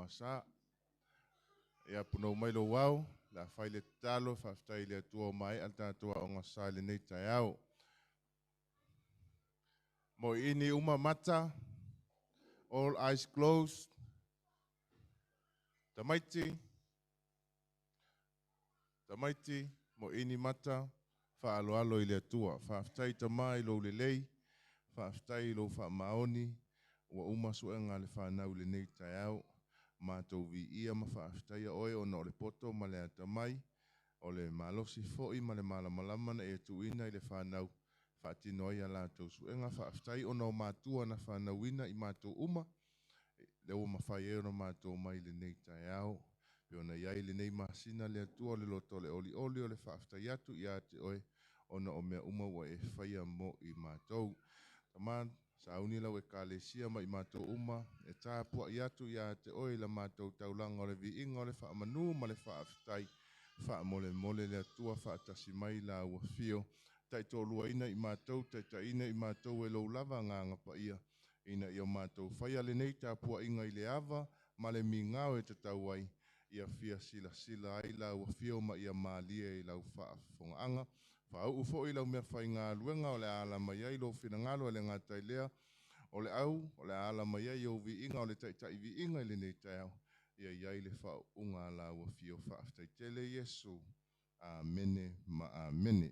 sa. Ia puno mai lo wau, la fai le talo, whaftai le atua mai, al tātua o ngā sa le nei tai au. Mo ini uma mata, all eyes closed. Tamaiti, mo ini mata, whaaloalo i le atua, whaftai tamai lo le lei, whaftai lo wha maoni, ua uma suenga le whanau le nei tai au, mātou vi ia ma whaftai a oe o no le poto ma le atamai, o le malosi foi ma le malamalama na e tuina i le whanau, whaatino ia lātou suenga, whaftai o no mātua na whanauina i mātou uma, le o mawhai e no mātou mai le nei tai au, pio na iai le nei masina le atua le loto le oli oli o le whaftai atu i a te oe, o na o mea uma wa e whaia mo i mātou. Taman, sauni lau e kālesia ma i mātou uma, e tāpua i atu i a te oe la mātou taulanga o le vi inga o le whaamanu ma le whaafitai, whaamole mole le atua whaatasi mai la ua fio, tai tōlua ina i mātou, tai taina i mātou e lau lava ngā ngapa ia, ina i o mātou whaia le nei tāpua inga i le ava, ma le mi ngāo e te tauai, ia fia sila sila ai la ua fio ma ia mālia i lau whaafonga. Whaau ufo i lau mea whai ngā luenga o le ala mai ai lo whina ngalo e le ngā tailea o le au, o le ala mai ai o vi inga o le taitai vi inga i le nei tai au. Ia iai le whau unga la ua fio whaaftai tele Yesu. Amene ma amene.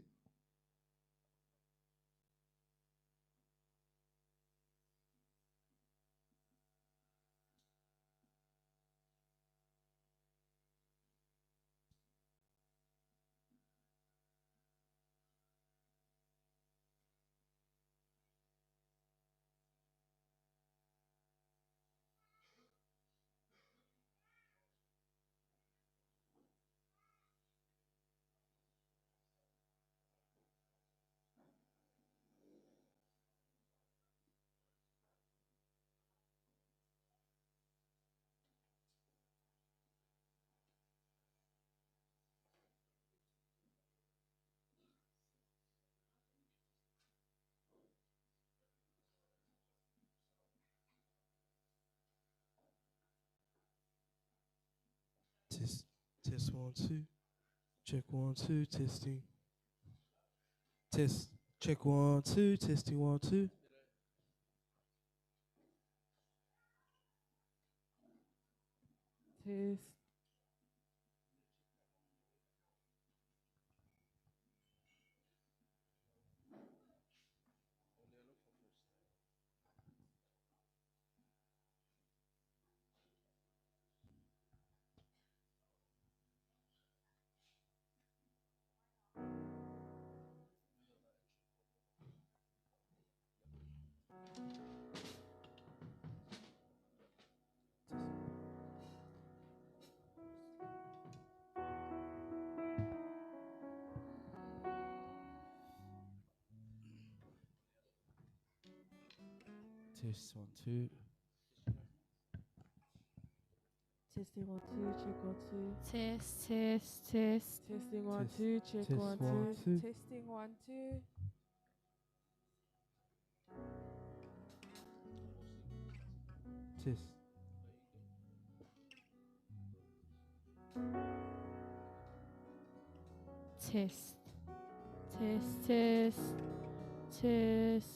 Test 1 2. Check 1 2 testing. Test check 1 2 testing 1 2. Test. Test 1 2. Testing 1 2, check 1 2. Test, test, test. Testing 1 Test, 2, check test 1 1 2. 2. Testing 1 2. Test. Test. Test, test, test.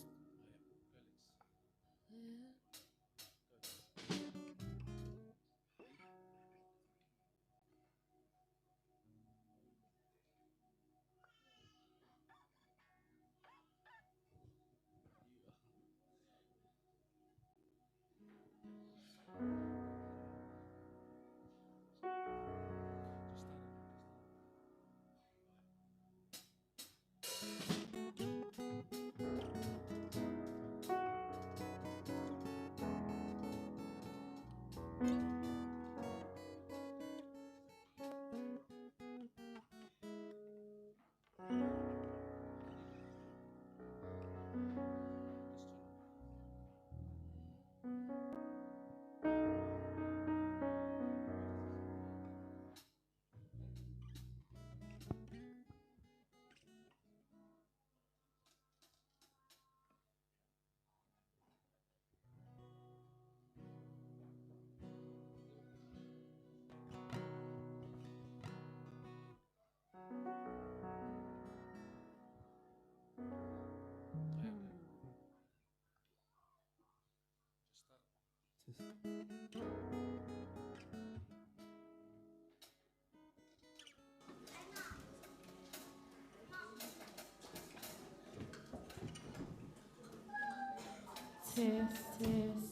Test, test.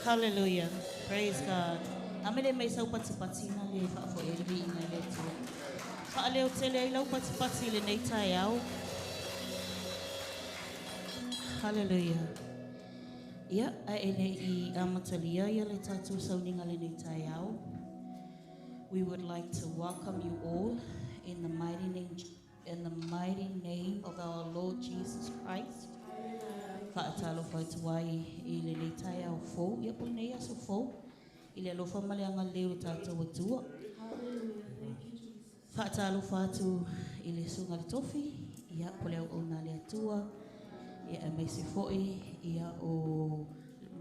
Hallelujah. Praise God. Amele mai sau pati na le fa fo e le ina le tu. Fa le o tele lau pati le nei tai au. Hallelujah. Yeah, I I amatalia ya le tatu sauninga le nei tai au. We would like to welcome you all in the mighty name of our Lord Jesus Christ. Whaatalo whaituai I le nei tai au fo, ia po nei aso fo. I le alofa maleanga leo tātou atua. Whaatalo whātu I le sunga le tofi, ia po leo o nā le atua. Ia e meise fo'i, ia o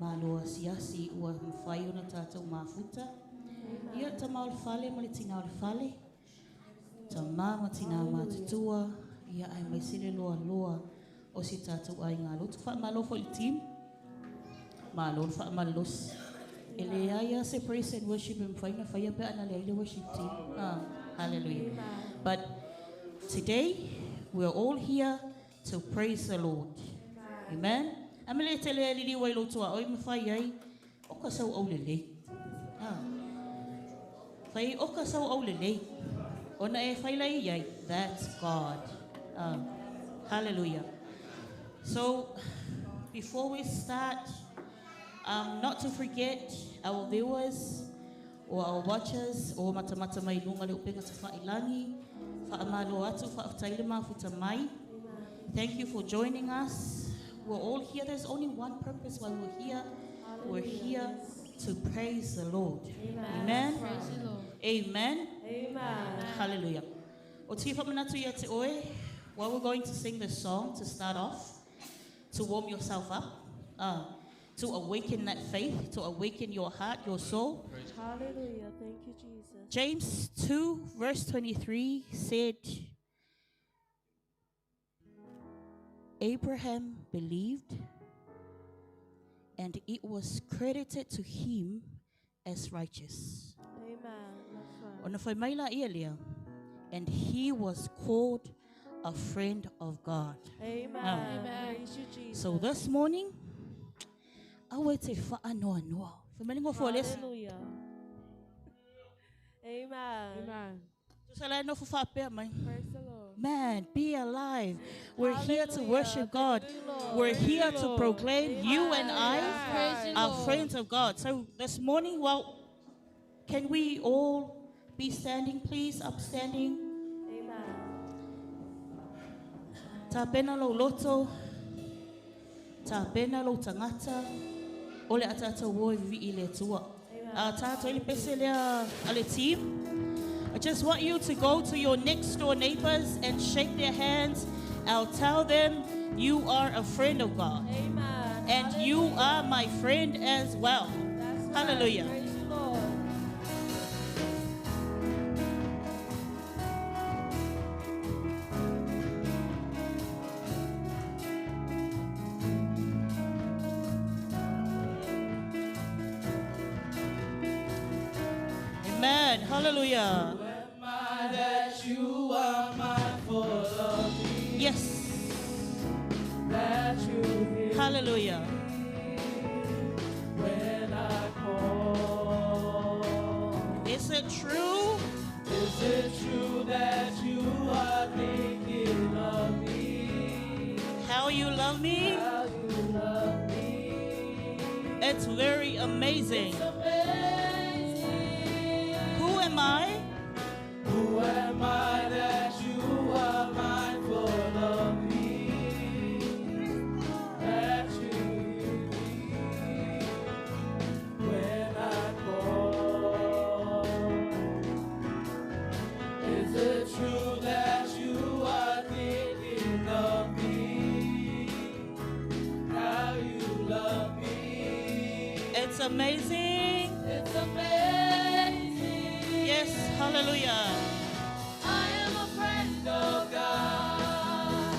māloa siasi ua mwhai o na tātou mafuta. Ia ta mau le whale, ma le tina o le whale. Ta māma tina mātutua, ia e meise le loa o si tātou ai ngā lotu. Wha mālo fo I team. Mālo wha mālos. Ele aya se praise and worship and whaina whaia pe ana le worship team. Hallelujah. But today, we're all here to praise the Lord. Amen. Amele tele lili wai lotua oi me whai ai. Oka sau au lele. Whai oka sau au lele. Ona e whai lai iai. That's God. Hallelujah. So, before we start, not to forget our viewers or our watchers or matamata mai lunga le upenga sa whailangi, whaamalo atu, whaaftaile mafuta mai. Thank you for joining us. We're all here. There's only one purpose why we're here. We're here to praise the Lord. Amen. Praise the Lord. Amen. Amen. Hallelujah. Well, we're going to sing this song to start off, to warm yourself up, to awaken that faith, to awaken your heart, your soul. Hallelujah. Thank you, Jesus. James 2 verse 23 said, Abraham believed, and it was credited to him as righteous. Amen. That's right. And he was called a friend of God. Amen. Amen. Praise you, Jesus. So this morning, I will say Hallelujah. Hallelujah. Amen. Amen. Praise the Lord. Man, be alive. We're here to Hallelujah. worship God. Thank you, Lord. We're Praise here you, to Lord. proclaim you and Amen. Praise you, are Lord. friends of God. So this morning, well, can we all be standing, please? Upstanding. Amen. Ta pena lo loto. Ta pena lo tangata. Ole atata wo vi ile tua. Tata ile peselea ale team. I just want you to go to your next door neighbors and shake their hands. I'll tell them you are a friend of God. Amen. And you are my friend as well. That's right. Hallelujah. Praise the Lord. Amen. Hallelujah. That you are mindful of me. Yes. That you hear Hallelujah. when I call. Is it true? Is it true that you are thinking of me? How you love me? How you love me? It's very amazing. It's amazing. Who am I? Who am I that you are mindful of me? That you hear me when I call. Is it true that you are thinking of me? How you love me? It's amazing. It's amazing. Yes. Hallelujah. I am a friend of God.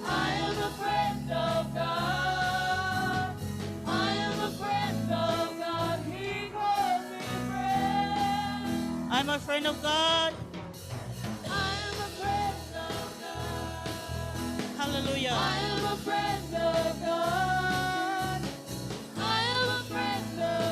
I am a friend of God. I am a friend of God. He calls me friend. I'm a friend of God. I am a friend of God. Hallelujah. I am a friend of God. I am a friend of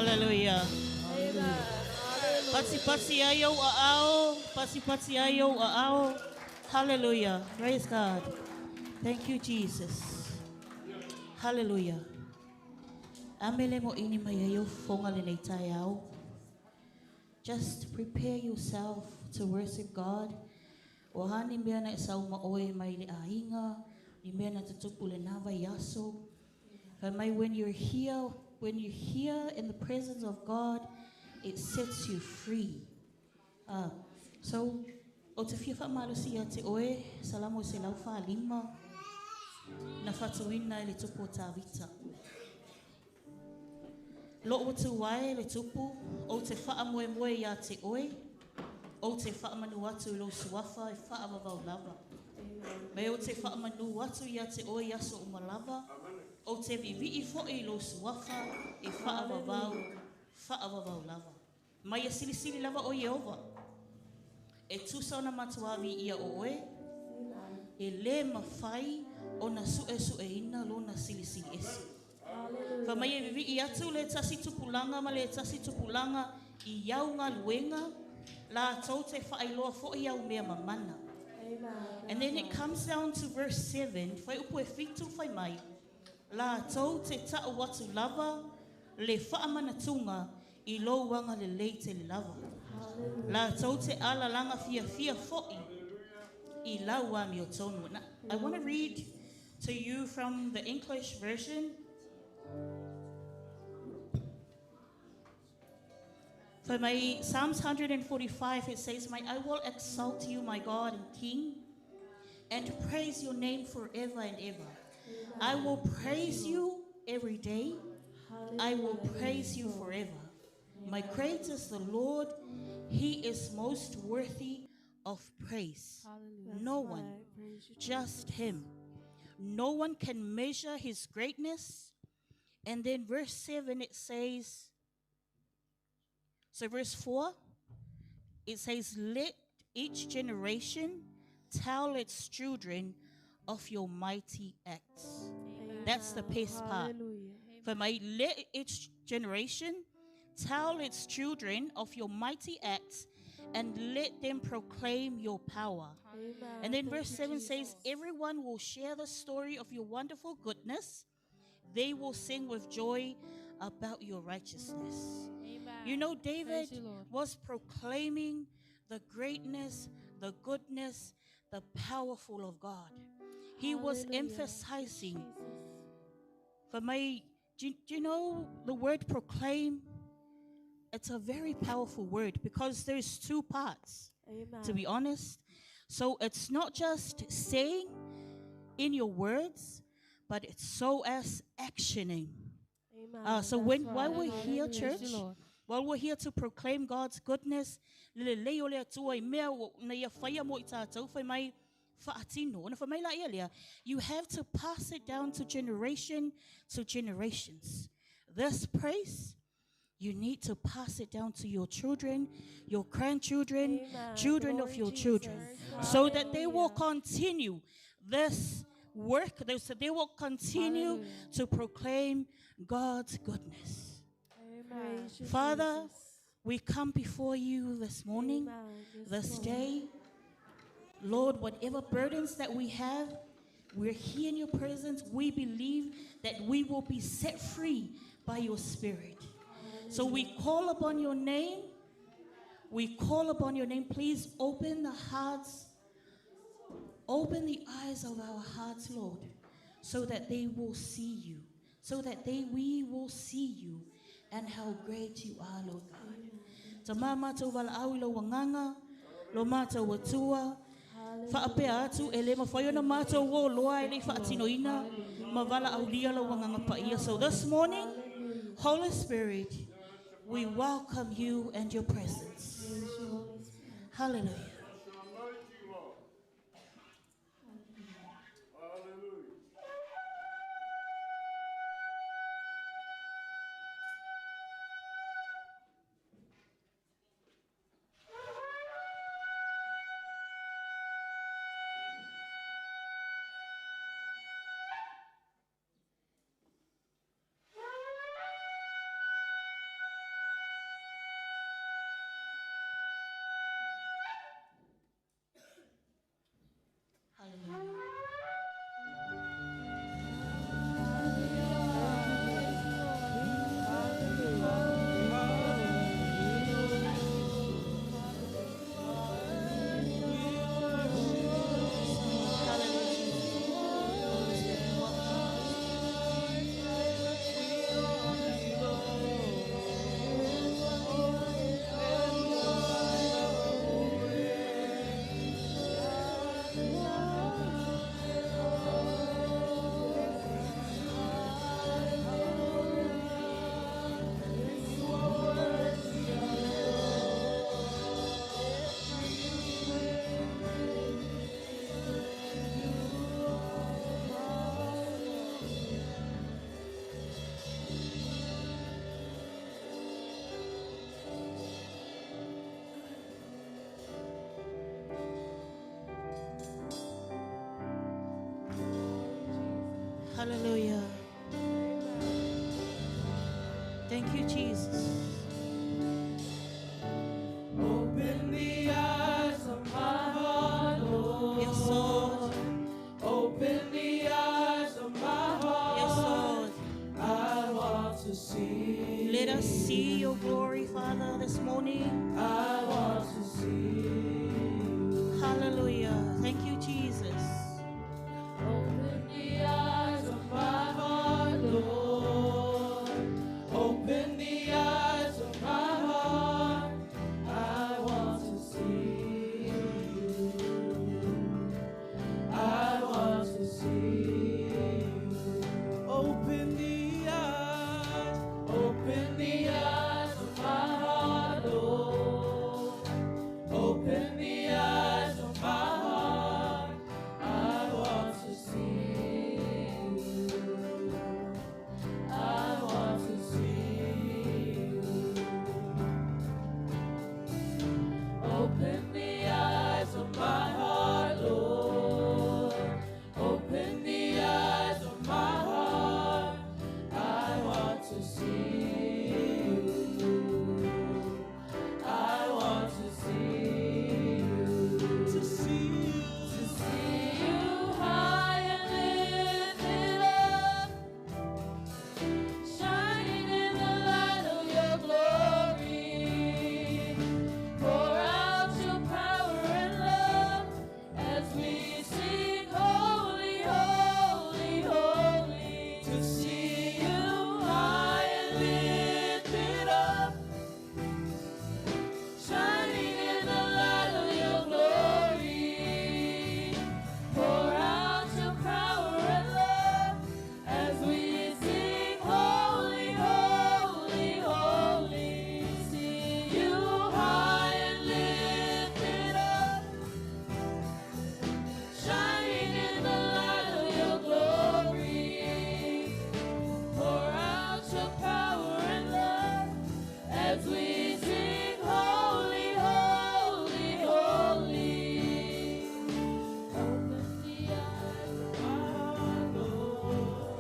Hallelujah. Pati pati ayo aao. Pati pati ayo aao. Hallelujah. Praise God. Thank you, Jesus. Hallelujah. Amele mo ini mayayo fonga le tayao. Just prepare yourself to worship God. Wahani mbea na sa umaoe mai le ainga. Mbea na tutupu le nava yaso. When you're here in the presence of God, it sets you free. So, o te fia whaamalusia te oe, salamo se lau wha lima, na whatuina le tupu o tāwita. Lo o tu wae le tupu, o te whaamoe moe ia te oe, o te whaamanu atu lo suafa e whaamavau lava. Me o te whaamanu atu ia te oe yaso umalava, o te vivi fo'i lo suafa e whaamavau lava. Mai a sili lava o Yehova. E tusana matuavi ia o oe, e le mawhai o na sue ina lo na sili esi. Fa mai e vivi i atu le tasi tupulanga ma le tasi tupulanga i iau ngā luenga, la tau te whaailoa fo'i au mea mamana. And then it comes down to verse 7, whai upu e fitu whai mai, la tau te ta'u watu lava, le whaamana tunga i lo wanga le leite le lava. La tau te ala langa fia fo'i i laua mi o tonu. Now, I want to read to you from the English version. For my Psalms 145, it says, I will exalt you, my God and King, and praise your name forever and ever. I will praise you every day. I will praise you forever. My Creator is the Lord. He is most worthy of praise. No one, just Him. No one can measure His greatness. And then verse 7, it says, so verse 4, it says, let each generation tell its children of your mighty acts. That's the best part. For let each generation tell its children of your mighty acts and let them proclaim your power. And then verse 7 says, everyone will share the story of your wonderful goodness. They will sing with joy about your righteousness. You know, David was proclaiming the greatness, the goodness, the powerful of God. He was emphasizing. For my, do you know the word proclaim? It's a very powerful word because there's two parts, to be honest. So it's not just saying in your words, but it's so as actioning. So while we're here, church, while we're here to proclaim God's goodness, you have to pass it down to generations. This praise, you need to pass it down to your children, your grandchildren, children of your children, so that they will continue this work. They will continue to proclaim God's goodness. Father, we come before you this morning, this day. Lord, whatever burdens that we have, we're here in your presence. We believe that we will be set free by your Spirit. So we call upon your name. We call upon your name. Please open the hearts, open the eyes of our hearts, Lord, so that they will see you, so that we will see you and how great you are, Lord God. Ta mama to wala awilo wanganga, lo mata watua, Fa'apea atu ele mawhaio na mātou wo loa ele whaatinoina ma wala aulia lo wanganga paia. So this morning, Holy Spirit, we welcome you and your presence. Hallelujah. Hallelujah. Thank you, Jesus. Open the eyes of my heart, Lord. Yes, Lord. Open the eyes of my heart. Yes, Lord. I want to see. Let us see your glory, Father, this morning. I want to see. Hallelujah. Thank you, Jesus. Open the eyes of my heart, Lord. Open the eyes of my heart. I want to see you. I want to see you. Open the eyes. Open the eyes of my heart, Lord. Open the eyes of my heart. I want to see you. I want to see you. Open the eyes of my heart, Lord. Open the eyes of my heart. I want to see you. I want to see you. To see you high and lifted up, shining in the light of your glory. Pour out your power and love as we sing, holy, holy, holy. To see you high and lifted up, shining in the light of your glory. Pour out your power and love as we sing, holy, holy, holy. See you high and lifted up, shining in the light of your glory. Pour out your power and love as we sing, holy, holy, holy. Open the eyes of my heart, Lord.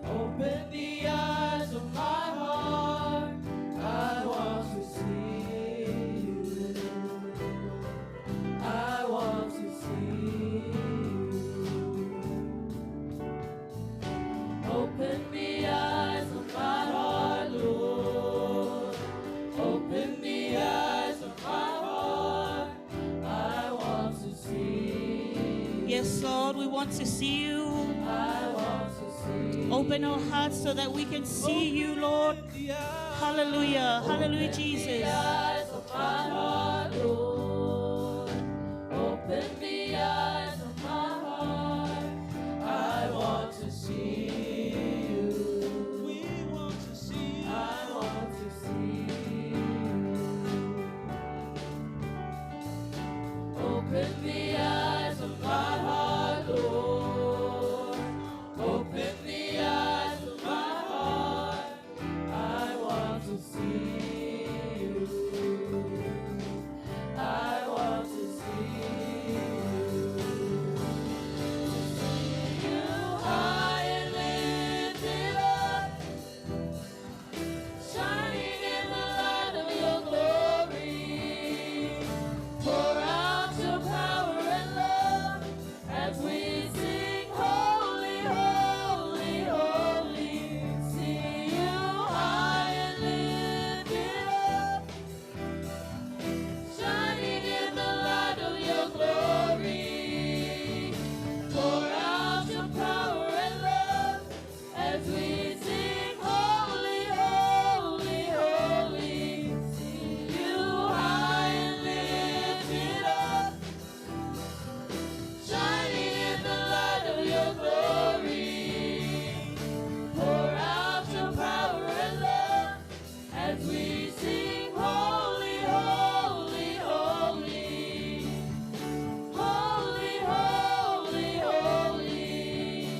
Open the eyes of my heart. I want to see you. I want to see you. Open the eyes of my heart, Lord. Open the eyes of my heart. I want to see you. Yes, Lord, we want to see you. I want to see. Open our hearts so that we can see you, Lord. Hallelujah. Hallelujah, Jesus. The eyes of my heart, Lord. Open the eyes of my heart. I want to see you. We want to see you. I want to see you. Open the eyes of my heart, Lord. Open the eyes of my heart. I want to see you. I want to see you. See you high and lifted up, shining in the light of your glory. Pour out your power and love as we sing, holy, holy, holy. See you high and lifted up, shining in the light of your glory. Pour out your power and love as we sing, holy, holy, holy. See you high and lifted up, shining in the light of your glory. Pour out your power and love as we sing, holy, holy, holy. Holy, holy, holy.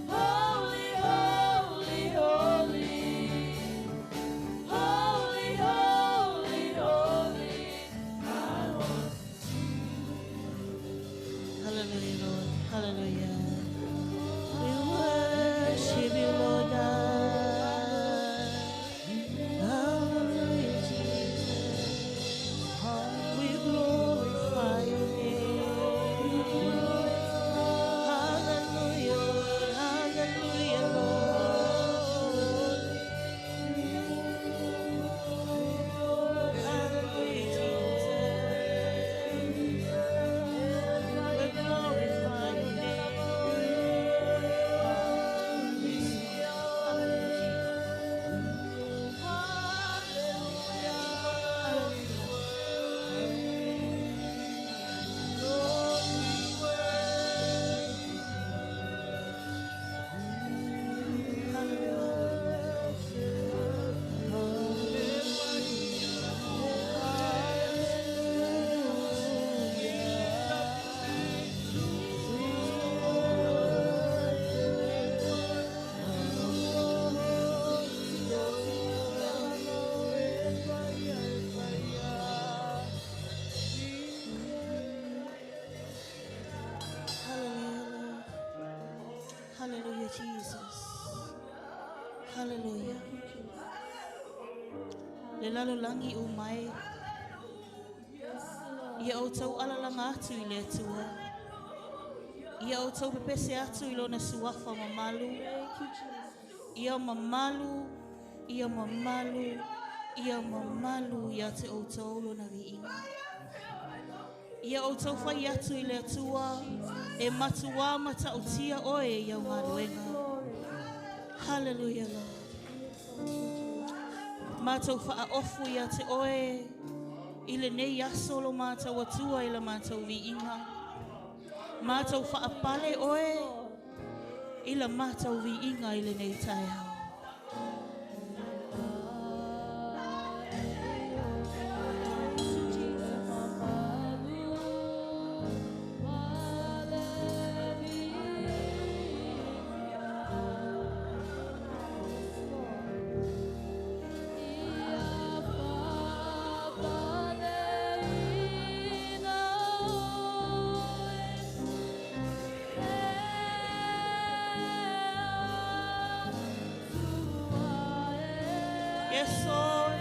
Holy, holy, holy. Holy, holy, holy. I want to see you. Hallelujah, Lord. Hallelujah. We Hallelujah, Jesus. Hallelujah. Le lalo langi o mai. Ia o tau alalanga atu I le atua. Ia o tau pepese atu I lona suafa mamalu. Ia mamalu. Ia mamalu. Ia mamalu ia te o tau lona viinga. Ia o tau whai atu I le atua. E matua mata o tia oe ia ngā luenga. Hallelujah, Lord. Mātou wha ofu ia te oe. I le nei asolo mātou atua I le mātou viinga. Mātou wha apale oe. I le mātou viinga I le nei tai hao. Yes, Lord.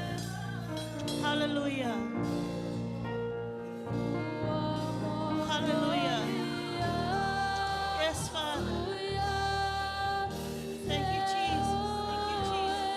Hallelujah. Hallelujah. Yes, Father. Thank you, Jesus. Thank you, Jesus.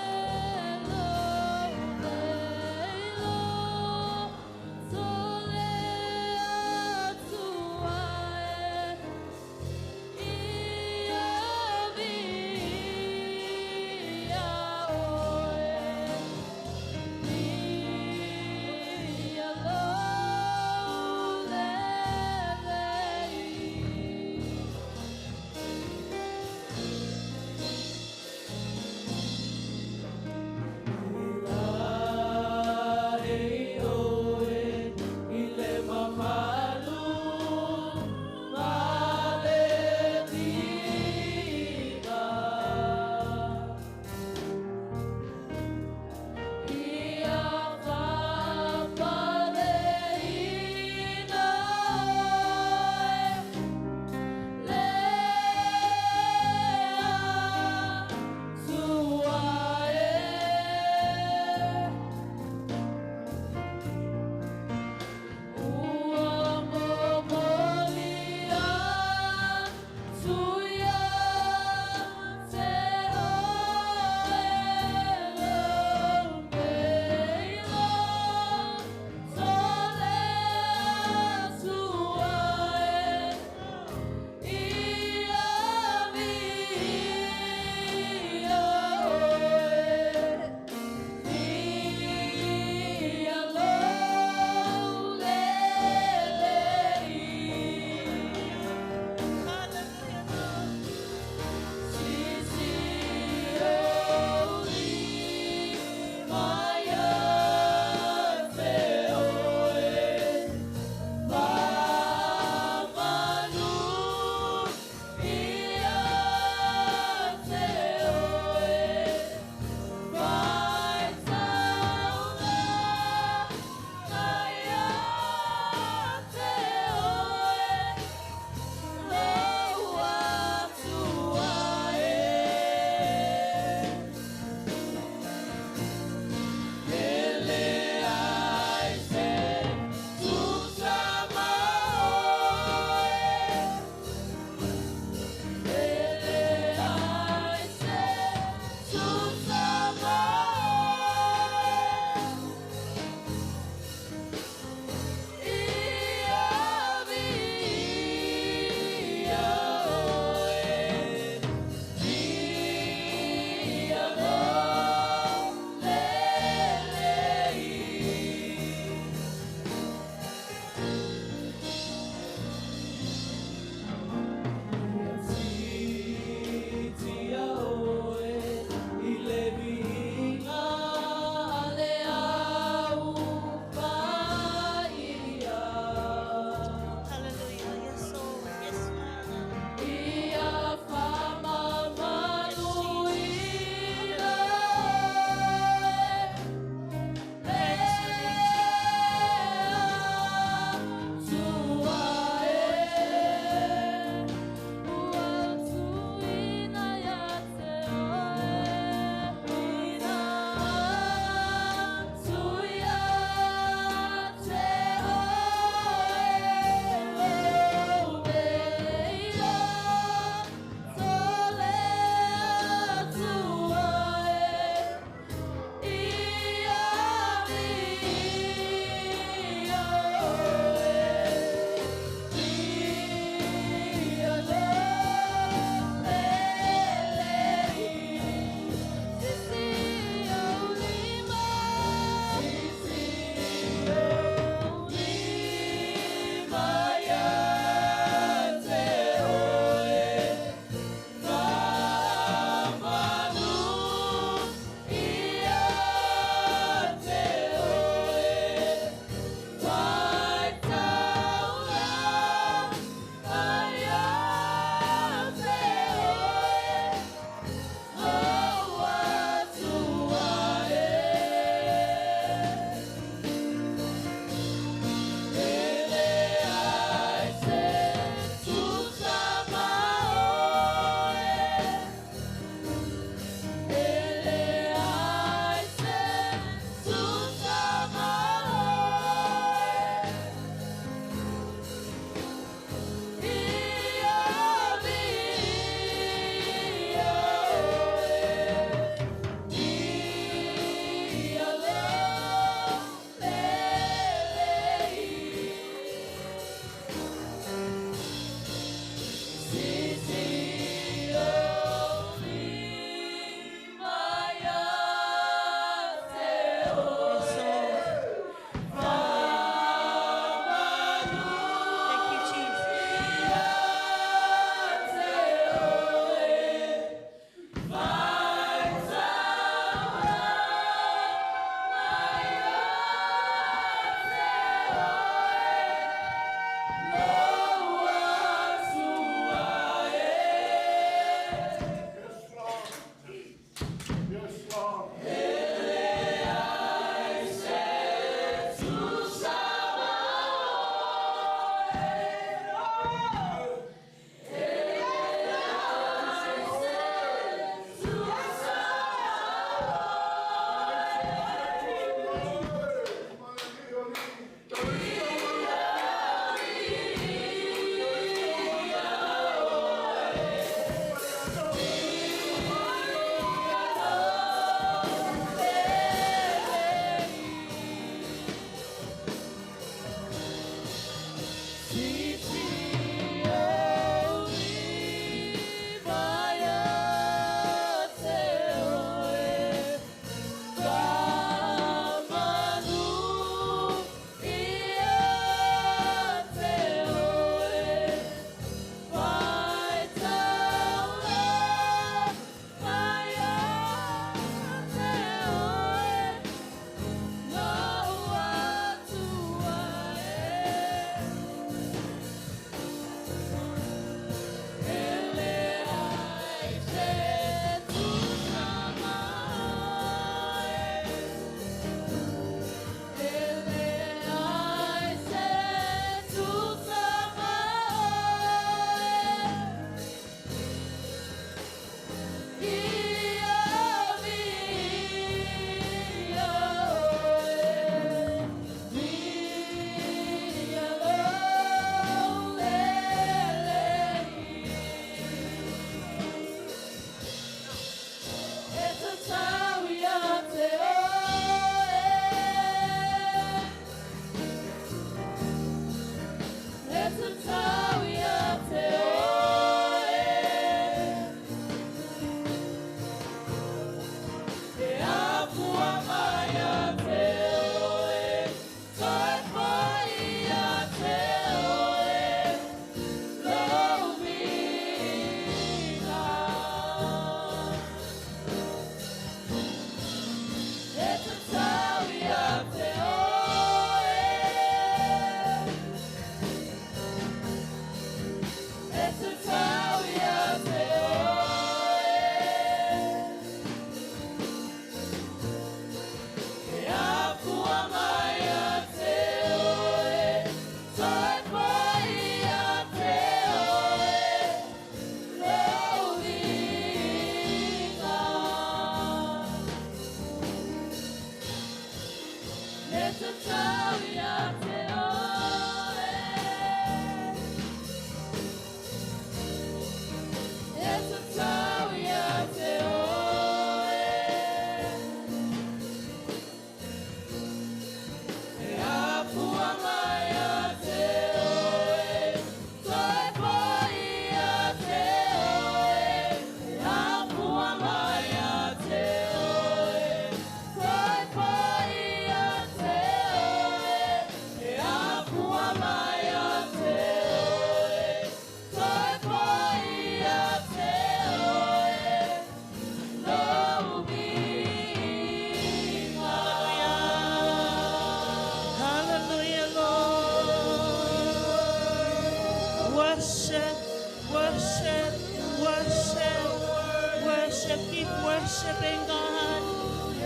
Worshiping God.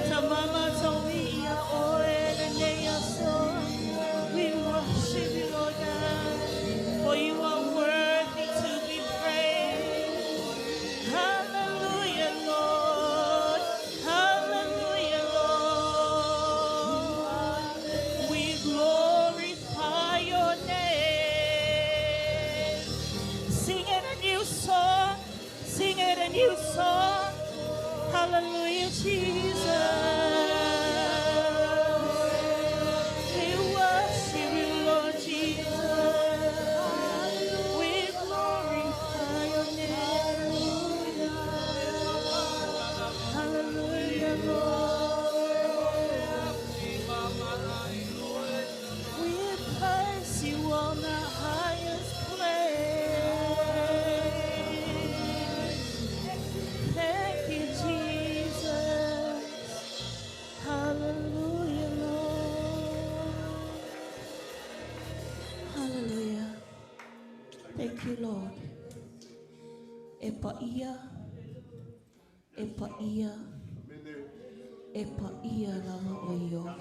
Tamama Tomia Oel and we worship you, Lord God, for you are worthy to be praised. Hallelujah, Lord. Hallelujah, Lord. We glorify your name. Sing it a new song. Sing it a new song. Hallelujah, Jesus. We worship you, Lord Jesus. We glorify your name. Hallelujah, Lord. We place you on the highest place. Thank you, Jesus. Hallelujah, Lord. Hallelujah. Thank you, Lord. Epaia, epaia, epaia lava o Yehova.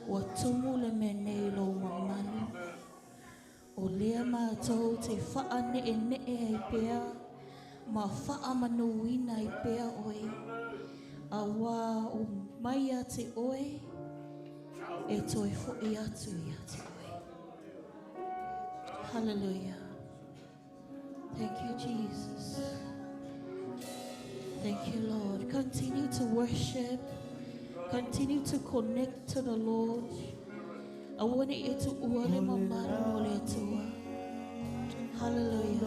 Watumule menelo mamani. O lea mātou te whaane e hei pea. Ma wha manuina I pea oe, a wā o mai a te oe, e toi fo'i atu I a te oe. Hallelujah. Thank you, Jesus. Thank you, Lord. Continue to worship. Continue to connect to the Lord. I want you to uare mamara mole atua. Hallelujah.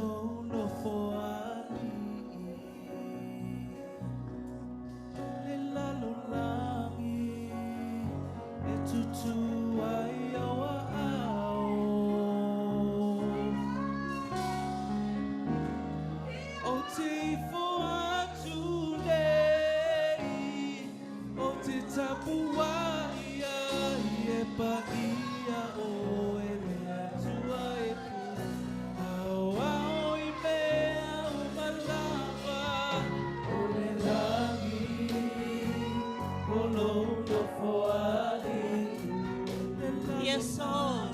Yes, Lord.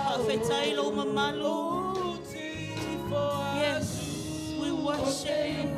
Prophet Mamalu. Yes, we worship you.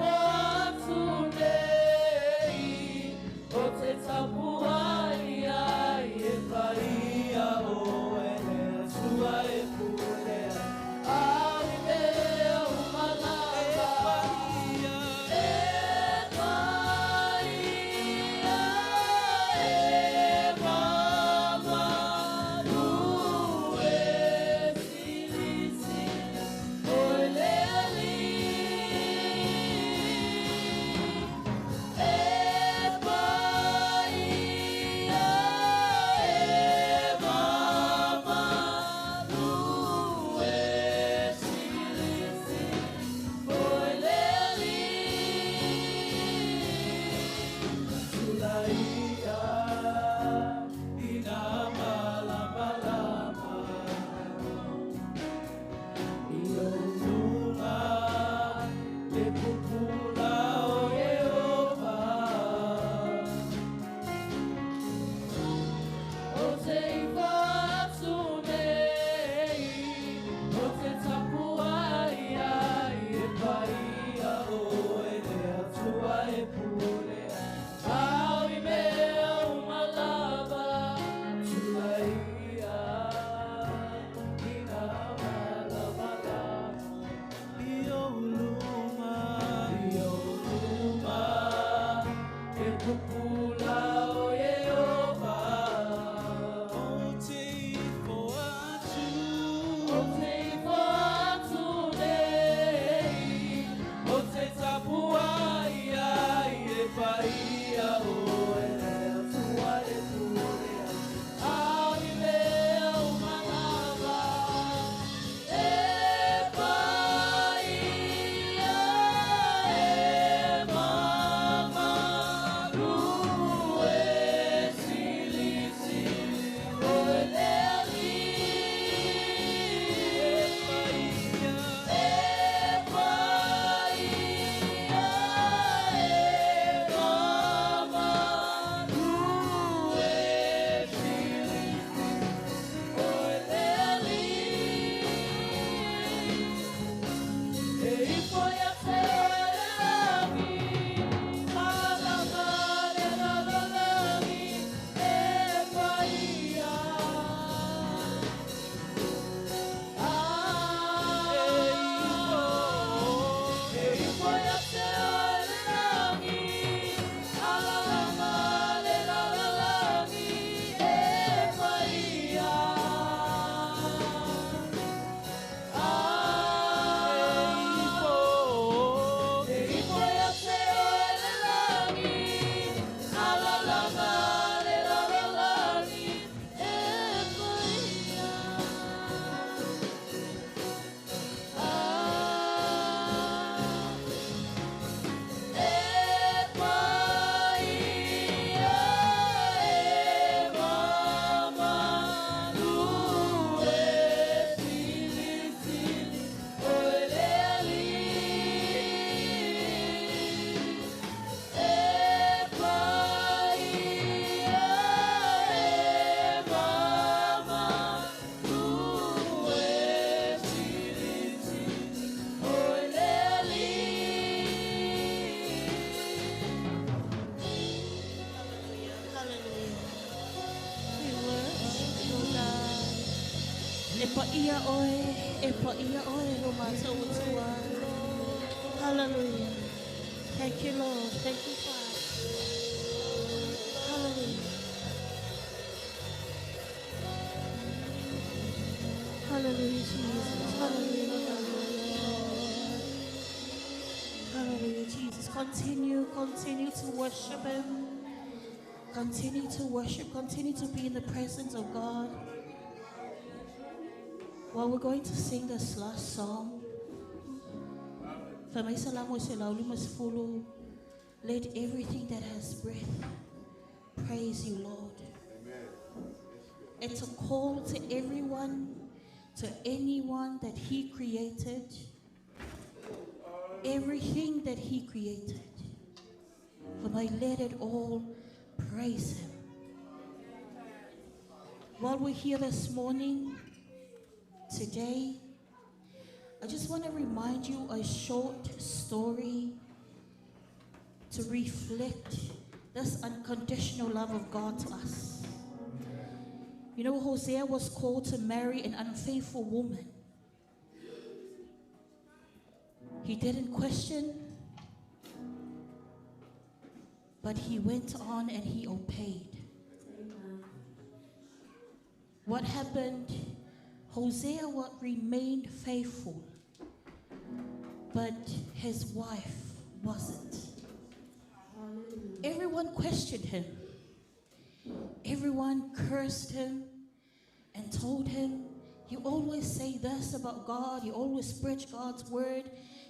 Hallelujah. Thank you, Lord. Thank you, Father. Hallelujah. Hallelujah, Jesus. Hallelujah. Hallelujah, Jesus. Continue to worship Him. Continue to worship. Continue to be in the presence of God. Well, we're going to sing this last song. Let everything that has breath praise you, Lord. It's a call to everyone, to anyone that He created, everything that He created. Let it all praise Him. While we're here this morning, today, I just want to remind you a short story to reflect this unconditional love of God to us. You know, Hosea was called to marry an unfaithful woman. He didn't question, but he went on and he obeyed. What happened? Hosea remained faithful, but his wife wasn't. Everyone questioned him. Everyone cursed him and told him, you always say this about God, you always preach God's word,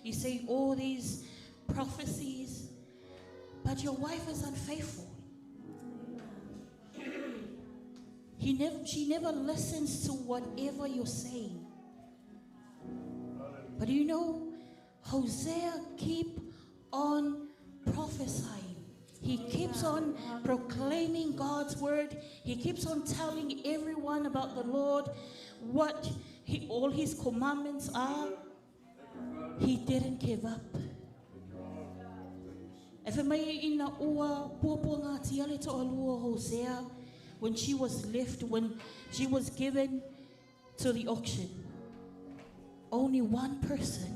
you say all these prophecies, but your wife is unfaithful. She never listens to whatever you're saying. But you know, Hosea keep on prophesying. He keeps on proclaiming God's word. He keeps on telling everyone about the Lord, what all His commandments are. He didn't give up. Hosea, when she was left, when she was given to the auction, only one person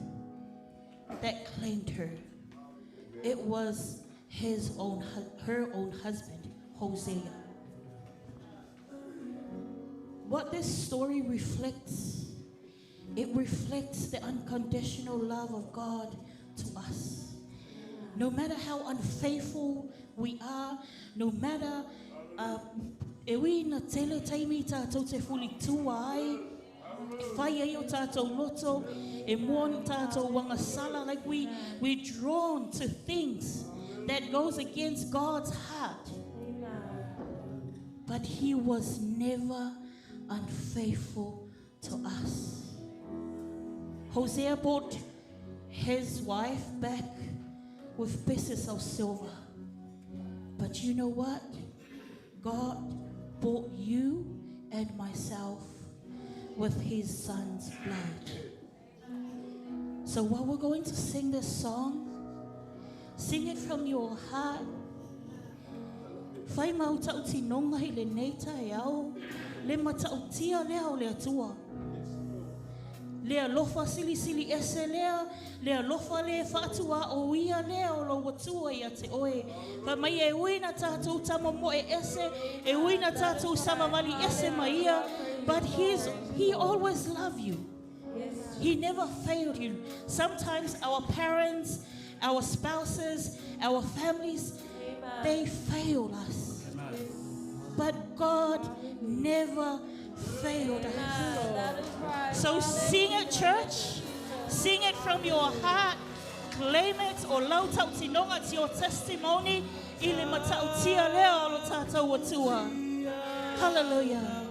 that claimed her. It was her own husband, Hosea. What this story reflects, it reflects the unconditional love of God to us. No matter how unfaithful we are, no matter e wi na tele taimi tātou te fuli tua ai, e whai ai o tātou loto, e mon tātou wangasala, like we're drawn to things that goes against God's heart. But he was never unfaithful to us. Hosea brought his wife back with pieces of silver. But you know what? God bought you and myself with his son's blood. So while we're going to sing this song, sing it from your heart. Whai mau tau tinonga hi le neita e au, le matau tia lea o lea tua. Lea lofa sili sili ese lea, lea lofa le whaatua o ia lea o lo watua ia te oe. Ka mai e uina tātou tama mo e ese, e uina tātou sama mali ese mai ia, but he always loved you. He never failed you. Sometimes our parents, our spouses, our families, they fail us. But God never failed us. So sing it, church. Sing it from your heart. Claim it or lau tau tinonga, it's your testimony. Ili matau tia leo lo tātou watua. Hallelujah.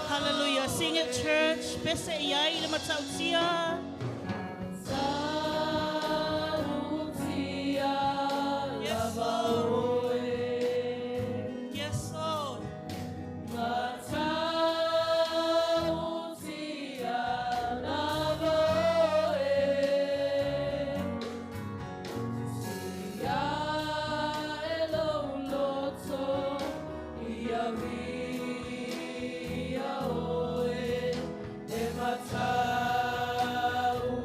Hallelujah. Sing it, church. Bese iai le matautia. Yes, Lord. Yes, Lord. Matau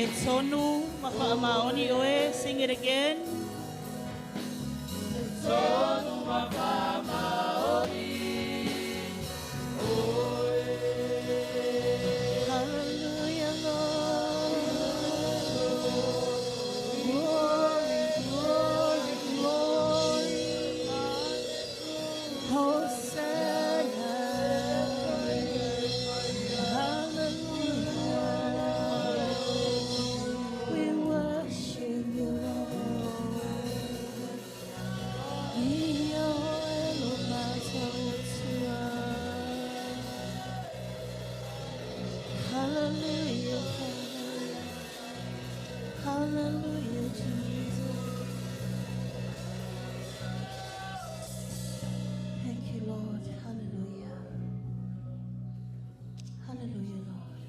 E tonu mawhamaoni oe, sing it again. Tonu mawhamaoni oe. Hallelujah, Lord. Glory, glory, glory. Hosanna. Hallelujah. We worship you, Lord. Hallelujah, hallelujah, Jesus. Thank you, Lord. Hallelujah. Hallelujah, Lord.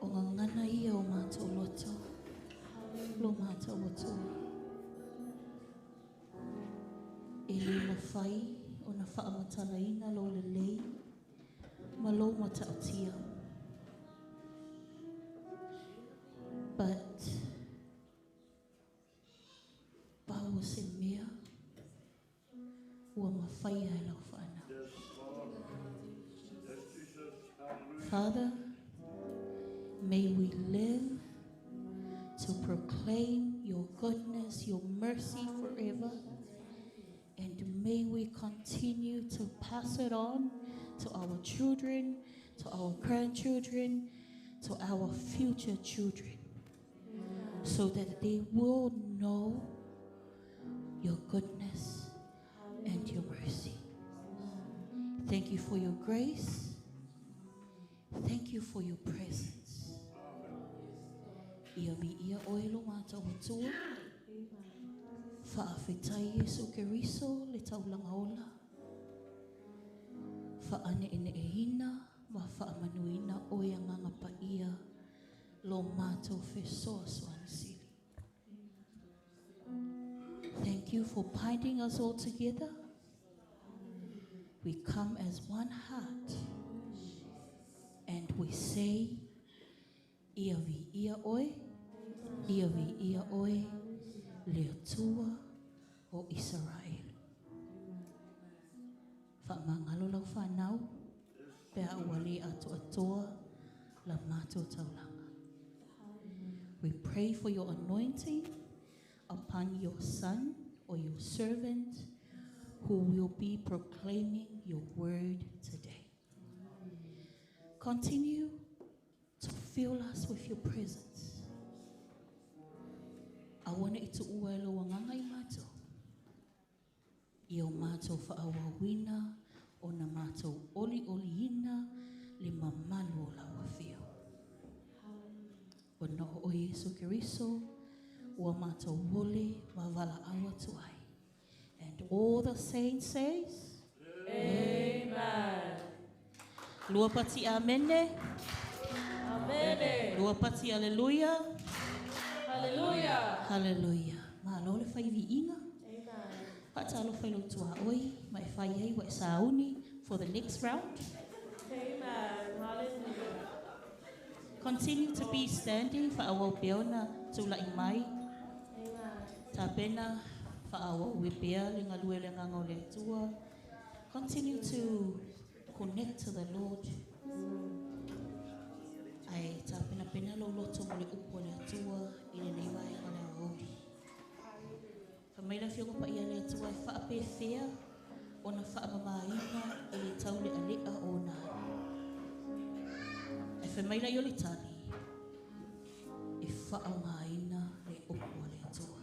O ngana ia o mātou loto. Lo mātou loto. E le mawhai o na whaamatalaina lo le lei. Ma lo matautia. But Bawa se mea ua mawhai ai lau whanau. Father, may we live to proclaim your goodness, your mercy forever. And may we continue to pass it on to our children, to our grandchildren, to our future children, so that they will know your goodness and your mercy. Thank you for your grace. Thank you for your presence. Ia vi ia oelo mātou atua. Whaawhitai Yesu Keriso le taulanga ola. Whaane ene e hina, wa whaamanuina oia nganga pa ia lo mātou whesoa swansili. Thank you for binding us all together. We come as one heart and we say, Ia vi ia oe, ia vi ia oe, le atua o Israel. Whaamangalo lau whanau, pea awale atu atoa la mātou taulanga. We pray for your anointing upon your son or your servant who will be proclaiming your word today. Continue to fill us with your presence. I want it to uelo wangangai mato. Io mato whaawawina o na mato oli ina le mamalu o lawa fio. O no o Yesu Keriso, ua mato wole wavala awa tuai. And all the saints says, Amen. Lua pati amene. Amen. Lua pati hallelujah. Hallelujah. Hallelujah. Malo le whaivi inga. Patalo whailo tua oi, mai whai hei wa sauni for the next round. Amen. Hallelujah. Continue to be standing for our beona to la mai. Ta pena for our wipea le ngalue le ngangau le tua. Continue to connect to the Lord. Ai ta pena lo loto mo le upo le tua i le nei vai o le aori. Maila fiongo pa ia le tua e whaape whea o na whaamamaina e le tau le alea o nā. E whamaila i o le tani e whaamaina le opua le tua.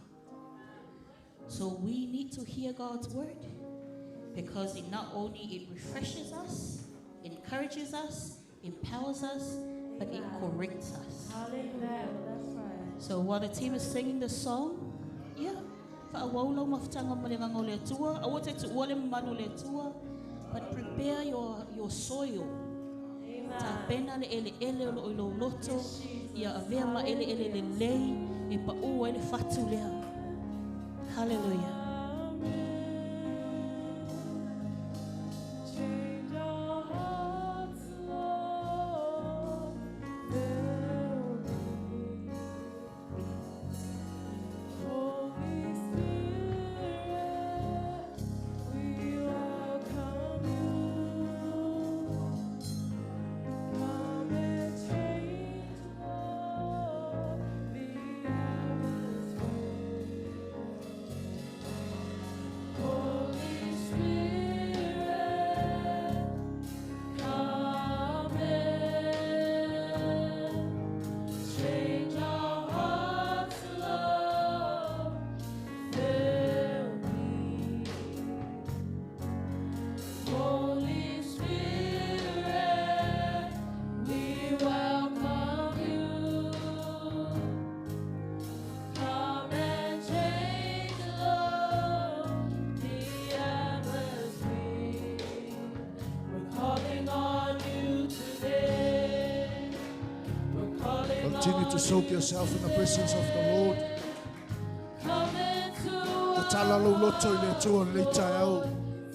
So we need to hear God's word because it not only it refreshes us, encourages us, empowers us, but it corrects us. Hallelujah. That's right. So while the team is singing the song, yeah. Wa'awaulau mafutanga mo le ngangau le atua, awote tu ua le manu le atua, but prepare your soil. Ta pena le ele o lo loto, ia avea ma ele le lei, e pa ua ele fatu lea. Hallelujah. Change our hearts, Lord. Continue to soak yourself in the presence of the Lord. Come into Te tala lo loto I le atua le tai au.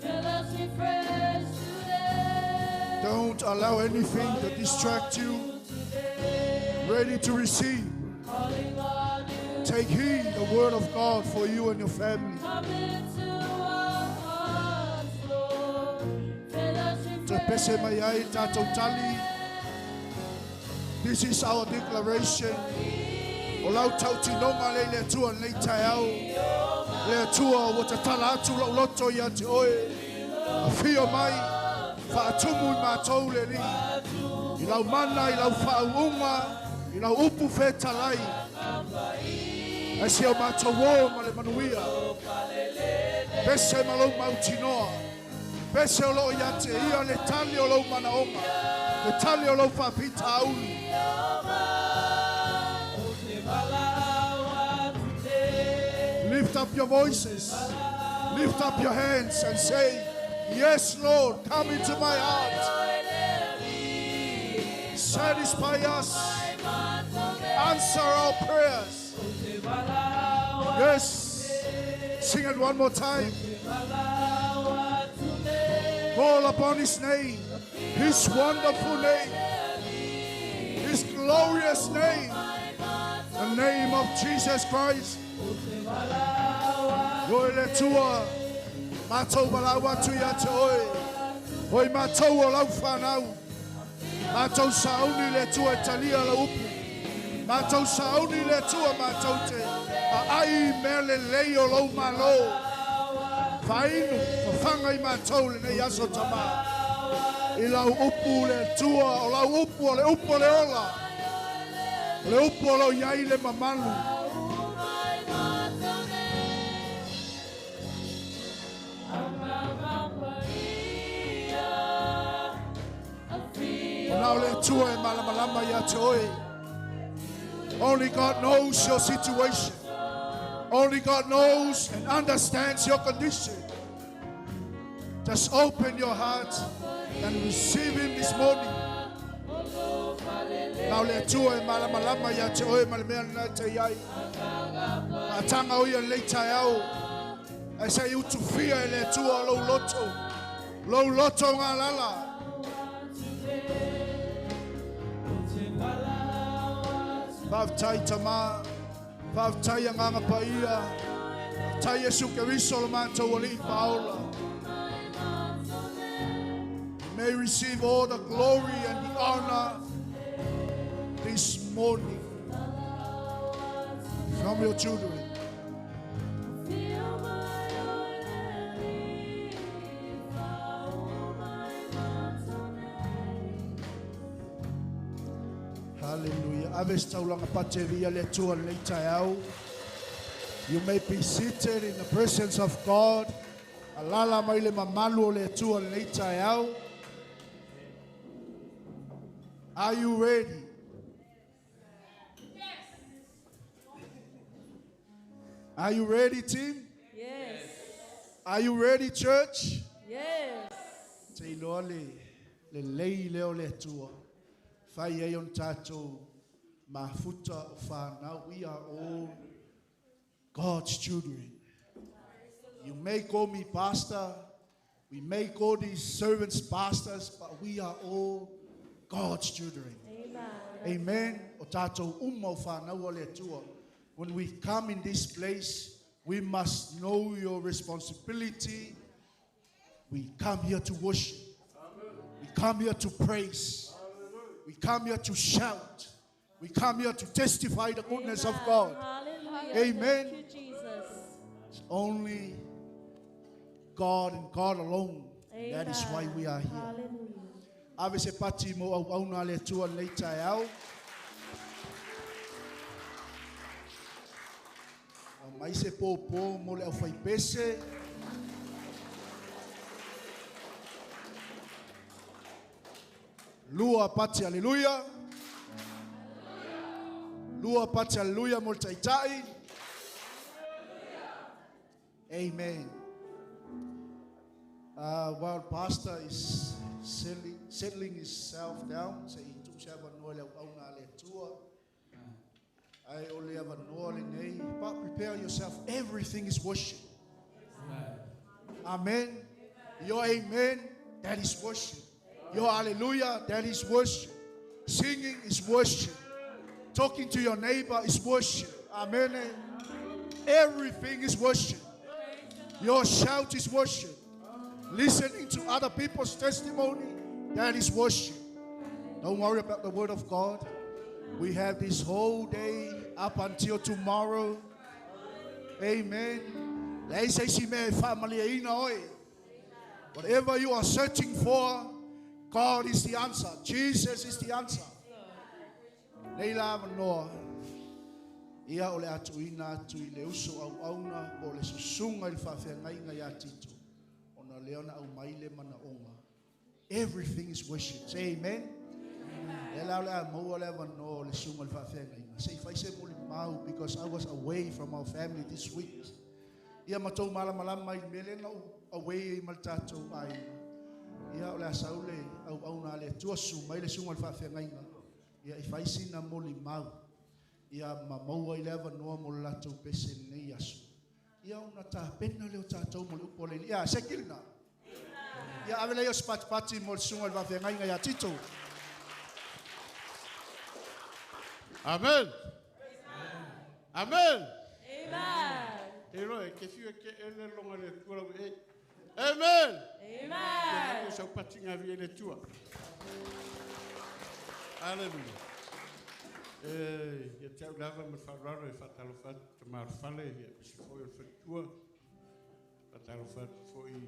Fill us refresh today. Don't allow anything to distract you. Ready to receive. Calling on you. Take heed the word of God for you and your family. Come into our hearts, Lord. Fill us Te refresh. pese mai ai tātou tali. This is our declaration. O lau tautinonga le atua le tai au. Le atua o te tala atu lo loto ia te oe. A whio mai. Whaatumu I mātou le li. I lau mana, I lau whauunga. I lau upu whetalai. E si o mātou wō ma le manuia. Pese ma lau mautinoa. Pese o lo ia te ia le tali o lau manaonga. Le tali o lau whapita auli. Lift up your voices. Lift up your hands and say, yes, Lord, come into my heart. Satisfy us. Answer our prayers. Yes. Sing it one more time. Call upon his name. His wonderful name. His glorious name. The name of Jesus Christ. Oi le tua, mātou walawa tu ia te oe. Oi mātou o lau whanau. Mātou sauni le tua talia la upu. Mātou sauni le tua mātou te. A ai mea le lei o lau malo. Whainu, whanga I mātou le nei aso tama. I lau upu le tua, o lau upu o le upu o le ola. Le upu o lau iai le mamalu. Now let two malamalama ya toe. Only God knows your situation. Only God knows and understands your condition. Just open your heart and receive Him this morning. Now let two malamalama ya toe malamea na te yai. Atanga o ya leita yao. I say you to fear le two low loto. Low loto ngalala. Pavtai tama, pavtai anganga paia, tai Yesu Keriso lo manto wali paola. May receive all the glory and the honor this morning from your children. Hallelujah. You may be seated in the presence of God. Are you ready? Yes. Are you ready, team? Yes. Are you ready, church? Yes. We are all God's children. You may call me pastor, we may call these servants pastors, but we are all God's children. Amen. When we come in this place, we must know your responsibility. We come here to worship. We come here to praise. We come here to shout. We come here to testify the goodness of God. Hallelujah. Amen. Thank you, Jesus. It's only God and God alone. That is why we are here. Hallelujah. Ave se pati mo au au na le tua leita au. Mai se popo mo le au fai pese. Lua pati hallelujah. Lua pati hallelujah mo taitai. Amen. While pastor is settling himself down, say to shaba no le au na le tua. I only have a knowledge, but prepare yourself. Everything is worship. Amen. Your amen, that is worship. Your hallelujah, that is worship. Singing is worship. Talking to your neighbor is worship. Amen. Everything is worship. Your shout is worship. Listening to other people's testimony, that is worship. Don't worry about the word of God. We have this whole day up until tomorrow. Amen. Whatever you are searching for, God is the answer. Jesus is the answer. Leila Manoa. Ia ole atu ina atu I le uso au auna o le susunga il whawhengainga ia tito. Ona leona au maile mana onga. Everything is worship. Say amen. Ela ole a mau ole wano le sunga il whawhengainga. Say if I say muli mau because I was away from our family this week. Ia matou malamalama I mele na away I maltatou ai. Ia ole a saule au auna le tuasu mai le sunga il whawhengainga. Ia if I see na muli mau. Ia mamaua I lewa noa mo latou pese nei asu. Ia una ta pena leo tātou mo le upole. Ia sekilina. Ia avele yo spatipati mo le sunga le wawhengainga ia tito. Amen. Amen. Amen. E roe, ke fiu ke ele longa le kura e. Amen. Amen. Ke sa patinga vi ele tua. Hallelujah. Ia tau lava me whauraro e whatalo what te marwhale ia pisi foi o whatua whatalo what foi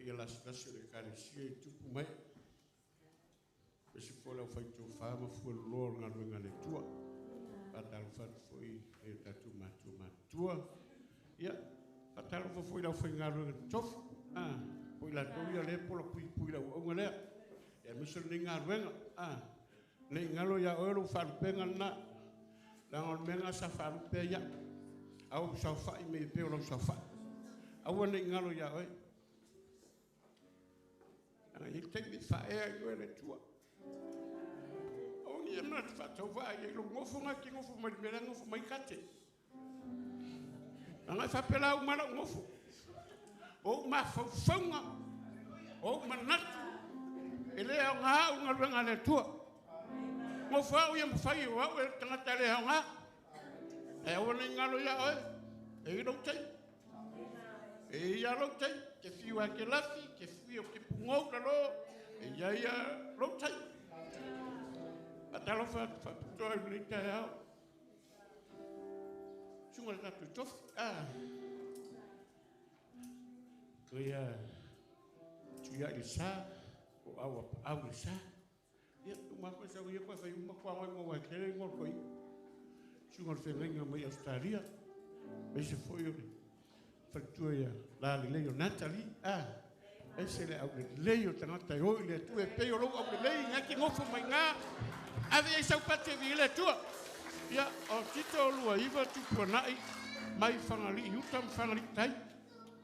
ia lastasio le karesia I tupu mai pisi foi lau whaitu whaama fua lor ngā ruenga le tua whatalo what foi e tatu matua ia whatalo foi lau whai ngā ruenga tofu foi la toia le pola pui lau aunga lea ia miso le ngā ruenga le ngalo ya oro farpenga na la on menga sa farpe ya au sa fa I me pe ro sa fa au le ngalo ya oi I take the fire you le tua o ni na fa to va ye lo ngofo nga ki ngofo ma me ngofo mai kate nga fa pela u mala ngofo o ma fa fonga o ma natu ele nga nga le tua mo fa o yam fa yo o tanga tale hanga e o le ngalo ya oi e lo tai e ya lo tai ke fiu a ke lafi ke fiu ke pungo lo e ya lo tai atalo fa to le tai ya chunga ta to o ya tu ya isa o au isa ia uma coisa eu ia com uma qual é uma aquele ngol coi chegou a fenga mai Australia mas foi eu factoria lá le Natalie esse le au le tangata yo le tu e pe yo lo au le nga ki ngofo mai nga ave esa pate vi le tu ia o tito lua iva tu ponai mai fangali yutam fangali tai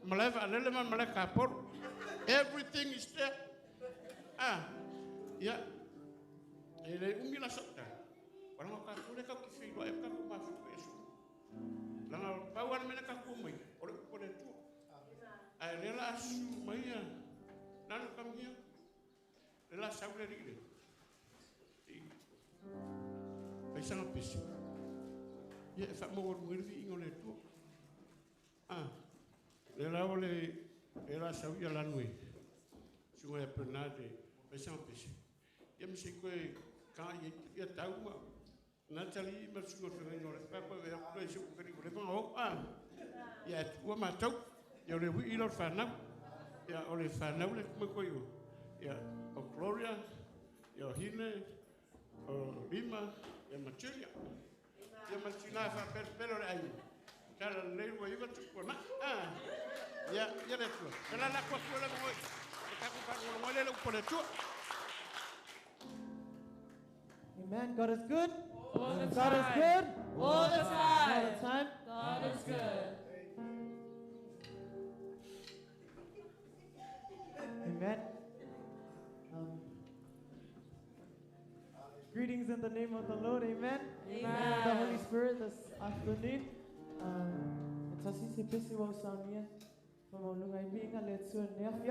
maleva le man malaka por everything is there ia ele umila sota wana ka kule ka kifilo e ka ma fu eso la pa wana mena ka kumai ore ko le tu ai le la su mai na no kamia le la saule rile ai sana pesi ye fa mo wor ngirvi ngole tu le la ole era sauia la nui su e penade ai sana pesi ye mi se ko ka ye tauma Natalie ma su ko fe no le pa ko e ko se ko ri ko le ko ya tu ma tau ya le wi lo fa na ya o le fa na le ko ko yo ya o Gloria ya hine o Lima ya Machilia ya Machina fa per le ai kala le wo iba tu ko na ya le tu kala la ko le mo ka ko pa mo le ko le tu. Amen. God is good. All the God is time. good. All the All time. the time. God is good. Amen. Greetings in the name of the Lord, amen. Amen. The Holy Spirit this afternoon. It's a sisi pisi wa usamia. From Olunga Ibinga, let's do it. Amen.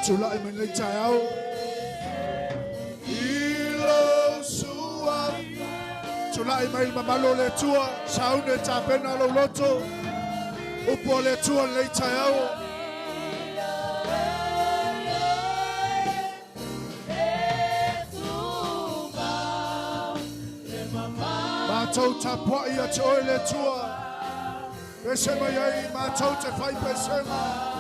Tulai menai tayau. Ilo sua. Tulai mai mamalo le tua. Saune tapena lo loto. Upo le tua le tayau. Matou tapua ia te oi le tua. Pesema iai matou te fai pesema.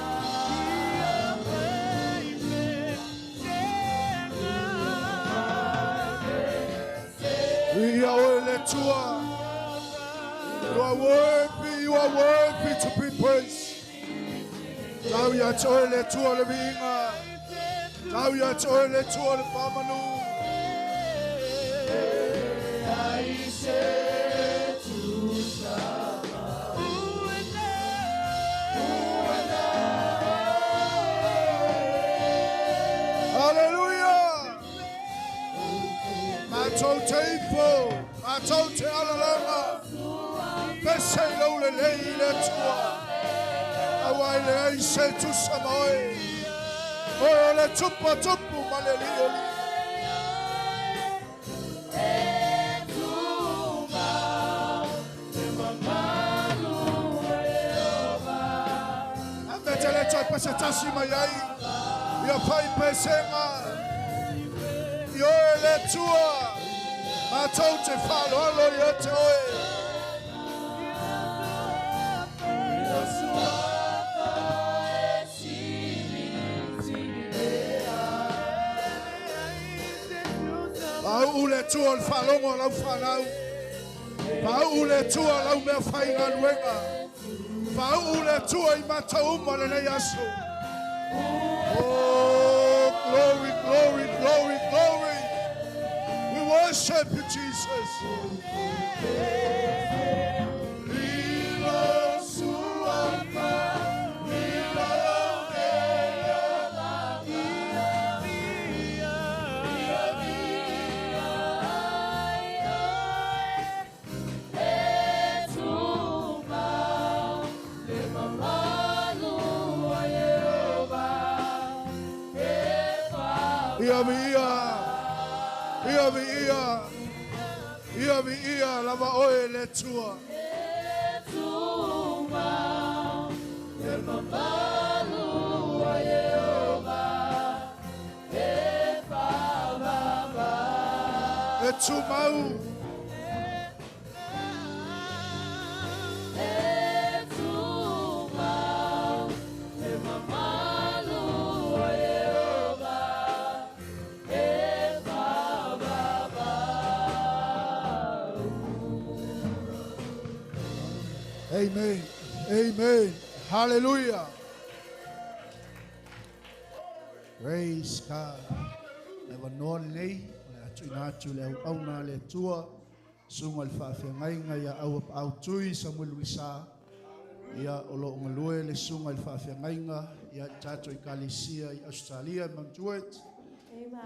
You are worthy to be praised. Tau ya toile tua le vinga. Tau ya toile tua le pamanu. Mātou te alalanga. Pese i lau le lei le tua. Awai le ai se tusa moe. O le tupa tupu ma le lioli. Ambete le toi pese tasi mai ai. Ia pai pese ngā. Io le tua. Mātou te whāloalo ia te oe. Pau le tua le whalongo lau whanau. Pau le tua lau mea whainga nuenga. Pau le tua I mātou uma le nei aso. Oh, glory, glory, glory, glory. We worship you, Jesus. Ia lava oe le tua. E tu mau. Amen. Amen. Hallelujah. Praise God. Never know nei. Atu atu le au na le tua. Sunga le whawhengai ngai au au tui Samuel Wisa. Ia olo ngalue le sunga le whawhengai nga. Ia tato I Kalisia I Australia Mount Druitt.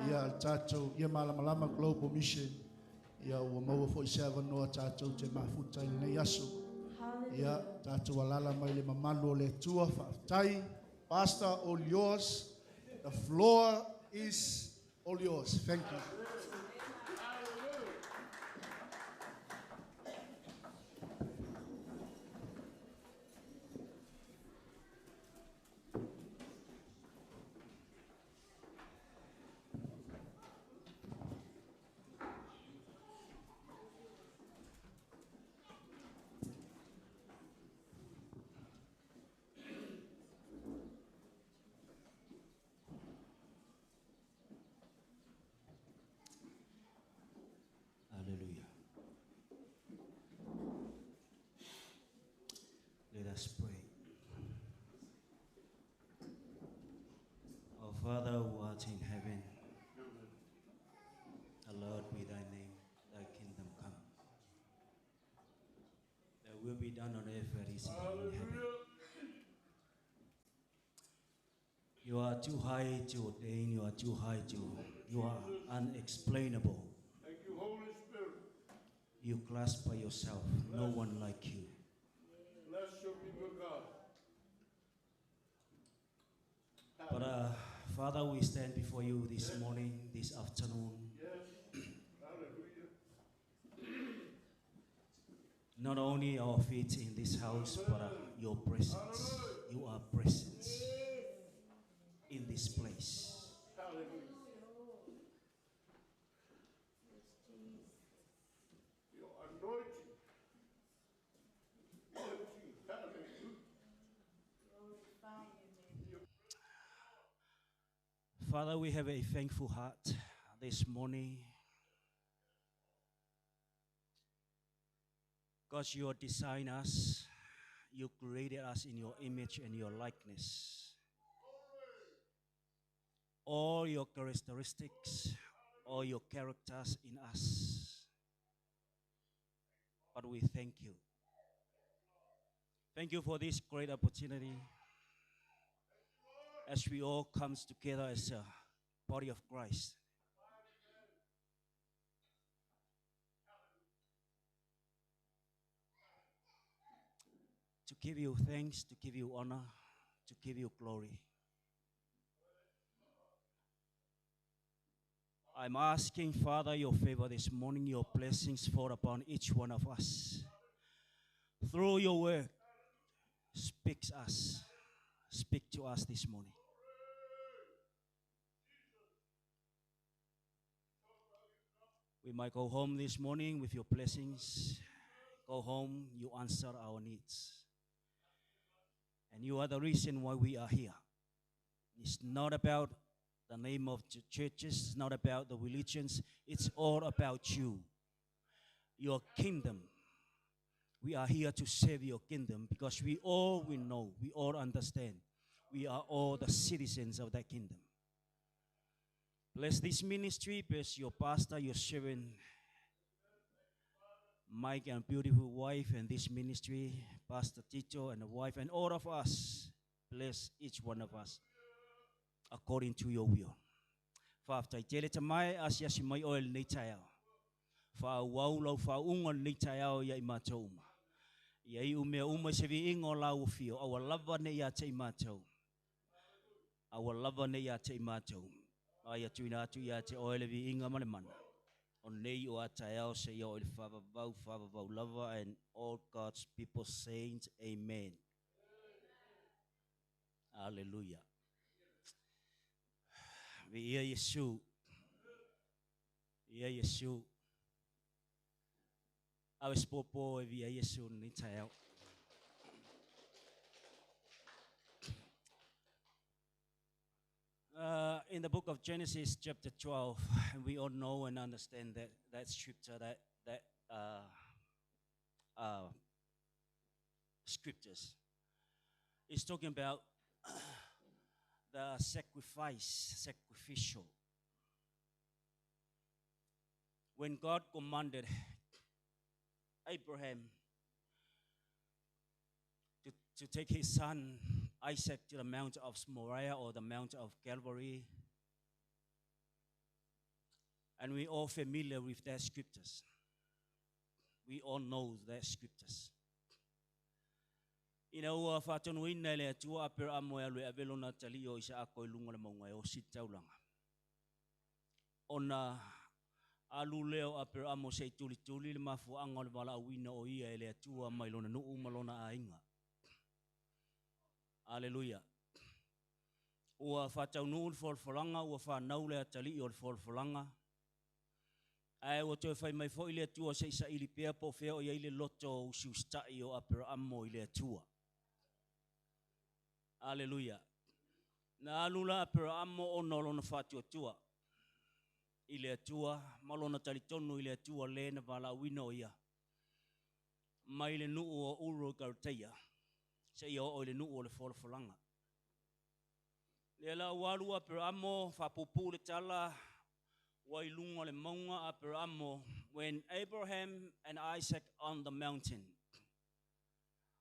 Ia tato ia malamalama Global Mission. Ia ua maua 47 noa tato te mafuta I nei aso. Ia tato walala mai le mamalu o le tua whaatai. Pastor, all yours. The floor is all yours. Thank you. Hallelujah. Let us pray. Our Father who art in heaven, hallowed be thy name, thy kingdom come. Thy will be done on earth as it is in heaven. You are too high to ordain, you are too high to, you are unexplainable. Thank you, Holy Spirit. You clasp by yourself, no one like you. Bless your people, God. But Father, we stand before you this morning, this afternoon. Yes. Hallelujah. Not only our feet in this house, but your presence. You are present in this place. Hallelujah. Your anointing. Hallelujah. Father, we have a thankful heart this morning. Because you designed us, you created us in your image and your likeness. All your characteristics, all your characters in us. But we thank you. Thank you for this great opportunity as we all come together as a body of Christ. give you thanks, to give you honor, to give you glory. I'm asking, Father, your favor this morning, your blessings fall upon each one of us. Through your word, speak to us this morning. We might go home this morning with your blessings. Go home, you answer our needs. And you are the reason why we are here. It's not about the name of the churches, it's not about the religions, it's all about you. Your kingdom. We are here to save your kingdom because we all know, we all understand. We are all the citizens of that kingdom. Bless this ministry, bless your pastor, your servant, Mike and beautiful wife, and this ministry, Pastor Tito and the wife, and all of us. Bless each one of us according to your will. Father, I tell it to my as yes, my oil nature. Fa waulo fa ungon nature ya imatoma. Ya ume sevi ingo lau fio. Our love ne ya te imato. Our love ne ya te imato. Aya tuina tu ya te oil vi inga manemana. On nei o atayao se yo oil Father vau lover, and all God's people saints. Amen. Hallelujah. Vi ia Yesu. Ia Yesu. Awes popo vi ia Yesu ni tayao. In the book of Genesis, chapter 12, we all know and understand that scripture, that scriptures. It's talking about the sacrificial. When God commanded Abraham to take his son Isaac to the Mount of Moriah, or the Mount of Calvary, and we all familiar with that scriptures. We all know that scriptures. You know, fatonu ina le tua per amo elu avelona talio isa ako ilunga le monga o sitaulanga. Ona alu leo aper amo se tuli le mafu anga le wala wina o ia le tua mailona no malona ainga. Hallelujah. Ua fatau nu folfolanga ua fa naule tali o folfolanga. Ai o te fai mai fo ile tua se isa ili pea po feo ia ile loto usiustai o aper amo ile tua. Hallelujah. Na alula aper amo o nolona fatio tua. Ile tua malona tali tonu ile tua le na wala wino ia. Mai le nu o uro karteia. Se ia o le nu o le folfolanga. Le la walua per amo fa pupu le tala wa ilunga le maunga a per amo when Abraham and Isaac on the mountain.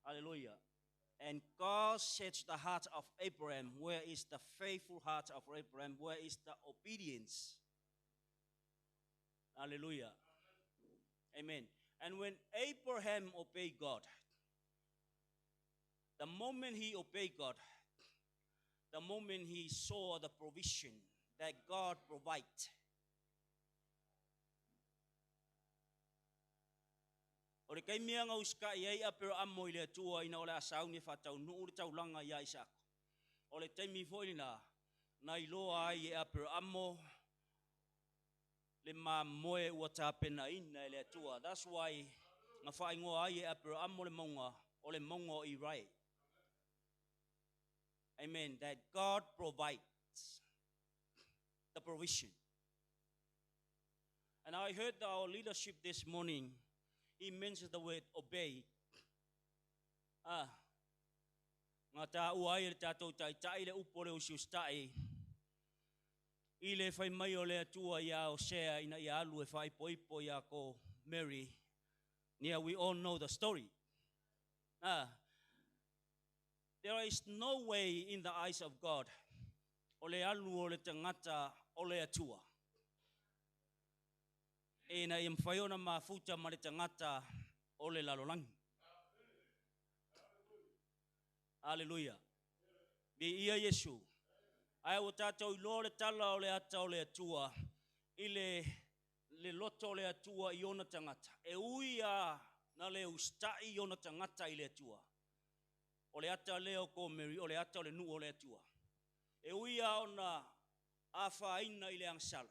Hallelujah. And God searched the heart of Abraham. Where is the faithful heart of Abraham? Where is the obedience? Hallelujah. Amen. And when Abraham obeyed God, the moment he obeyed God, the moment he saw the provision that God provides, ore kai mianga uska ia aper amo ile tua ina ole asau ni fatau no ure taulanga ia Isaac. Ole taimi foina na iloa ai aper amo le ma moe ua tapena ina ile tua. That's why nga faingo ai aper amo le monga ole mongo I rai. Amen. That God provides the provision. And I heard our leadership this morning, he mentioned the word obey. Nga ta uai le tatou tai le upole usiustai. Ile fai mai o le atua ia o sea ina ia alu e fai poipo ia ko Mary. Yeah, we all know the story. There is no way in the eyes of God. Ole alu ole tangata ole atua. Ena imfaiona mafuta male tangata ole lalolang. Hallelujah. Be ia Yesu. Ai o tātou I lo le tala o le ata o le atua. I le loto o le atua I ona tangata. E uia na le ustai I ona tangata I le atua. O le ata leo ko Mary, o le ata o le nu o le atua. E uia ona awhaina I le angsala.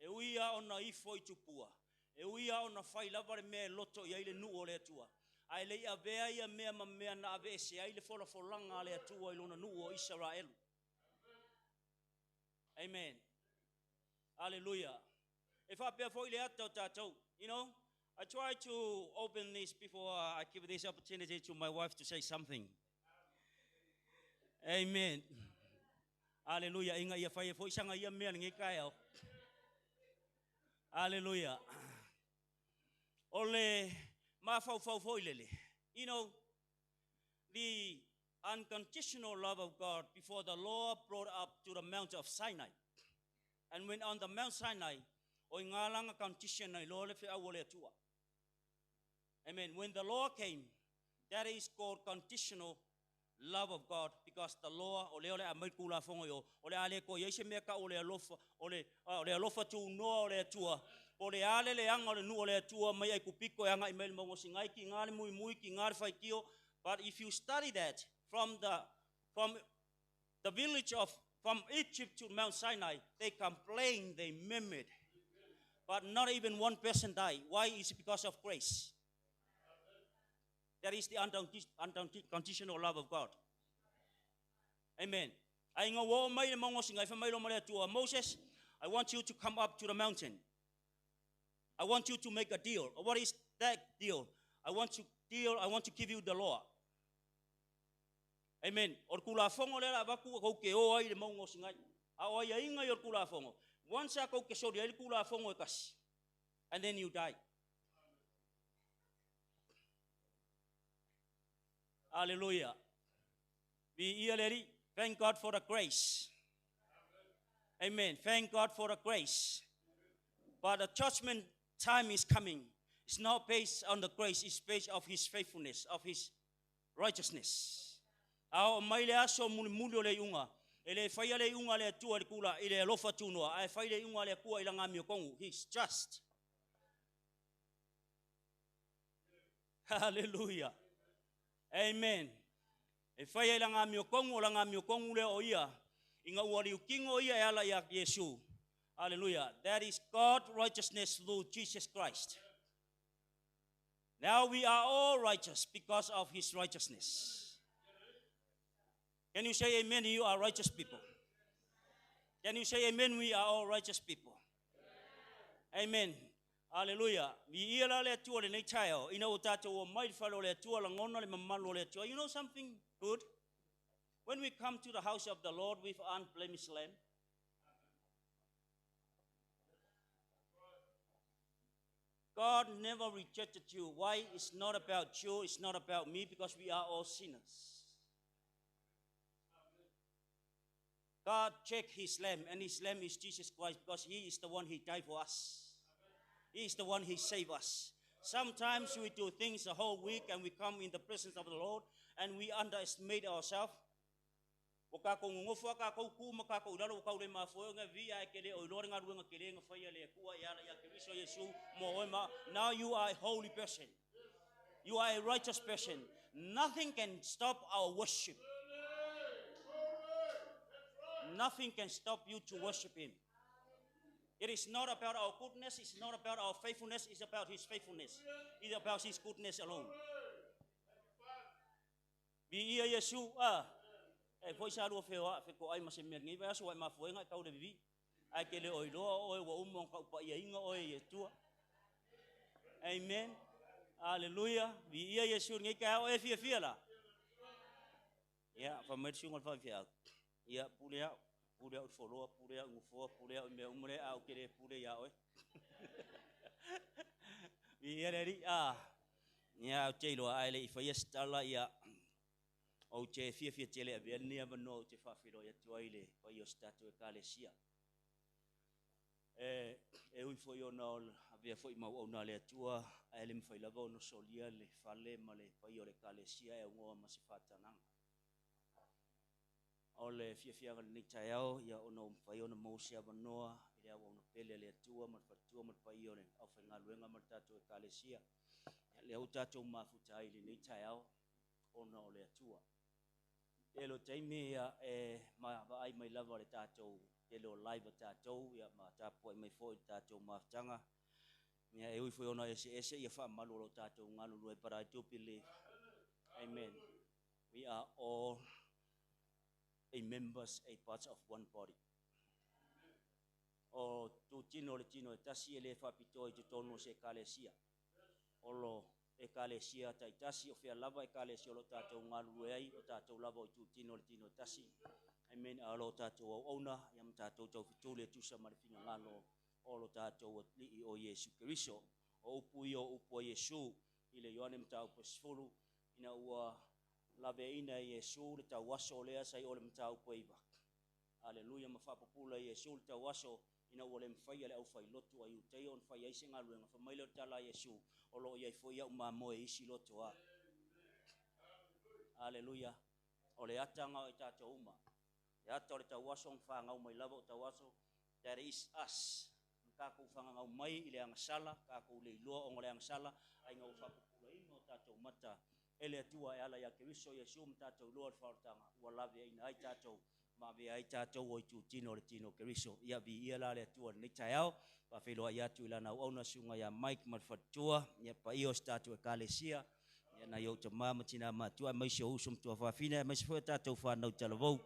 E uia ona ifo I tupua. E uia ona whai lava le mea loto I le nu o le atua. Ai le ia vea ia mea ma mea na avese. Ai le fola folanga le atua I lona nu o Israelu. Amen. Hallelujah. If I pay for tato, you know, I try to open this before I give this opportunity to my wife to say something. Amen. Hallelujah. Inga ia fai foi sanga ia mea ngi kai. Hallelujah. Ole ma fau foi lele. You know, the unconditional love of God before the Lord brought up to the Mount of Sinai. And when on the Mount Sinai, o ngalanga conditional lo le fe awole tua. Amen. When the law came, that is called conditional love of God, because the law o le amai kula fongo yo o le ale ko yese me ka o le alofa tu no le tua o le ale le anga le nu o le tua mai ai kupiko anga email mo singai ki ngale mui ki ngale fai kio. But if you study that from the village from Egypt to Mount Sinai, they complained, they murmured, but not even one person died. Why? Is it because of grace? That is the unconditional love of God. Amen. Moses, I want you to come up to the mountain. I want you to make a deal. What is that deal? I want to give you the law. Amen. Once I go and then you die. Hallelujah. Thank God for the grace. Amen. Thank God for the grace. But the judgment time is coming. It's not based on the grace, it's based on His faithfulness, of His righteousness. He's just. Hallelujah. Amen. E fai la nga mio kongu le o ia. Inga ua liu kingo ia e ala ia Yesu. Hallelujah. That is God's righteousness through Jesus Christ. Now we are all righteous because of His righteousness. Can you say amen? You are righteous people. Can you say amen? We are all righteous people. Amen. Hallelujah. You know something good? When we come to the house of the Lord with unblemished lamb, God never rejected you. Why? It's not about you, it's not about me, because we are all sinners. God checked His lamb, and His lamb is Jesus Christ, because He is the one He died for us. He is the one He saved us. Sometimes we do things the whole week and we come in the presence of the Lord and we underestimate ourselves. Now you are a holy person. You are a righteous person. Nothing can stop our worship. Nothing can stop you to worship Him. It is not about our goodness, it's not about our faithfulness, it's about His faithfulness. It's about His goodness alone. Amen. Hallelujah. Yeah, from yeah, pull out for lower, pull out for, pull out me out, get it, pull it out. We ready? Yeah, Taylor, I lay for yes, ya. Oh, Jay, fear, we never know if I feel your toilet or your statue of Calesia. For your knowl, I for my own tour, I am for Lavon, Solia, Fale, Male, for your Calesia, and warm as Fatanang. ole fia ni tayao ya ono fayo na mosia banoa ya ono pele le tua mat fatua mat fayo le au fenga luenga mat tatu ekalesia le utato mafuta ile ni tayao ono le tua elo taimi ya ma ai mai lava le tato elo live tato ya ma tapo mai foi tato maftanga ya e foi ono ese ya fa malu lo tato ngalu lo para I do believe amen we are all a members, a parts of one body. O tu tino le tino tasi ele fa pito i tono se kalesia. Olo e kalesia ta tasi o fia lava e kalesia lo tato ngalu ai o tato lava o tu tino le tino tasi. Amen alo tato o ona yam tato to fitule tu sa marfinga ngalo olo tato o li o Yesu Kristo. O upo Yesu ile Yohane mtau pasfulu ina ua lave ina Yesu le tawaso lea sai ole mtau koiva. Haleluya mafapopula Yesu le tawaso ina ole mfai le au fai lotu ayu tei on fai ise ngalu nga famailo tala Yesu olo ia foi ya umamo isi lotu a. Haleluya. Ole atanga o tato uma. Ya tole tawaso mfanga o mai lava o tawaso there is us. Kako fanga ngau mai ile ang sala kako le lo ngole ang sala ai ngau fapopula ino tato mata ele tua ala ya Kristo Yesu mtato Lord fautanga walave ina ai tato ma be ai tato o tu tino le tino Kristo ya bi ia la le tua ni tayao pa felo ya tu la na ona sunga ya Mike malfatua ya pa io stato ekalesia ya na yo tama matina ma tua mai sho usum tua fa fina mai sfo tato fa no talavo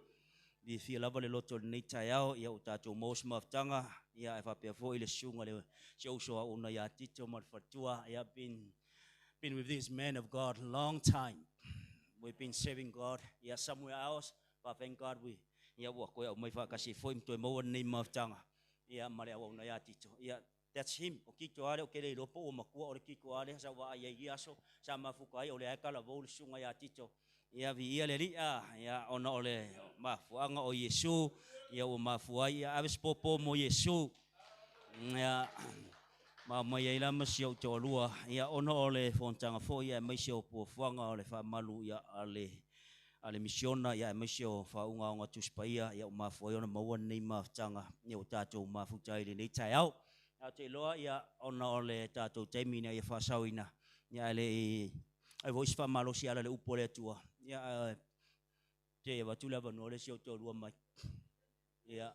bi fi la vale loto ni tayao ya tato mos maftanga ya fa pe fo ile sunga le sho so ona ya tito malfatua ya been with this man of God long time. We've been serving God. Yeah, somewhere else, but thank God we walk well. My father kasi for him to mo name of tanga. Yeah, Maria wa na yatito. Yeah, that's him. Okito ale okele lopo o makua o kiko ale sa wa ya yaso sa mafukai ole akala vol sunga yatito. Yeah, vi ile li ya ona ole mafuanga o Yesu. Ya o mafuai ya abis popo mo Yesu. Yeah. Ma ia ila masio to lua ia ono ole fontanga fo ia masio po fuanga ole fa malu ia ale misiona ia masio fa unga tuspaia ia ma fo ona mo nei ma tanga ia tato ma futai le nei taiao a te loa ia ono ole tato temina ia fa sauina ia le ai voice fa malo si ala le upole tua ia te va tu lava no le sio to lua mai ia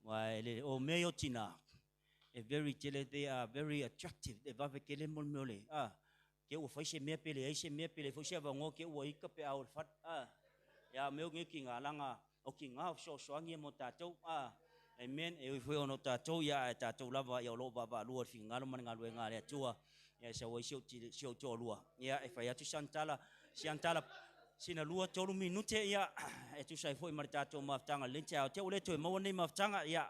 wa le o meio tina they are very attractive. They va vekele molmole. Ke o fai se me pele fo se va ngo ke o ika pe au fat ya meu ngi kinga langa o kinga so angi mo tatou amen e foi ono tatou ya tatou lava ya lo baba lu fi ngalo man ngalo ngale tua ya se o sio to lua ya e fai atu santala sina lua tolu minute ya e tu sai foi martato maftanga lente au te o le to mo nei maftanga ya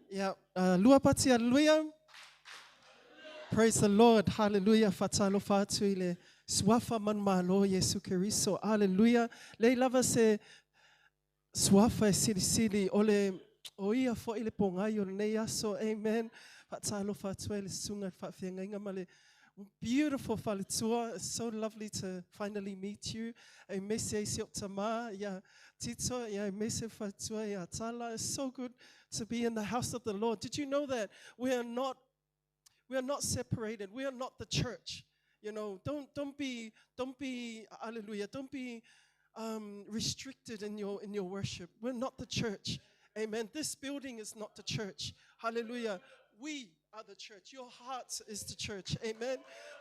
Yeah, lua pati hallelujah. Praise the Lord. Hallelujah. Fatalo fatuile. Swafa man malo Yesu Kristo. Hallelujah. Le lava se swafa sili ole oia fo ile pongayo ne so amen. Fatalo fatuile sunga fatfenga ngamale. Beautiful Falitua. It's so lovely to finally meet you. I miss Sioptama, yeah, Tito, yeah, I miss Fatua, yeah, Tala. It's so good to be in the house of the Lord. Did you know that we are not separated? We are not the church. You know, don't be hallelujah, don't be restricted in your worship. We're not the church. Amen. This building is not the church. Hallelujah. We are the church. Your heart is the church. Amen.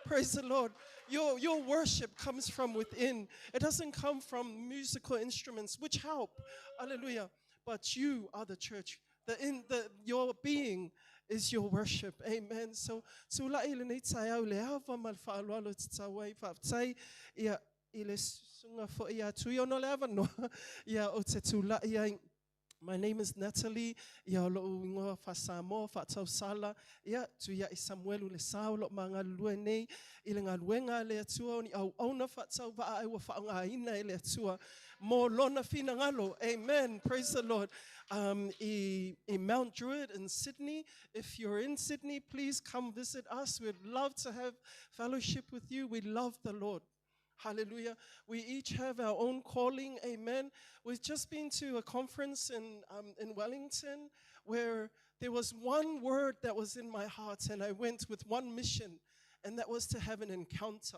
Praise the Lord. Your worship comes from within. It doesn't come from musical instruments, which help. Hallelujah. But you are the church. Your being is your worship. Amen. So la ile tsaya le hava mal fa lo tsawai fa tsai ile sunga fo ya tu yo no leva no ya o tsetula ya My name is Natalie. Ia lo ingoa fa Samoa fa tau sala. Ia tu ia I Samuelu le sao lo mga lue nei. I le ngā luenga le atua o ni au auna fa tau va ai wa fa ngā ina le atua. Mo lona fina ngalo. Amen. Praise the Lord. In Mount Druitt in Sydney. If you're in Sydney, please come visit us. We'd love to have fellowship with you. We love the Lord. Hallelujah. We each have our own calling. Amen. We've just been to a conference in Wellington where there was one word that was in my heart, and I went with one mission, and that was to have an encounter.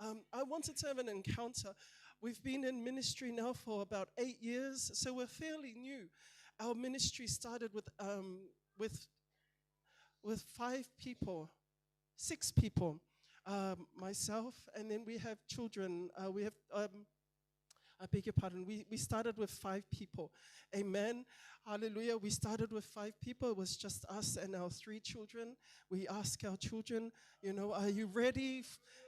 I wanted to have an encounter. We've been in ministry now for about 8 years, so we're fairly new. Our ministry started with 5 people, 6 people. Myself, and then we have children. I beg your pardon. We started with 5 people. Amen. Hallelujah. We started with 5 people. It was just us and our 3 children. We asked our children, are you ready?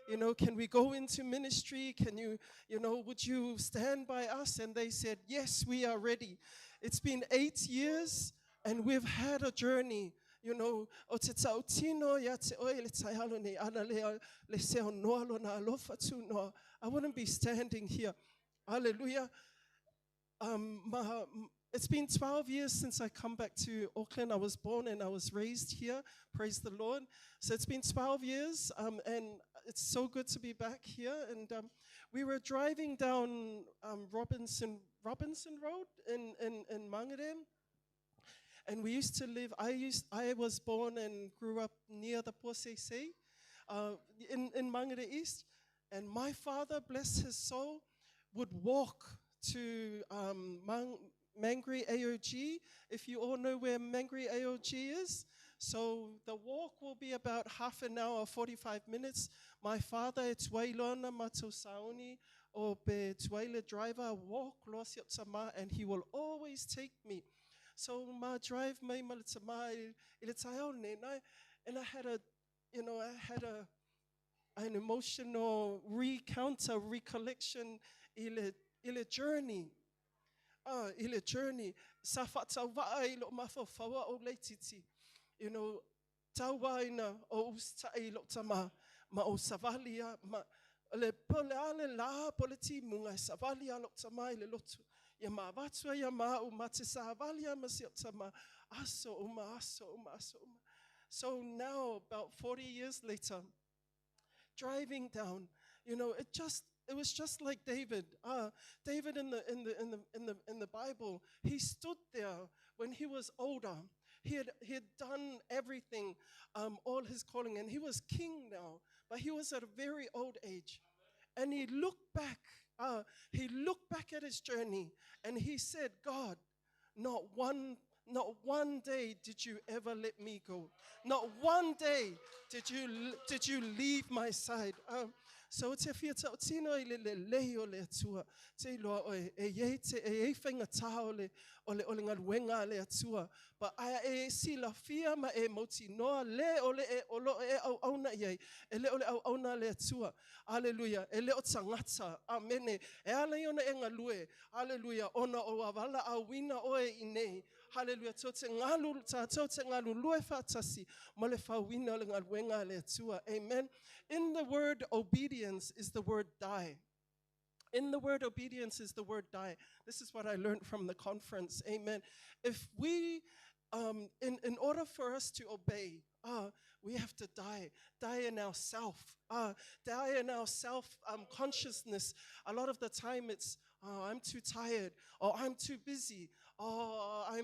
Can we go into ministry? Can you, would you stand by us? And they said, yes, we are ready. It's been 8 years, and we've had a journey. O te tau tino ia te oe le taihalo nei ana le seo noa lo na alofa tu noa. I wouldn't be standing here. Hallelujah. It's been 12 years since I come back to Auckland. I was born and I was raised here. Praise the Lord. So it's been 12 years, and it's so good to be back here. And we were driving down Robinson Road in Mangere. And we used to live, I was born and grew up near the Posese in Mangere East. And my father, bless his soul, would walk to Mangere AOG, if you all know where Mangere AOG is. So the walk will be about half an hour, 45 minutes. My father, it's Wailona Matosaoni, or be Twaila driver, walk, and he will always take me. So my drive may and I had an emotional recollection in a journey. In a journey. Safata vai lo mafafawa o leititi. Tawaina o ustai lo tama ma o savalia ma le pole ale la politi munga savalia lo tama ile lotu. So now, about 40 years later, driving down, it was just like David. David in the Bible, he stood there when he was older. He had done everything, all his calling, and he was king now, but he was at a very old age. And he looked back at his journey, and he said, God, not one day did you ever let me go. Not one day did you leave my side. So te fia tau tino I le leo le atua. Te loa oe e whainga taha o le ngaruenga le atua. But ai si la fia ma e moti noa le o le e olo e au auna iei. E le o le au auna le atua. Hallelujah. E le o tangata. Amene. E ala iona e ngalue. Hallelujah. Ona o avala a wina oe inei. Hallelujah. Tau te ngalu lue whatasi. Ma le whawina o le ngaruenga le atua. Amen. In the word obedience is the word die. In the word obedience is the word die. This is what I learned from the conference. Amen. If we, in order for us to obey, we have to die in our self, die in our self-consciousness. A lot of the time it's, I'm too tired, or I'm too busy, or I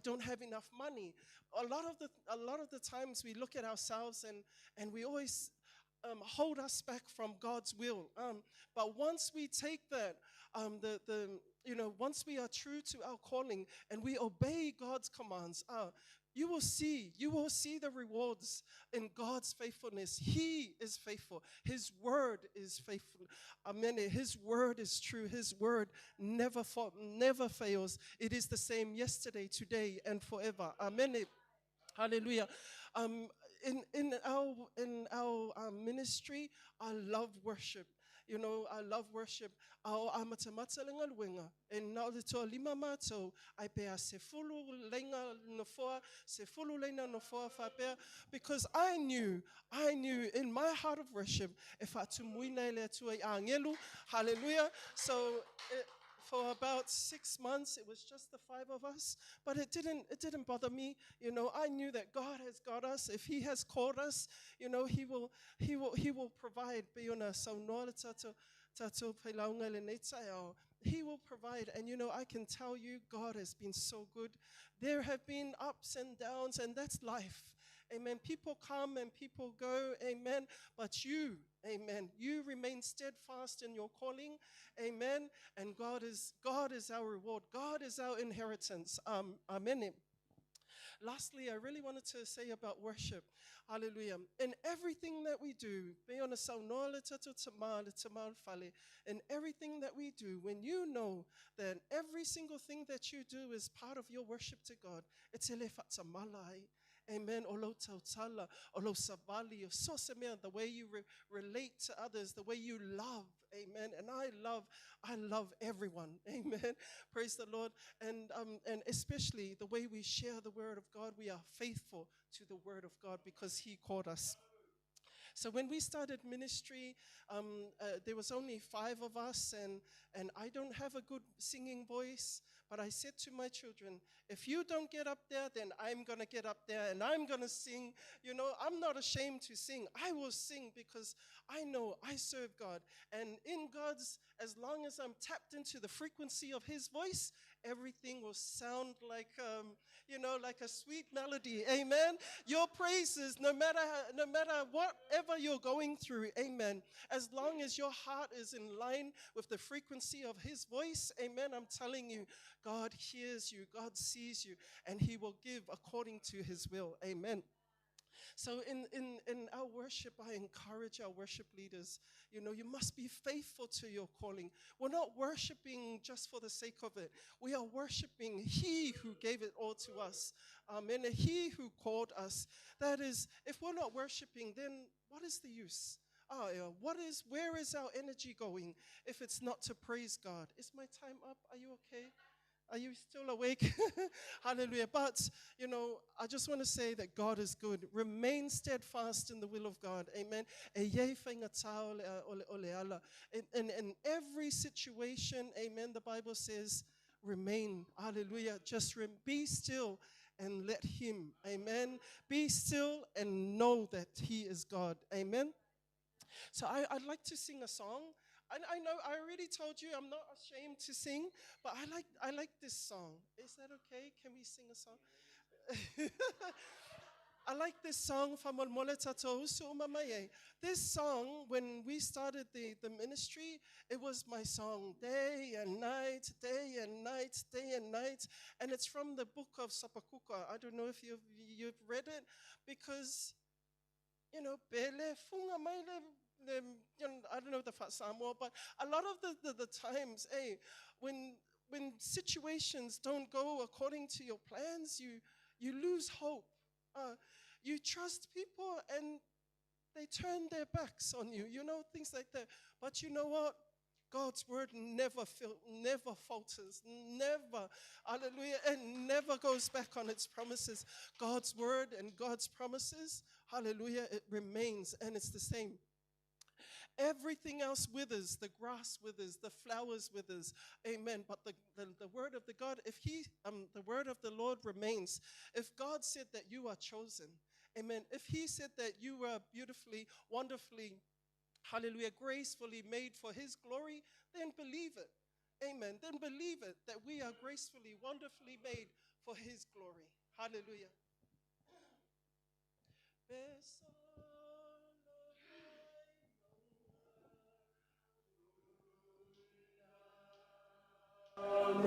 don't have enough money. A lot of the times we look at ourselves and we always hold us back from God's will. But once we take that, once we are true to our calling and we obey God's commands, you will see the rewards in God's faithfulness. He is faithful. His word is faithful. Amen. His word is true. His word never fails. It is the same yesterday, today, and forever. Amen. Hallelujah. In our ministry, I love worship. you know, I love worship. Ao amatamata lenga luenga. E nao le toa lima mātou, ai pea se fulu lenga nofoa, se fulu lenga nofoa whapea, because I knew in my heart of worship, if I tumuina ele atua I angelu, hallelujah. So for about 6 months, it was just the 5 of us, but it didn't bother me. You know, I knew that God has got us. If He has called us, you know, He will provide. So He will provide. And you know, I can tell you, God has been so good. There have been ups and downs, and that's life. Amen. People come and people go. Amen. But you, amen, you remain steadfast in your calling. Amen. And God is our reward. God is our inheritance. Amen. Lastly, I really wanted to say about worship. Hallelujah. In everything that we do, in everything that we do, when you know that every single thing that you do is part of your worship to God, it's malai. Amen. Olo tautala, olo sabali, the way you relate to others, the way you love. Amen. And I love everyone. Amen. Praise the Lord. And especially the way we share the word of God, we are faithful to the word of God because He called us. So when we started ministry, there was only 5 of us, and I don't have a good singing voice, but I said to my children, if you don't get up there, then I'm going to get up there, and I'm going to sing. You know, I'm not ashamed to sing. I will sing because I know I serve God. And in God's, as long as I'm tapped into the frequency of His voice, everything will sound like, like a sweet melody. Amen. Your praises, no matter whatever you're going through, amen, as long as your heart is in line with the frequency of His voice, amen, I'm telling you, God hears you, God sees you, and He will give according to His will. Amen. So in our worship, I encourage our worship leaders, you know, you must be faithful to your calling. We're not worshiping just for the sake of it. We are worshiping He who gave it all to us. Amen. He who called us. That is, if we're not worshiping, then what is the use? Where is our energy going if it's not to praise God? Is my time up? Are you okay? Are you still awake? Hallelujah. But, you know, I just want to say that God is good. Remain steadfast in the will of God. Amen. In every situation, amen, the Bible says, remain. Hallelujah. Just be still and let Him. Amen. Be still and know that He is God. Amen. So I'd like to sing a song. I know I already told you I'm not ashamed to sing, but I like this song. Is that okay? Can we sing a song? I like this song from This song, when we started the ministry, it was my song, day and night, day and night, day and night. And it's from the book of Sapakuka. I don't know if you've read it, because, you know, I don't know the Samoa, but a lot of the times, when situations don't go according to your plans, you lose hope. You trust people and they turn their backs on you, you know, things like that. But you know what? God's word never falters, never, hallelujah, and never goes back on its promises. God's word and God's promises, hallelujah, it remains, and it's the same. Everything else withers, the grass withers, the flowers withers, amen. But the word of the word of the Lord remains. If God said that you are chosen, amen. If He said that you were beautifully, wonderfully, hallelujah, gracefully made for His glory, then believe it, amen. Then believe it, that we are gracefully, wonderfully made for His glory. Hallelujah. Oh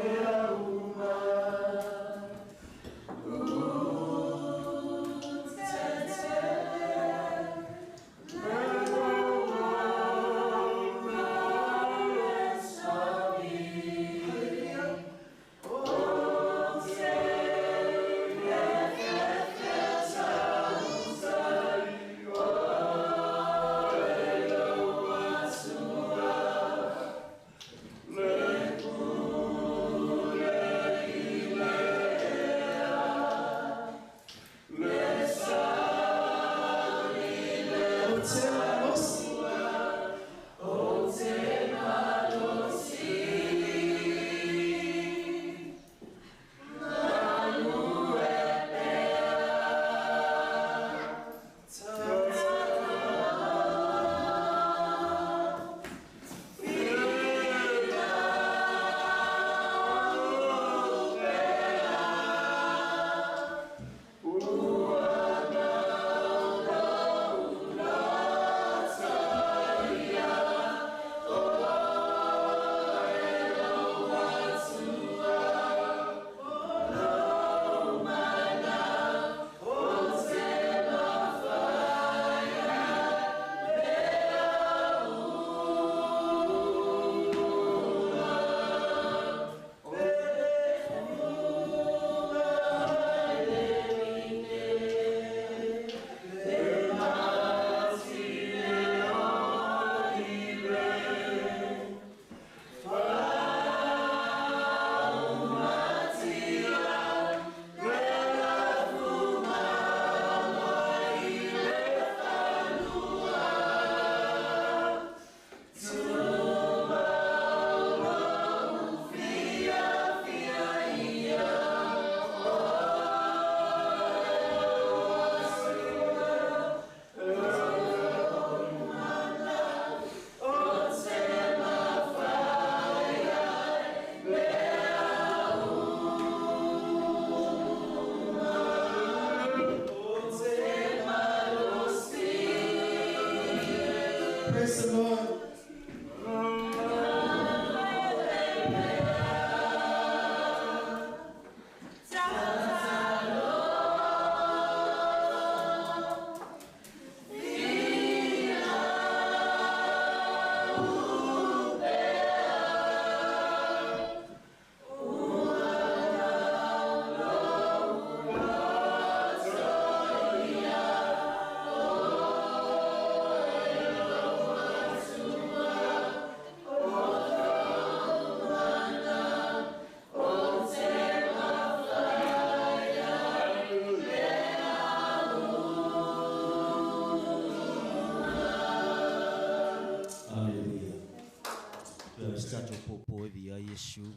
Yesu.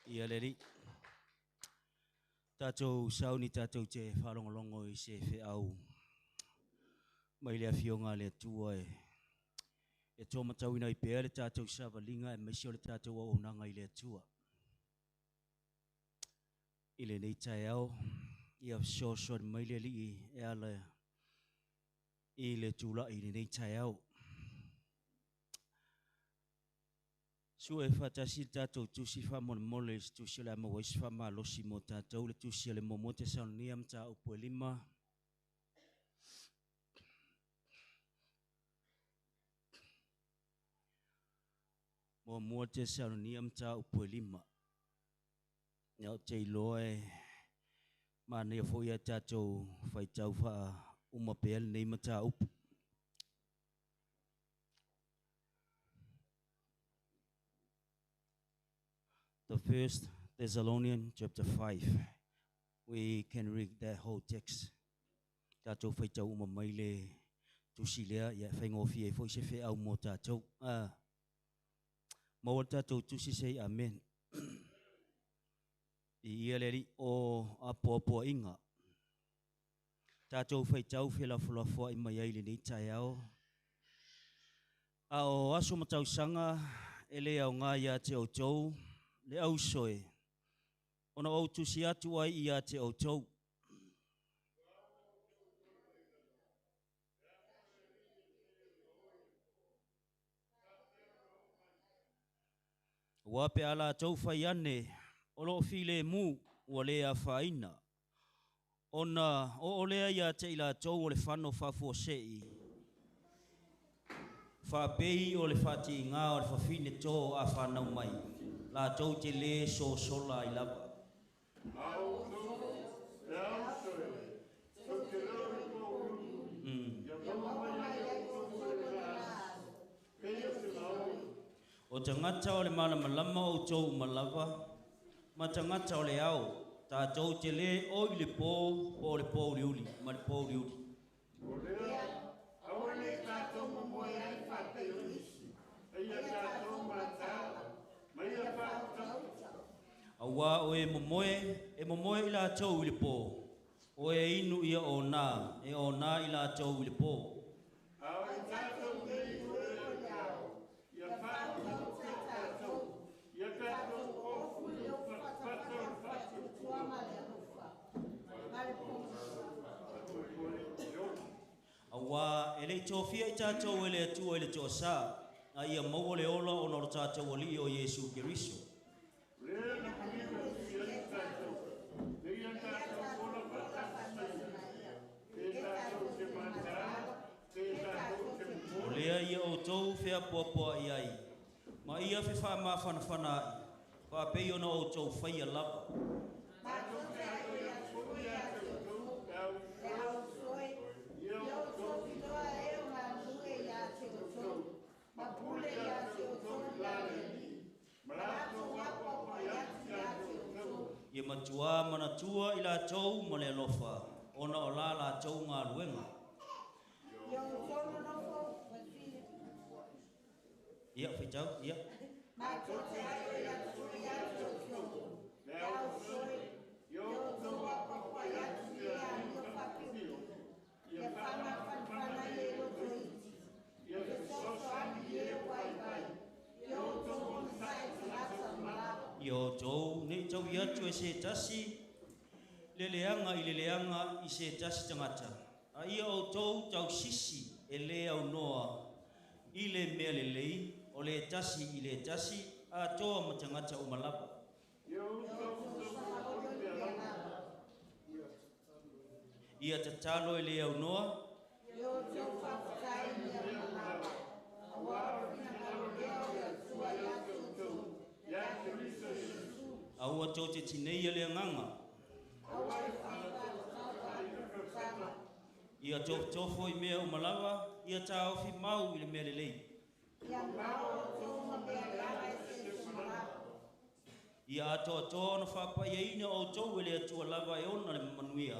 Ia leri. Tātou sauni tātou te whalongolongo I se whi au. Mai lea whionga lea tua e tō matauina I pēr le tātou savalinga e maisio le tātou au nanga I lea tua. I le nei tai au, ia so mai lea li e ala I le tūla I le nei tai au. Su e whatasi tātou tusi whamon mole tusi le ama waisi whama losi mo tātou le tusi le momo te sauniam tā upo lima. Momo te sauniam tā upo lima. Iau te iloe ma nea foia tātou whaitau wha umapea le nei ma tā upo. The First Thessalonians chapter 5. We can read that whole text. Tātou whaitau umamaile tusilea ia whaingofi e fwoi se whi au mo tātou. Maua tātou tusi sei amen. I ia leri o apoapoa inga. Tātou whaitau whilafulafua I mai aile nei tai au. A o aso matau sanga ele au ngā ia te autou. Le au soe, ona au tusi atu ai ia te autou. Wape ala tau whai ane, o lo file mu, ua lea whaina. Ona o lea ia te ila tau o le whano whafua sei. Whapei o le whati ngā o le whawhine tō a whanau mai. La tau te le so sola I lava. O tangata o le malamalama o tau malava, ma tangata o le au, ta tau te le o I le pō, o le pō riuli, ma le pō riuli. Awa o e momoe I la tau I le pō. O e inu ia o nā I la tau I le pō. Awa e le tōwhia I tātou e le atua I le tōsā. A ia maua le ola o noro tātou ali o Yesu Keriso. O lea ia o tau whea poapoa I ai. Ma ia whi wha maa whanawhana ai. Wha pei ona o tau whaia lapa. Ia matua manatua I la tau ma le alofa. Ona o la tau ngā ruenga. Ia, whitau, ia. Yo tau, ne tau I atu e se tasi, leleanga I leleanga I se tasi tangata. A ia o tau sisi e le au noa I le mea lelei, o le tasi I le tasi, a toa matangata o malapa. Ia tatalo e le au noa, aua tō te tinei le nganga. Ia tōwhoi mea o malawa, ia tā awhi mau I le mea lelei. Ia atoa tōna whapai e ina o tō ele atua lava e ona le manuia.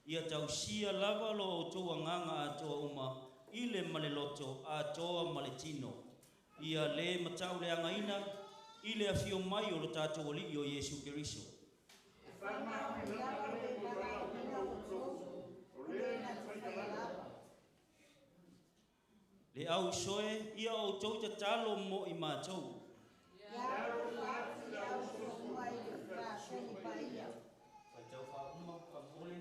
Ia tausia lava lo o tō nganga atoa uma I le maleloto atoa maletino. Ia le matau le angaina, I le afio mai o le tātou ali o Yesu Keriso. Le au soe, ia o tau te talo mo I mātou. Whaitau whauma, whamole.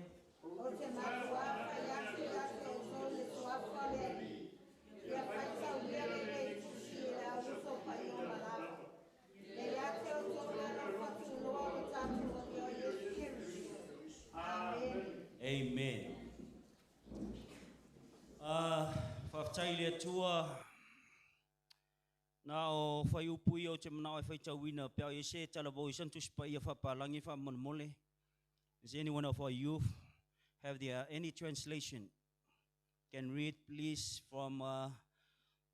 Amen. Whaftai le atua, na o whai upui o te manao e whaitau wina, pia e se talabo I santu spai a whapalangi whamonmole. Is anyone of our youth have any translation? Can read please from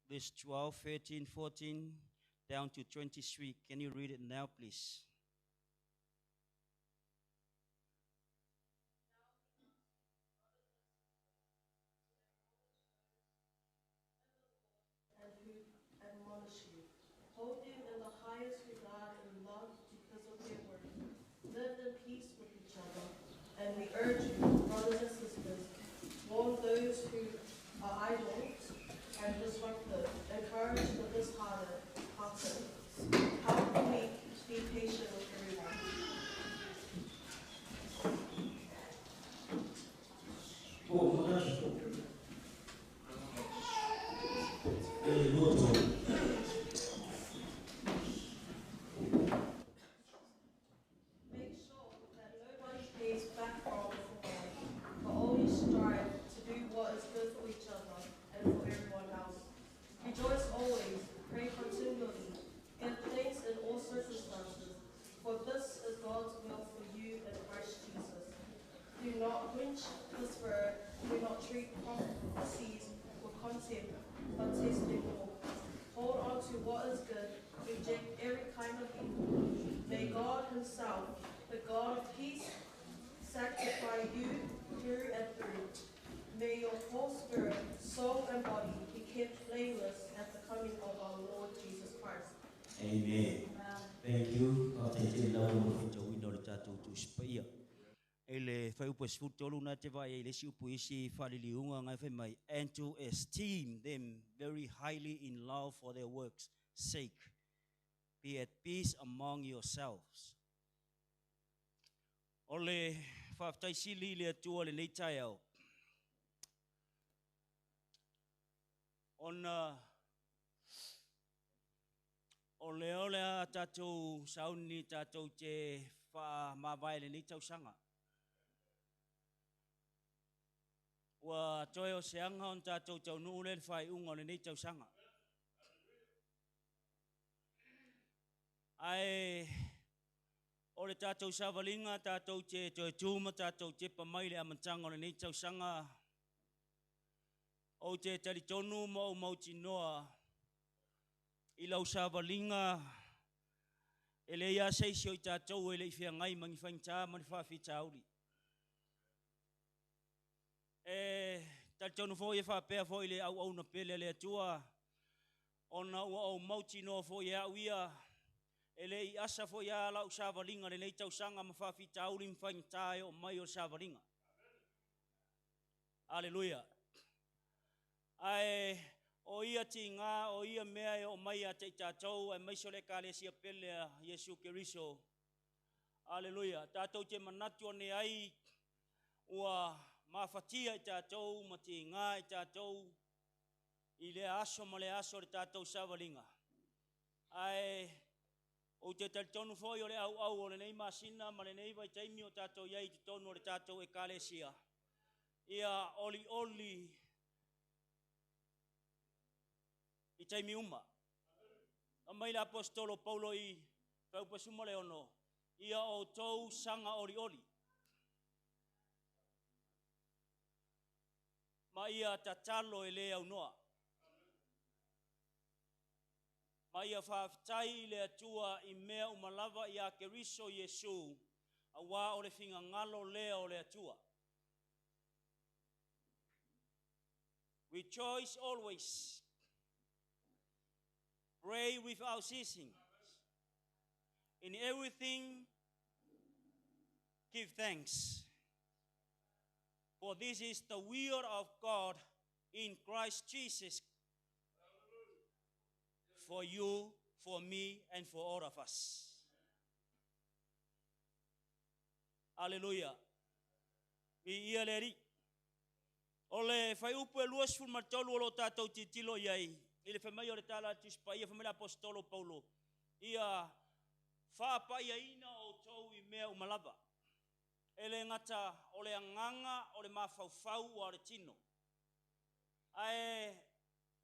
verse 12, 13, 14 down to 23. Can you read it now please? Hold them in the highest regard and love because of their work. Live in peace with each other. And we urge you, brothers and sisters, warn those who are idle and disruptive. Encourage the disheartened. How can we be patient with everyone? Rejoice always, pray continually, give thanks in all circumstances, for this is God's will for you in Christ Jesus. Do not quench the spirit, do not treat prophecies with contempt, but test them all. Hold on to what is good, reject every kind of evil. May God himself, the God of peace, sanctify you through and through. May your whole spirit, soul, and body be kept blameless at the coming of our Lord Jesus Christ. Amen. Thank you. And to esteem them very highly in love for their works' sake. Be at peace among yourselves. Ole whaftaisili le atua le nei tai au. Ole a tātou sauni tātou te wha mawai le nei tausanga. Wa toi o seanga on tātou tau nuu le whai unga le nei tausanga. Ai, ole tātou savalinga, tātou te toi tūma, tātou te pamai le amantanga le nei tausanga. O te taritonu mo mauti noa, I lau savalinga, e le ia seisi o I tātou e le I whiangai mangi whaingtā mani whawhita auri. Taritonu fo e whapea fo I le au na pele le atua, ona ua o mauti noa fo I au ia, e le I asa fo ia lau savalinga le nei tausanga ma whawhita auri mwhaingtā e o mai o savalinga. Alleluia. Ai o ia ti ngā, o ia mea e o mai a te tātou, e mai sole ka le sia pele a Yesu Keriso. Alleluia. Tātou te manatu ane ai, ua mawhatia I tātou, ma te ngā I tātou, I le aso ma le aso le tātou savalinga. Ai, o te taritonu foi o le au o le nei masina, ma le nei vai taimi o tātou iai te tonu o le tātou e ka le sia. Ia oli, I taimi uma. A mai le apostolo Paulo I whaupasuma le ono. Ia o tou sanga oli. Ma ia tatalo e le au noa. Ma ia whaftai le atua I mea umalava I a Keriso Yesu. A wā o le whinga ngalo lea o le atua. Rejoice always. Pray without ceasing. In everything, give thanks. For this is the will of God in Christ Jesus for you, for me, and for all of us. Hallelujah. Ia leri. Ole fai upu e luas ful matolu o tātou titilo iai. Ile fai mai o le tala tuspa ia fai mai apostolo Paulo. Ia whaapa ia ina o tau I mea umalava. Ele ngata ole anganga ole mawhauwhau o le tino. Ae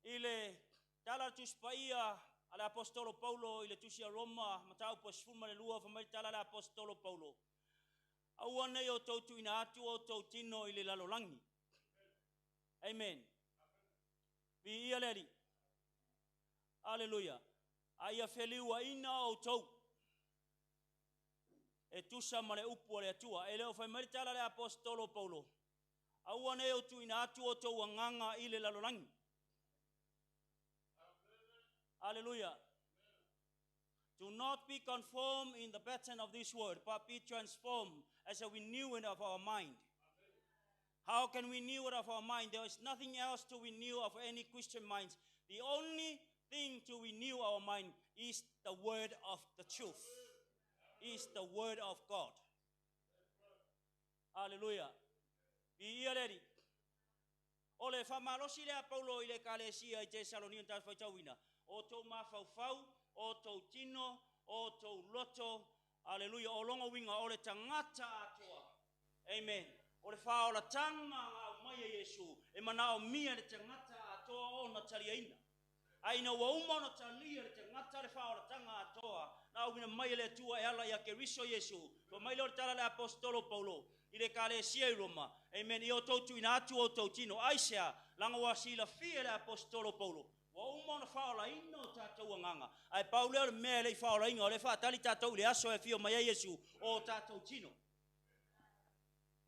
ile tala tuspa ia ale apostolo Paulo ile tusia Roma matau pa sfuma le lua fai mai tala le apostolo Paulo. Awane o tau tu ina atu o tau tino ile lalolangi. Amen. Vi ia leri. Hallelujah. Aia feliua ina o tau. E tusa mare upu o le atua. E leo fai maritala le apostolo Paulo. Awane o tu ina atu o tau anganga ile lalolangi. Hallelujah. Do not be conformed in the pattern of this world, but be transformed as a renewing of our mind. How can we renew it of our mind? There is nothing else to renew of any Christian minds. The only thing to renew our mind is the word of the truth. Is the word of God. Hallelujah. Ia leri. Ole famalosi le Paulo ile kalesia I Thessalonian ta faitawina. O to mafau o to tino o to loto. Hallelujah. O longa winga ole tangata atoa. Amen. O le whao la tanga ngā mai Yesu, e manao mia le tangata atoa o na taliaina. Aina wa uma na talia le tangata le whao la tanga atoa, na wina mai le tua e ala ia ke riso Yesu, wa mai le tala le apostolo Paulo, I le kale sia I Roma, amen, I o tautu ina atu o tautino, aisea, langa wa sila fia le apostolo Paulo, wa uma na whao la ina o tātou anganga, ai Paulo le mea le whao la inga, o le wha tali tātou le aso e fio mai Yesu o tātou tino.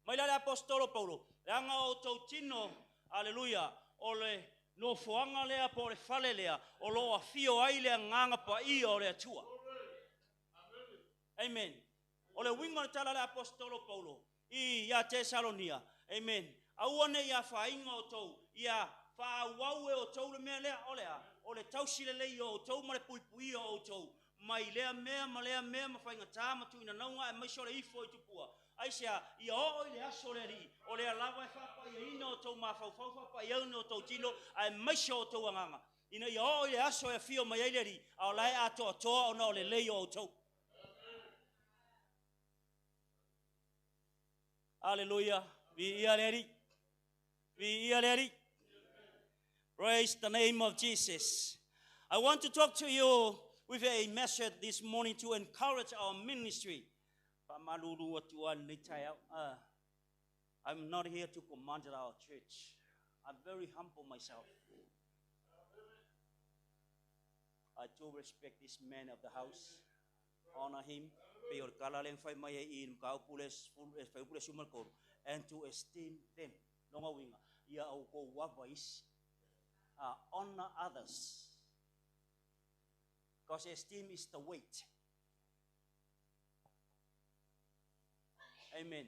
Mai le apostolo Paulo, leanga o tau tino, aleluia, o le no foanga lea po le fale lea, o lo a fio ai lea nganga pa ia o le atua. Amen. O le winga le tala le apostolo Paulo, I ia Thessalonia, amen. Auane ia whainga o tau, ia whaauaue o tau le mea lea, o le tau sile lei o tau ma le puipui o tau, mai lea mea ma whainga tāmatu ina naunga e maisho le ifo I tupua. Aisea, I o le aso le ri, o le alawa e whapa I ina o tau mawhauwhau whapa I auna o tau tino, a maisha o tau anganga. Ina I o le aso e fio mai le ri, a o lai atoa toa o na o le leo o tau. Hallelujah. Vi ia le ri. Vi ia le ri. Praise the name of Jesus. I want to talk to you with a message this morning to encourage our ministry. I'm not here to command our church. I'm very humble myself. I do respect this man of the house, honor him, and to esteem them. Honor others, because esteem is the weight. Amen.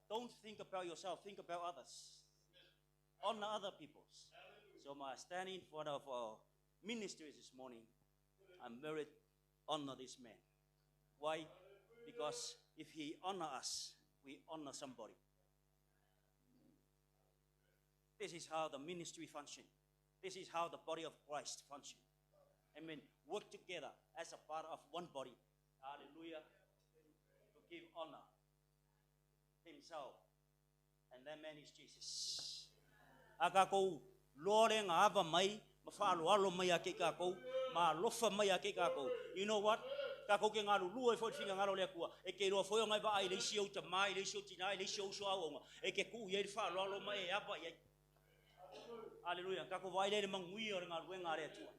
Don't think about yourself, think about others. Honor other people. So I stand in front of our ministries this morning. I'm very honor this man. Why? Because if he honor us, we honor somebody. This is how the ministry functions. This is how the body of Christ functions. Amen. Work together as a part of one body. Hallelujah. To give honor himself. And that man is Jesus. Akako lore nga ava mai mafalo alo mai ake kako ma lofa mai ake kako. You know what? Kako ke ngalu lu e fo finga ngalo le kua e ke ro fo ngai ba ai le sio ta mai le sio tina le sio so aonga e ke ku ye fa lo alo mai aba ye. Hallelujah. Kako vai le mangui o ngalu ngare tua.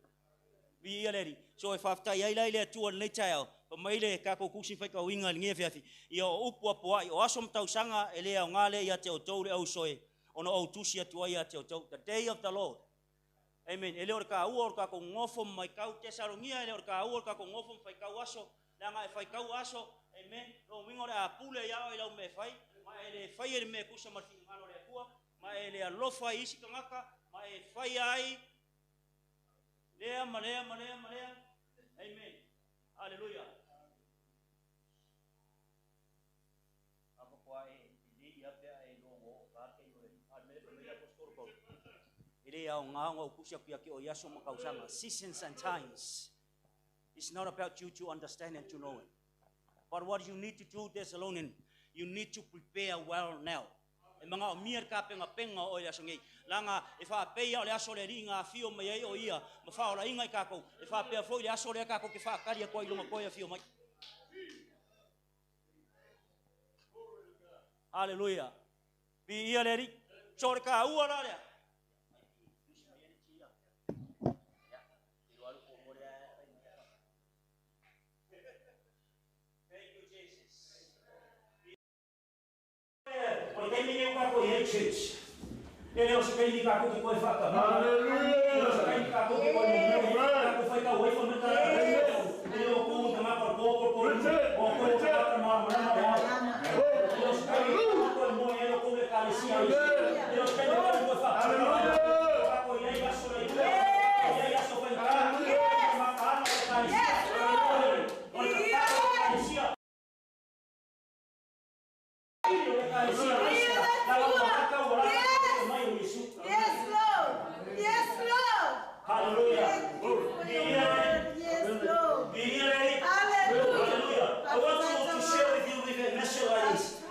Vi aleri so e fafta ia ile tua le tao pa mai le kako kusi fai ka winga nge fiafi ia upu apo ai o asom tau sanga ele o ngale ia te o tau le au soe ono o tusia tua ia te o tau the day of the Lord. Amen. Ele ora ka ua ora ka ko ngofo mai kau te sarongia ele ora ka ua ora ka ko ngofo fai kau aso. Langa e fai kau aso. Amen. Lo mingo re a pule ia o ila me fai. Ma ele fai ele me kusa mati ngalo le kua. Ma ele alofa isi kangaka. Ma e fai ai. Lea malea. Amen. Hallelujah. Apa kwa ini ia pe ai longo ka ke yo admele pe ia pastor ko. Ele au ngao o kusia pia ke o yaso makausanga seasons and times. It's not about you to understand and to know it. But what you need to do, Thessalonians, you need to prepare well now. E mga omir ka penga o ia songi langa e fa pe ia le aso le ringa fio mai o ia ma fa ola inga ka ko e fa pe fo le aso le ka ko ke fa karia ko ilunga ko ia fio mai. Hallelujah. Bi ia le ri chore ka ua la le. Porque me deu para correr, gente. Ele é o que ele fica com que foi faca. Aleluia. Ele é o que fica com que foi morrer. Ele foi cair foi me cara. Ele é o que tá mais por pouco. O que tá mais ele é o que foi morrer, ele é o que carecia. Ele é o que foi faca. Aleluia. Para correr e a sua ele é a sua cara. Uma cara carecia.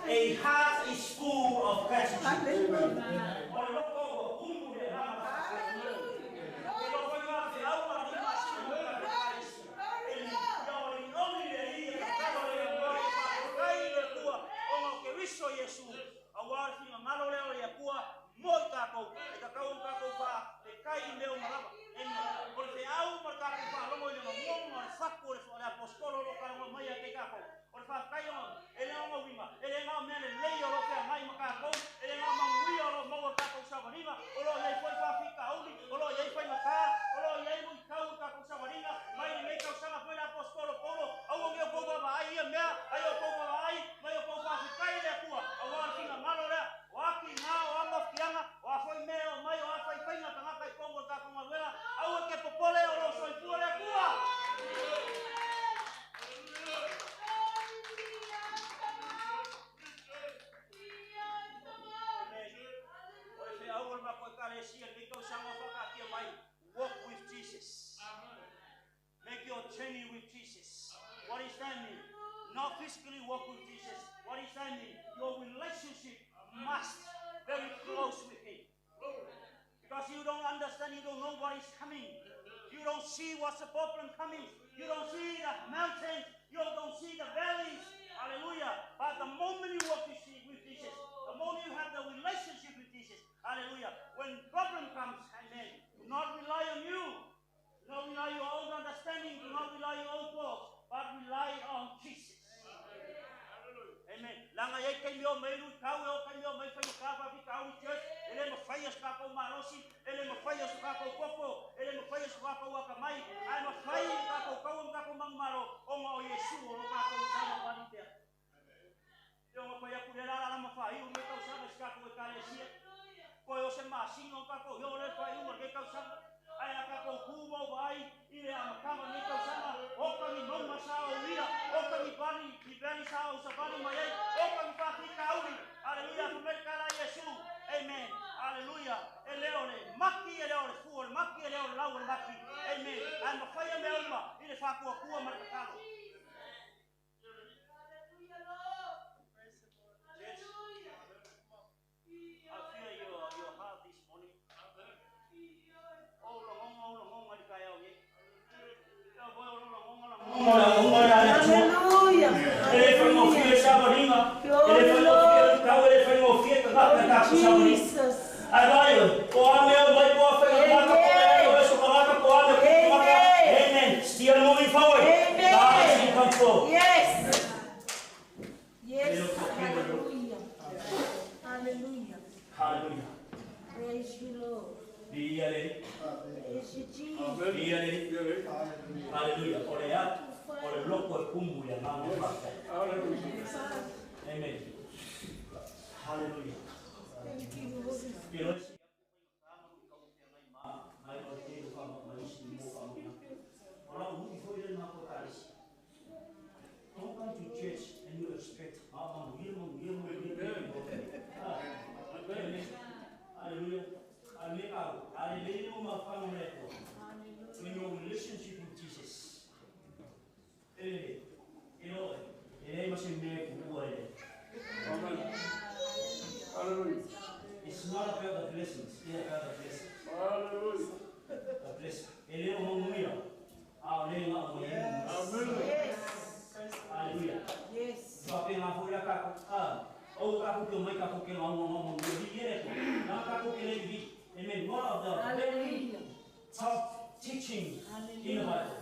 A heart is full of gratitude. Walk with Jesus. Make your journey with Jesus. What is that mean? Not physically walk with Jesus. What is that mean? Your relationship must very close with Him. Because you don't understand, you don't know what is coming. You don't see what's the problem coming. You don't see the mountains. You don't see the valleys. Hallelujah. But the moment you walk with Jesus, the moment you have the relationship with Jesus, hallelujah, when problem comes, amen, do not rely on you. Do not rely on your own understanding. Do not rely on your own thoughts. But rely on Jesus. Amen. Langa ye kai yo mai lu kau yo kai yo mai fai ka ba bi kau church. Ele mo fai ska ko marosi, ele mo fai ska ko popo, ele mo fai ska ko wa kamai. Ai mo fai ka ko mangmaro o mo Yesu o ka ko sana walite. Yo mo fai ku la la mo fai o me ka sana ska ko ka lesia. Ko yo se ma sino ka ko yo le fai o ke ka sana. Ai ka ko kubo vai ile amakama ni ka sana. O ka ni mo masa o ira, o ka ni bani sa o sa bani mai. O ka ni pa ki kauri. Hallelujah, for me kala Yesu. Amen. Hallelujah. Eleone maki eleone fuol maki eleone lawan maki. Amen. An faya me alma ile fa ku ku markalo. Hallelujah, Lord. Praise the Lord. Hallelujah. I feel your heart this morning. Oh, long ali kaya o ye. Hallelujah. Ele foi um filho de Sabarina. Ele foi um filho de Cau, ele foi um filho de Jesus. Agora, o homem vai para a frente, vai para a frente, vai para a frente, amen. Still moving forward. Amen. Hallelujah. Ole atu, ole loko e kumu ya ngāma whaka. Amen. Hallelujah. Ke roi si aku whainga kāma ki kau pia ngai maa, ngai o te ero whama maisi ni mō whama. Ora hui whoi re nā ko tarisi. Don't come to church and you expect, Hallelujah. In your relationship with Jesus. It's not about the blessings, it's about the blessings. The blessing. Hallelujah. Yes. Amen. One of the very top teaching in the Bible.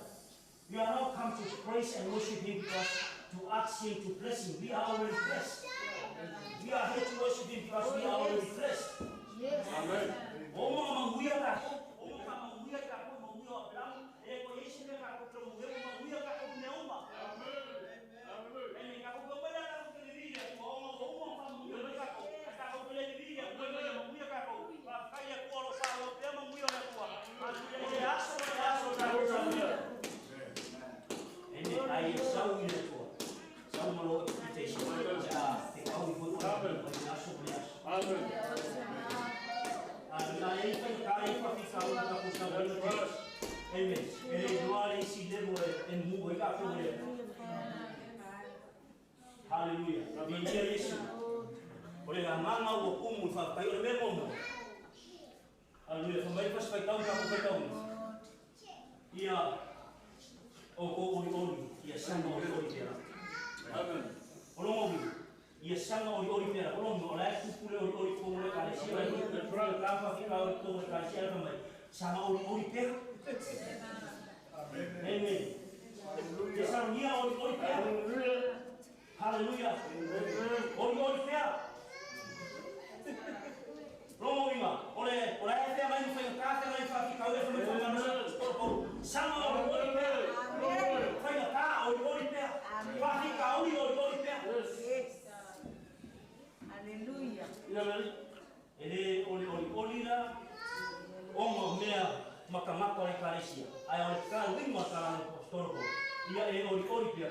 We are not come to praise and worship Him because to ask Him to bless Him. We are already blessed. We are here to worship Him because we are already blessed. Yes. Amen. Hallelujah. Hallelujah. From my perspective, Hallelujah.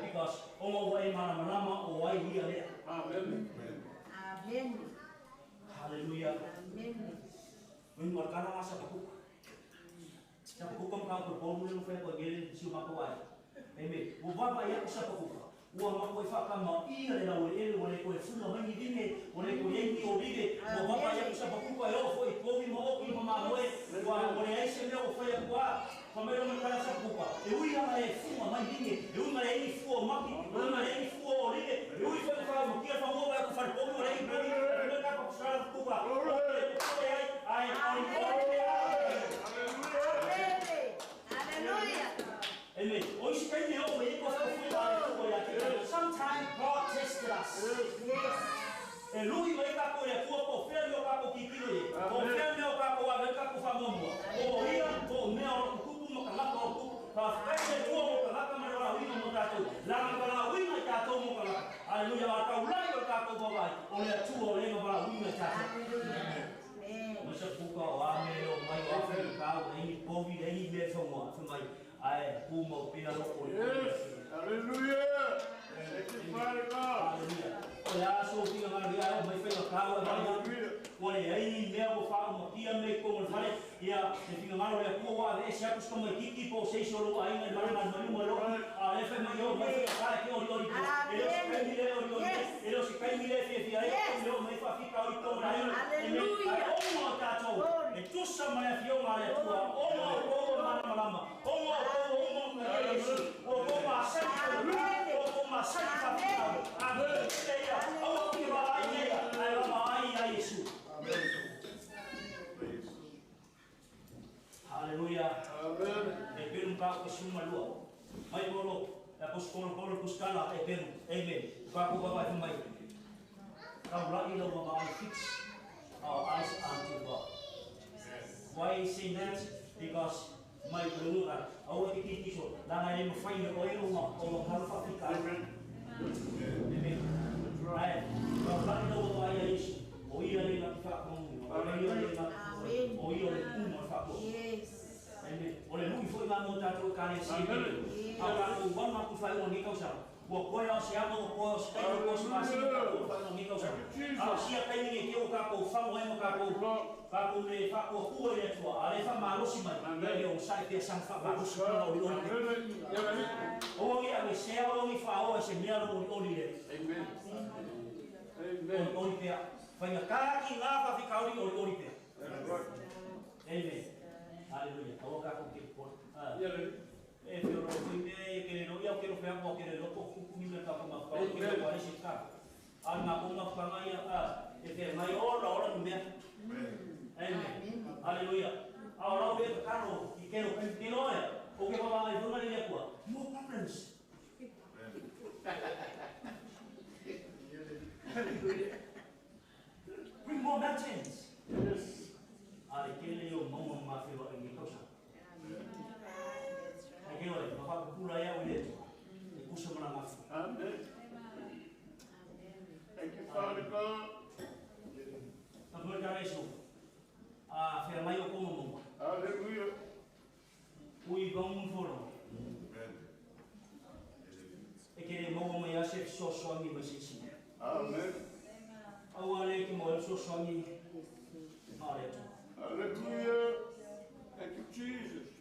Because Amen. Hallelujah. Amen. When you are going to ask a book, the book comes out of the bone and fair for getting to Makawai. Amen. Wababa Yakusakuka. Wama Wafakama, either or any one for a full of money in it, or a Koyaki or Rivet, or Baba Yakusakuka, for a Kobi Moki Mamawe, or I say no for a qua, from Marasakuka. We are a full of money in it, you may any four monkey, you may any four or Rivet, you will find here from over for over a baby, and the cup of Kuka. Amen. Sometimes God tested us. And Louis wake up with a poor failure of Kiki, or failure of a cup of Amombo, or here, or Mel, Kuku, Makalako, Perfect, or Makalaka, Motato, Lamala, Wina Tato, Mokala. Hallelujah, I like your Taco Boy, only a 2 or 8 of our women. Mr. Puka, or Ame, or my offering cow, any COVID, any bed from my Pumo, Pinaro. Hallelujah. Thank you, Father God. Hallelujah. I so feel my favorite power. When I never found a Pia make over fight, yeah, if you are a poor, they shall come a kiki for say so. I am a Marimaro, FMO, it was a penny if you are my Fafika, and to some of your mother, oh, Mama, Hallelujah. Amen. Eperum kako sumalua. Mai bolo, apostol Paulo buscala eperum. Amen. Kako baba mai. Kau lagi lo mama fix our eyes unto God. Why is saying that? Because mai ko nga au ke ki so la na le fai le o e o ha fa fika amen ai ba ba no ai ai o ia le na fa ko o ia le na o ia le uma fa ko amen o le lui foi ma mo tato ka le si ala o wa ma ku fa o ni ka sa o ko ya se amo o se ta ko se ma si ko fa o ni ka sa a si a kai ni ke o ka ko fa mo e mo ka ko fa ko le fa ko ku le to ale fa ma lo si ma le o sa te sa fa ma lo si na o o ia me se o ni fa o se mi alo o ni le amen amen o ni pe fa ya ka ki nga fa fi ka o ni pe amen aleluya o ka ko ke ko e pero que no ya quiero ver como que lo poco ni me está como para que lo parece estar alma como para ya que mayor ahora no me amén aleluya ahora ve carro y quiero que no es o que va a ir una línea cuá no problems bring more mountains ale que le yo mamá más feo en mi cosa Ayo, bapa pula ya boleh. Ikusa mana mafu. Amen. Thank you, Father God. Tampil kami itu. Firman yo como mumba. Hallelujah. Ui bangun foro. Amen. Ekene mau mai asep so suami bersisi. Amen. Awalnya kita mau so suami. Hallelujah. Thank you, Jesus.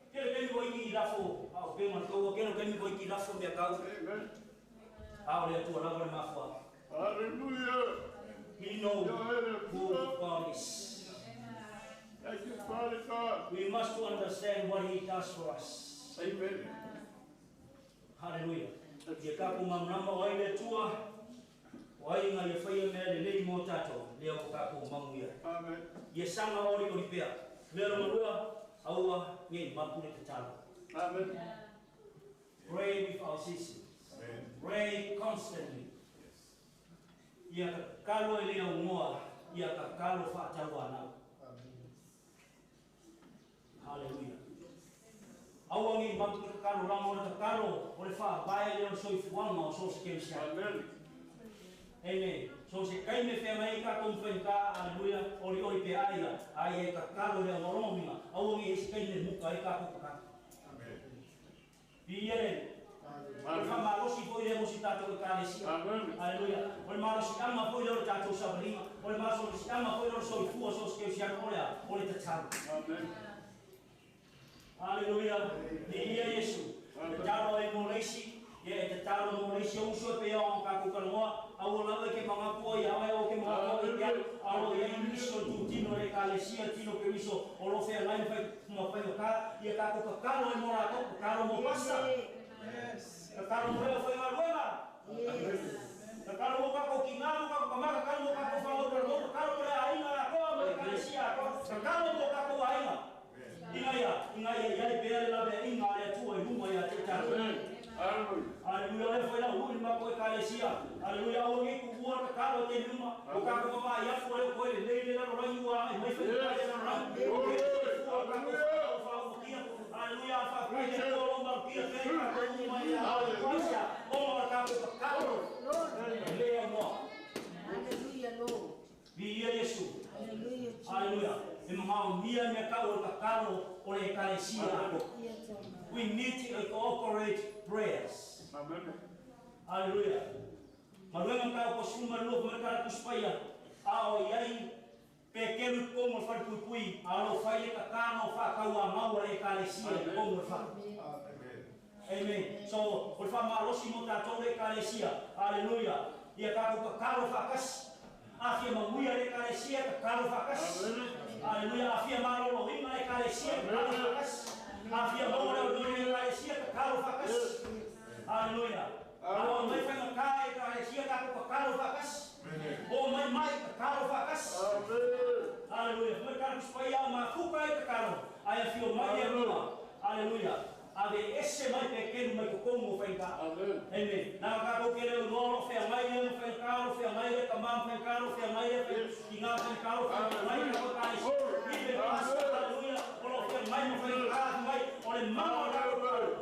Quero que me voe que lafo, ao que man to, quero que me voe que lafo me cau. Amen. Olha tu lá agora mafa. Hallelujah. We know who God is. Thank you, Father God. We must understand what He does for us. Amen. Hallelujah. Dia kapu mamnama waile tua. Wai nga ye fai me le lei mo tato, le o kapu mamuia. Amen. Ye sanga ori ori pea. Lero marua. Aua ye mapule tetalo. Amen. Pray with our sisters. Amen. Pray constantly. Ia kalo ele o moa, ia kalo fa tawana. Hallelujah. Aua ye mapule kalo ramo le kalo, ole fa bae le so ifuanga so se ke sia. Amen. Amen. So se kai me fe mai ka kom fe ka aleluia ori ori pe aia ai ka kalo le ngoro minga au ngi se kai le muka ka ko ka. Amen. Biere. Al fa malo si poi le musita to ka le si. Amen. Aleluia. Ol malo si ama poi le ta to sabri, ol malo si ama poi le so fu so ke si akola, ol te tsam. Amen. Aleluia. Biere Yesu. Taro e molesi, ye te taro molesi uso pe o ka ko ka au la ke manga ko ya o ke manga ko ya au ya inicio tu tino le kalesia tino ke miso o lo fe line fa mo fa ka ya ka ko ka no mo la ko ka mo pasa yes ka mo le fa ma buena yes ka mo ka ko kinalo ka ko ma ka mo ka ko fa o mo ka mo le ai na ko mo kalesia ko ka mo ka ko ai na inga ya be la be inga ya tu e lumo ya te ta Aleluia, le foi na última coisa carecia. Aleluia, alguém com o outro carro tem uma. O carro com a ia foi o ele nem era no ranho a, mas foi na ranho. Aleluia, a família de Colombo que fez a coisa uma aleluia. Como a carro. Leia mo. Aleluia, no. Via Jesus. Aleluia. Aleluia. Irmão, minha carro o carro o le carecia. We need to cooperate prayers. Amen. Hallelujah. Maluang kau posuma lu mereka kuspaya. Ao yai pequeno como faz pui. Ao fai kakano fa kau amau le kalesia como fa. Amen. So, por fa malosimo tato le kalesia. Hallelujah. Ia kaku kakalo fakas. Afia mamuia le kalesia kakalo fakas. Hallelujah. Afia malolo hima le kalesia kakalo fakas. Afia mora do le kalesia kakalo fakas. Hallelujah. Kalau mai fa kai kalesia kakalo fakas. O mai kakalo fakas. Hallelujah. Mereka supaya mafuka kakalo. Ai afia mai tua. Hallelujah. Ave esse mai pequeno mai como foi cá. Amém. Na casa que ele não foi mais ele foi caro, foi mais ele camam foi caro, foi mais ele tinha foi caro, foi mais ele foi caro. E passa aleluia, quando foi mai mo fai ka mai o le mama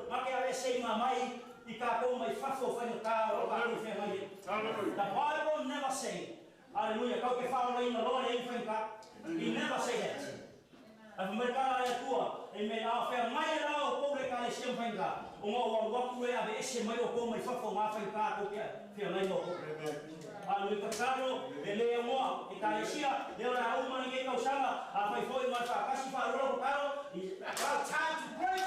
ma ke ale sei mai I ka ko mai fafo fai ka o ka ko fe mai. The Bible never say hallelujah ka ke fa o le Lord e fai ka. He never say that. Af mereka ya tua e me a fe mai la o ko le ka le sem fai ka. O mo wa ku e ave ese mai o ko mai fafo ma fai ka ko ke fe mai no. Hallelujah karo ele mo e ka isia le ora o ma nge ka usanga a fai foi ma fa kasi fa ro karo time to pray.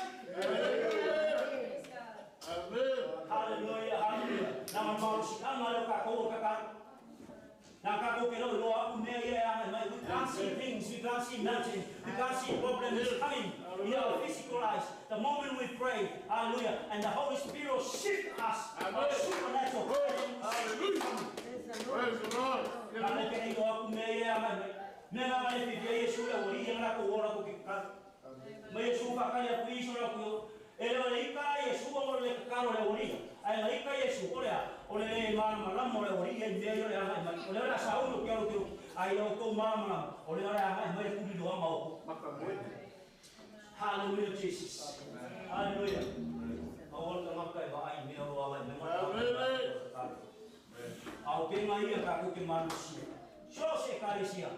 Hallelujah, hallelujah. Nama mau sikang ada kakau kakak. Nak kakau kena doa aku mea ya. We can't see things, we can't see nothing, we can't see problems coming in our physical eyes. The moment we pray, hallelujah, and the Holy Spirit will shift us, supernatural. Hallelujah. Praise the Lord. Kakau kena doa aku mea ya. Nena mana fidia Yesus ya ori yang aku ora aku kikat. Maya suka kaya aku isu aku. Ele ika Yesu mo le karo le ori. Ai ika Yesu ole le mama la mo le ori e meio le ana mai. Ole la saúde que eu quero. Ai o ko mama ole ora ana mai ku do mau. Hallelujah Jesus. Hallelujah. Awal ka makai ba ai me o ala me mo. Au ke mai ka ku ke manusia. Sho se karesia.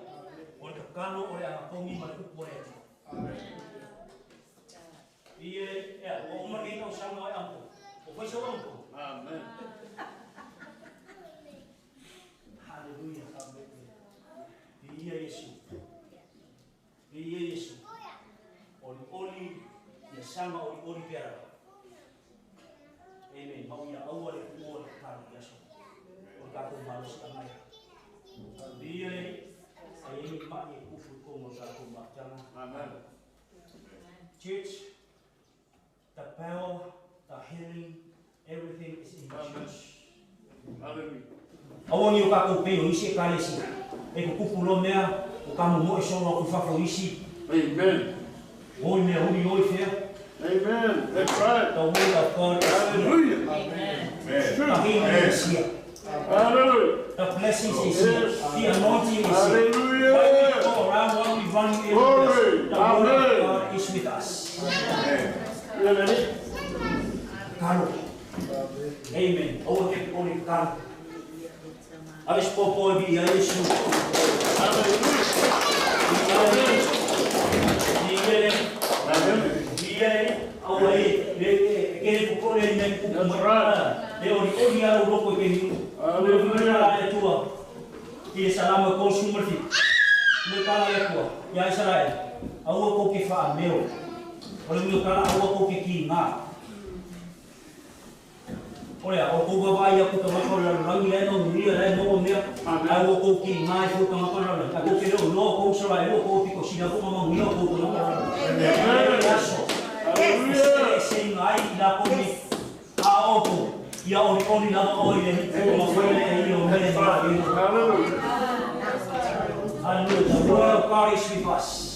Ole ka kano ole ana ko mi mai ku pore. Ie, o uma que não chama é amor. O foi seu amor. Amém. Aleluia. Ie Yesu. Ie Yesu. Oli ya sama oli pera. Amen. Mau ya awal kuo kan Yesu. O ka ko malos kamay. Ie ai ma ni kufu ko mo sa ko ma jana. Amen. Church, the power, the healing, everything is in Jesus. Hallelujah. Awon yo ka ko pe o isi ka lesi. E ko kupulo mea, o ka mo so lo ku fa fo isi. Amen. O me o ni o fe. Amen. That's right. The word of God. Hallelujah. Amen. Amen. Hallelujah. The blessings is here. The anointing is here. Hallelujah. When we go around, when we run in, the word of God is with us. Amen. Karo. Amen. Oke oli karo. Abis popo bi ya Yesu. Hallelujah. Dia awai le popo le men ku mara. Le oli ya ro ko ke ni. Hallelujah. Tua. Ki salama ko sumur fi. Le kala ya ko. Ya Israel. Awo ko ke fa meu. Oleh itu kalau awak kau kekina, oleh awak kau bawa ya kau tengah kau lalu lagi lain orang dia, awak kau kekina itu tengah kau lalu, aku kira lo kau selalu kau pikir sih aku memang dia kau tengah kau. Haleluya. Sehingga ida kau ni, aku ya orang nama orang ini kau mahu ini orang ini. Haleluya. The word of God is with us.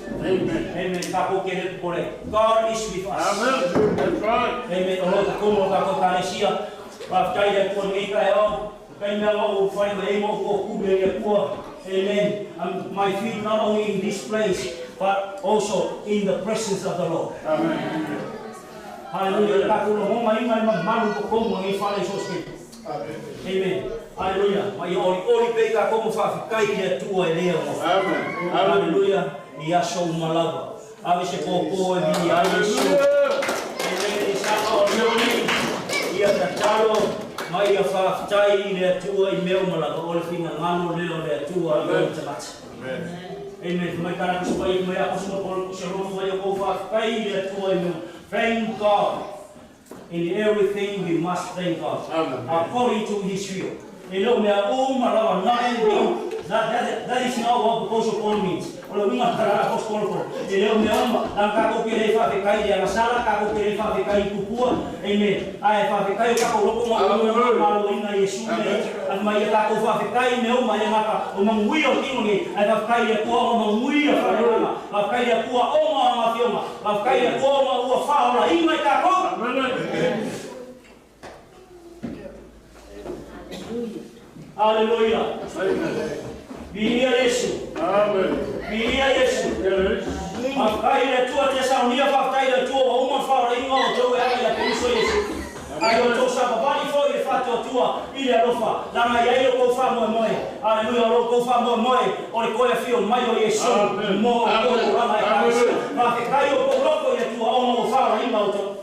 Amen. Amen. Kako kere pore. God is with us. Amen. That's right. Amen. Allah kumo kako karesia. Baftai de pon Israel. Kai na o fai me mo ko kube ya ko. Amen. My feet not only in this place but also in the presence of the Lord. Amen. Hallelujah. Kako mo mai malu ko mo ngi fale soske. Amen. Hallelujah. Mai ori pe kako mo fa kai ya tua eleo. Amen. Hallelujah. Ia so malava. Ave se popo e vi a Yesu. Ele sama o leoni. Ia tatalo mai a faaftai le atua I meu malava. O le finga ngano leo le atua I meu tamata. Amen. Amen. Mai kana kuspai mai a kusma polo se romo mai o faaftai le atua I meu. Thank God. In everything we must thank God. Amen. According to His will. Elo me a malava na anything. That is not what Apostle Paul means. Kalau ingat cara Apostle Paul, dia memang langkah kau kiri fafikai dia masalah, kau kiri fafikai kupua, amen. Ayah fafikai kau loko malu ina Yesus ni, admai kau fafikai meu maya maka, omang wio tingi, ayah fafikai dia kuah omang wio fafikai, fafikai dia kuah omang mafioma, fafikai dia kuah omang uah faula, imai kau. Hallelujah. Bilia Yesu. Amen. Bilia Yesu. Ai le tua te sa unia whaktai le tua wa uma whaora inga o tau e ai a Keriso Yesu. Ai o tau sa papani fo i le whatua tua i le alofa. Langa i ai o kou wha moe moe. Aleluia o kou wha moe moe. O le koe whio mai o Yesu. Mo o kou rama e Keriso. Ma ke kai o kou loko i le tua o mo whaora inga o tau.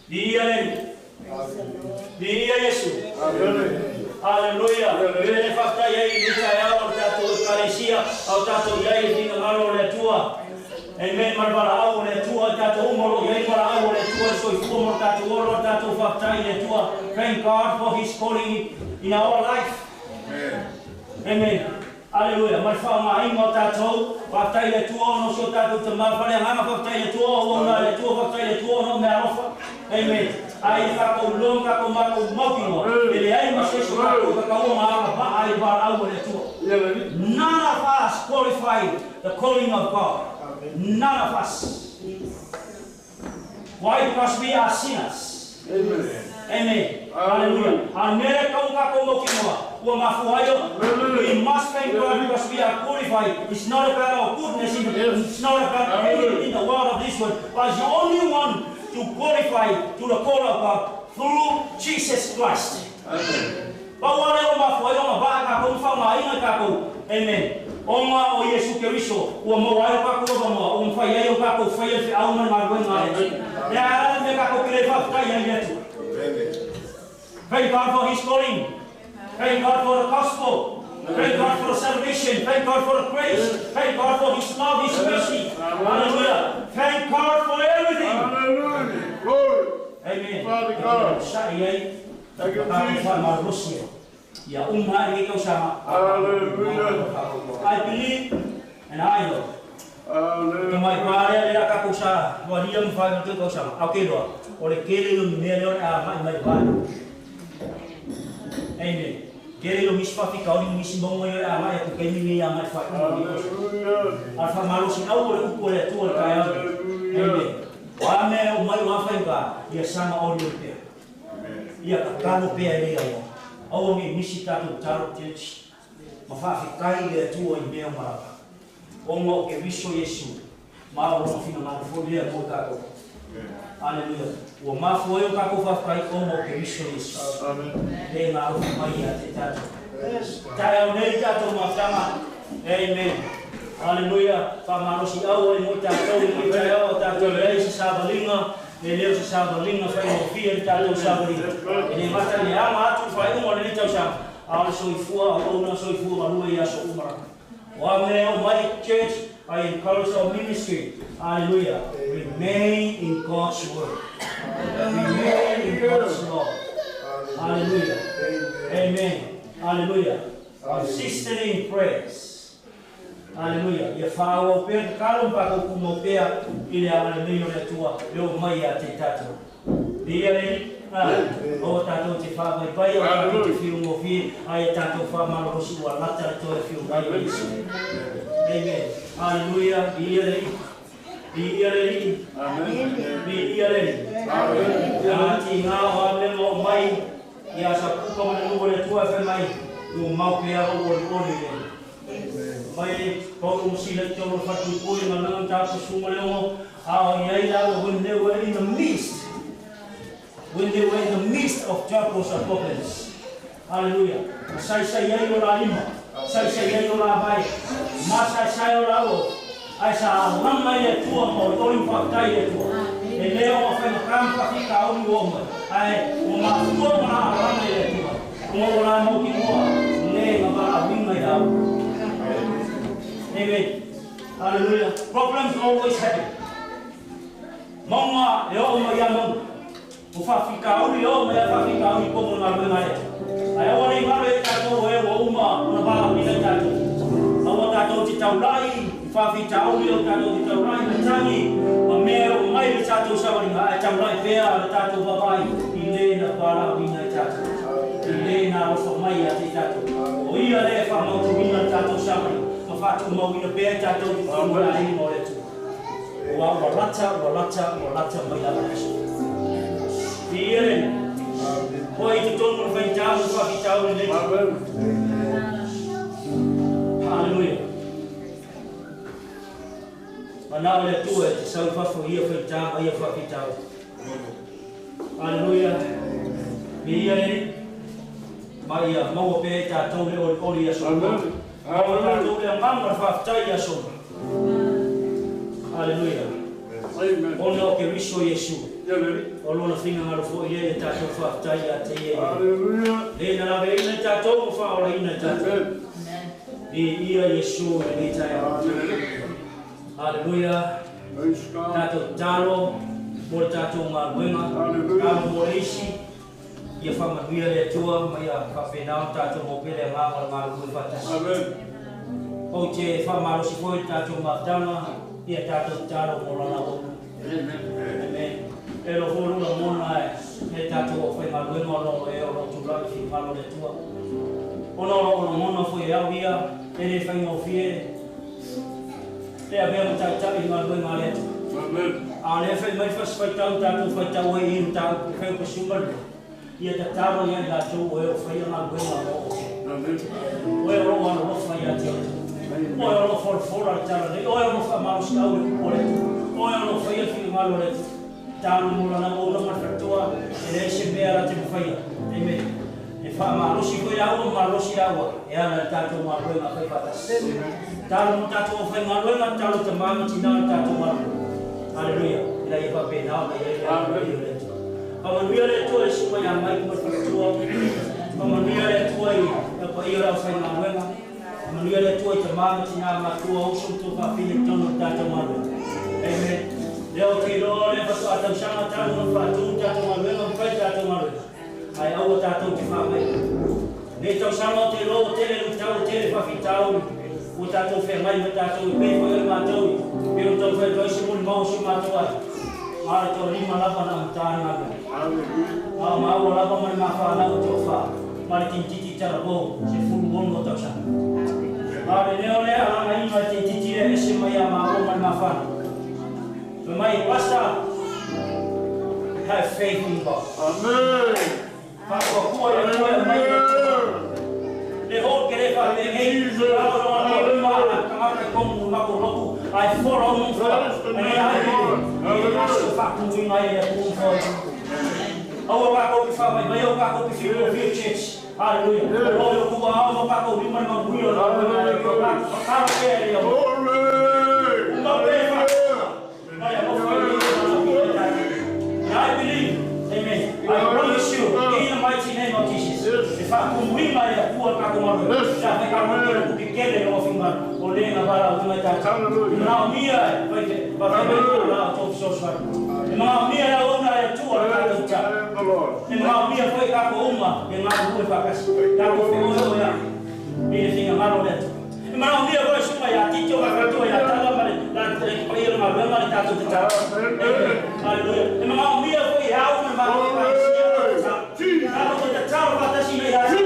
Dia leni. Dia Yesu. Aleluia. Le whaktai ai i tai au o tātou e Kalesia. Au tātou i ai i tinga ngaro le tua. Amen. Marabara au le tua tātou umaro. I ai mara au le tua. So i fumo tātou oro tātou whaktai le tua. Thank God for His calling in our life. Amen. Aleluia. Mai whaonga inga o tātou. Whaktai le tua ono so tātou te mawhare. Ngama whaktai le tua o ngā le tua. Whaktai le tua ono mea rofa. Amen. Ai kako long kako mako maukingo. Ele ai maseso kako kako maara ba ai ba au le tua. None of us qualify the calling of God. None of us. Why? Because we are sinners. Amen. Hallelujah. Anere kau kako maukingo. We must thank God because we are qualified. It's not about our goodness. It's not about anything in the world of this world. But it's the only one to qualify to the call of God through Jesus Christ. Amen. Onga o Yesu Keriso, o moaio kako o mo, o fai o kako fai e au na maruenga e. Ya me kako kile fa fai e yetu. Thank God for His calling. Thank God for the gospel. Thank God for the salvation. Thank God for the grace. Thank God for His love, His mercy. Hallelujah. Thank God for everything. Hallelujah. Glory. Amen. Father God. Thank you, Jesus. Hallelujah. I believe and I know. Amen. Quero me esfaficar o me simbongo e a mais porque me ama faz. Alfa malusin au o por a tua caia. Amen. Wa me o mai wa fainga ia sama o rio pe. Ia ka no pe ai ai. Au me misita to taro church. Ma fa fikai le tua i me mara. O mo ke viso Yesu. Ma o fina ma fo dia mo ka ko. Hallelujah. O mafo eu ka ko fa kai o mo ke viso Yesu. Amen. Le ma o mai a te tato. Tai o nei tato ma tama. Amen. Hallelujah. Pa marosi au e mo tato i tai o tato le se sabalinga. Le leo se sabalinga fa o fia tato sabalinga. E ne mata le ama atu fa o mo le tau sa. Ao so i fua o na so i fua ma ia so umara. O me o mai church I encourage our ministry. Hallelujah. Remain in God's word. Remain in God's law. Hallelujah. Amen. Hallelujah. Consistently in prayers. Hallelujah. Ia whao o pēr kārum pako kumo pēr i le amalemiyo le tua leo mai a te tato. Ia rei, o tato te whāpai pai, o tato te whiu mo whi, ai tato whamaro hosi ua lata le toi whiu rai o Yesu. Amen. Hallelujah. Ia rei. Ia rei. Amen. Ia rei. Amen. Ia ti ngā o amemo mai, ia sa kuka o le nuo le tua whi mai, i o mau pēr o ori ori rei. Mai ko sila tolo fatu ko na nang tapo suma leo au yai la when they were in the midst of troubles and problems. Hallelujah. Sai sai yai la lima sai sai yai la bai ma sai o la o ai sa lama ye tua mo to impactai ye tua e leo o fa campa fica o uomo ai o ma tua ma lama ye tua mo la mo ki mo le ma winga ya. Amen. Hallelujah. Problems always happen. Monga leo mo ya mo. Ufafika uli leo mo ya fafika uli como na ruenga. Ai ora i mare ta to e o uma na ba ni ta to. Awa ta to ti taulai, fafika uli o ta to ti taulai na tangi. O me o mai ta to sa ri ga taulai pe a ta to babai. Ile na para ni na ta to. Ile na o so mai a ti ta to. O ia le fa mo tu ni na ta to sa ri. Fatu mau ina pe tato ki fua ai mo le tu. Wa walata mai la mas. Tiere. Poi tu tono vai tau fa ki tau le. Hallelujah. Ana le tu e sa fa fo ia fa ta ia fa ki ta. Hallelujah. Ia e mai ia mau pe ta tau le o ia so. Hallelujah. Tu le mama fa ta ia so. Hallelujah. Amen. Ono ke riso Yesu. Olo na finga ngaro fo ia ta so fa ta ia te ia. Hallelujah. E na la veina ta tau fa ola ina ta. Amen. Ia Yesu ni ta ia. Hallelujah. Tato talo, mo tato maluenga, kamo mo isi, ia whamanuia le tua, mai a whawhenau tato mo pele ngā malu whatas. Amen. O te whamaro si koe tato matanga, ia tato talo mo lana o. Amen. E lo horunga mona e tato o whai maluenga o lo e o lo tulai fi malo le tua. Ono o mona fwe au ia, e le whaingo fie, le avea mo tautau I maluenga le tua. Amen. Ale fai mai fas fai tau e in tau fai ko sumal. Ia ta taro ia la tu e fai na buena mo. Amen. O e ro ana ro fai ati. O e ro for a tara. O e ro fa mau stau o le. O e ro fai fi malo le. Taro mo na mo na fatua e le se be ara te fai. Amen. E fa malo si ko ia o malo si awa. E ana tato ma buena fai patas. Taro mo tato fai malo na taro te mama tina tato malo. Hallelujah. Ila ia pa pe na ia ia. Amanuia le tua e suma ia mai kuma tua. Amanuia le tua I pa ia ra fai na wenga. Amanuia le tua I te mama tina ma tua o sum tu pa fili tono tata malu. Amen. Leo ki lo le pa tua tau sanga tau no pa tu tata malu no pa tata malu. Ai au tata ki fa mai. Ne tau sanga te lo tele tau tele pa fitau. O tata fe mai me tata I pe ko ma tau. Pero tau fe dois mun mau si ma tua. Mara to lima lapa na mtana ga. Hallelujah. Ma o lapa mai ma fa na to fa. Mara titi tara bo se fulu bongo tau sa. Mara ne ole ala mai ma titi re se mai ma o ma fa. So mai pasta have faith in God. Amen. Pa ko ko e mai le ho kere fa le hei I follow him for I fact moving my for our back of my own back of the church. Hallelujah. All who are our back of women on wheel. I believe, amen. I promise you, in the mighty name of Jesus. If I can win my poor Kakumar, I can get it off in my Olena Bara, now me, but I will not talk so far. Now me, I own a tour of the and now me, I wake up Oma, and now we focus. That will be anything about that. Now me, I was my teacher, I told you, that clear my memory to the tower. Hallelujah. And now me, I way out and my the tower, but she may have the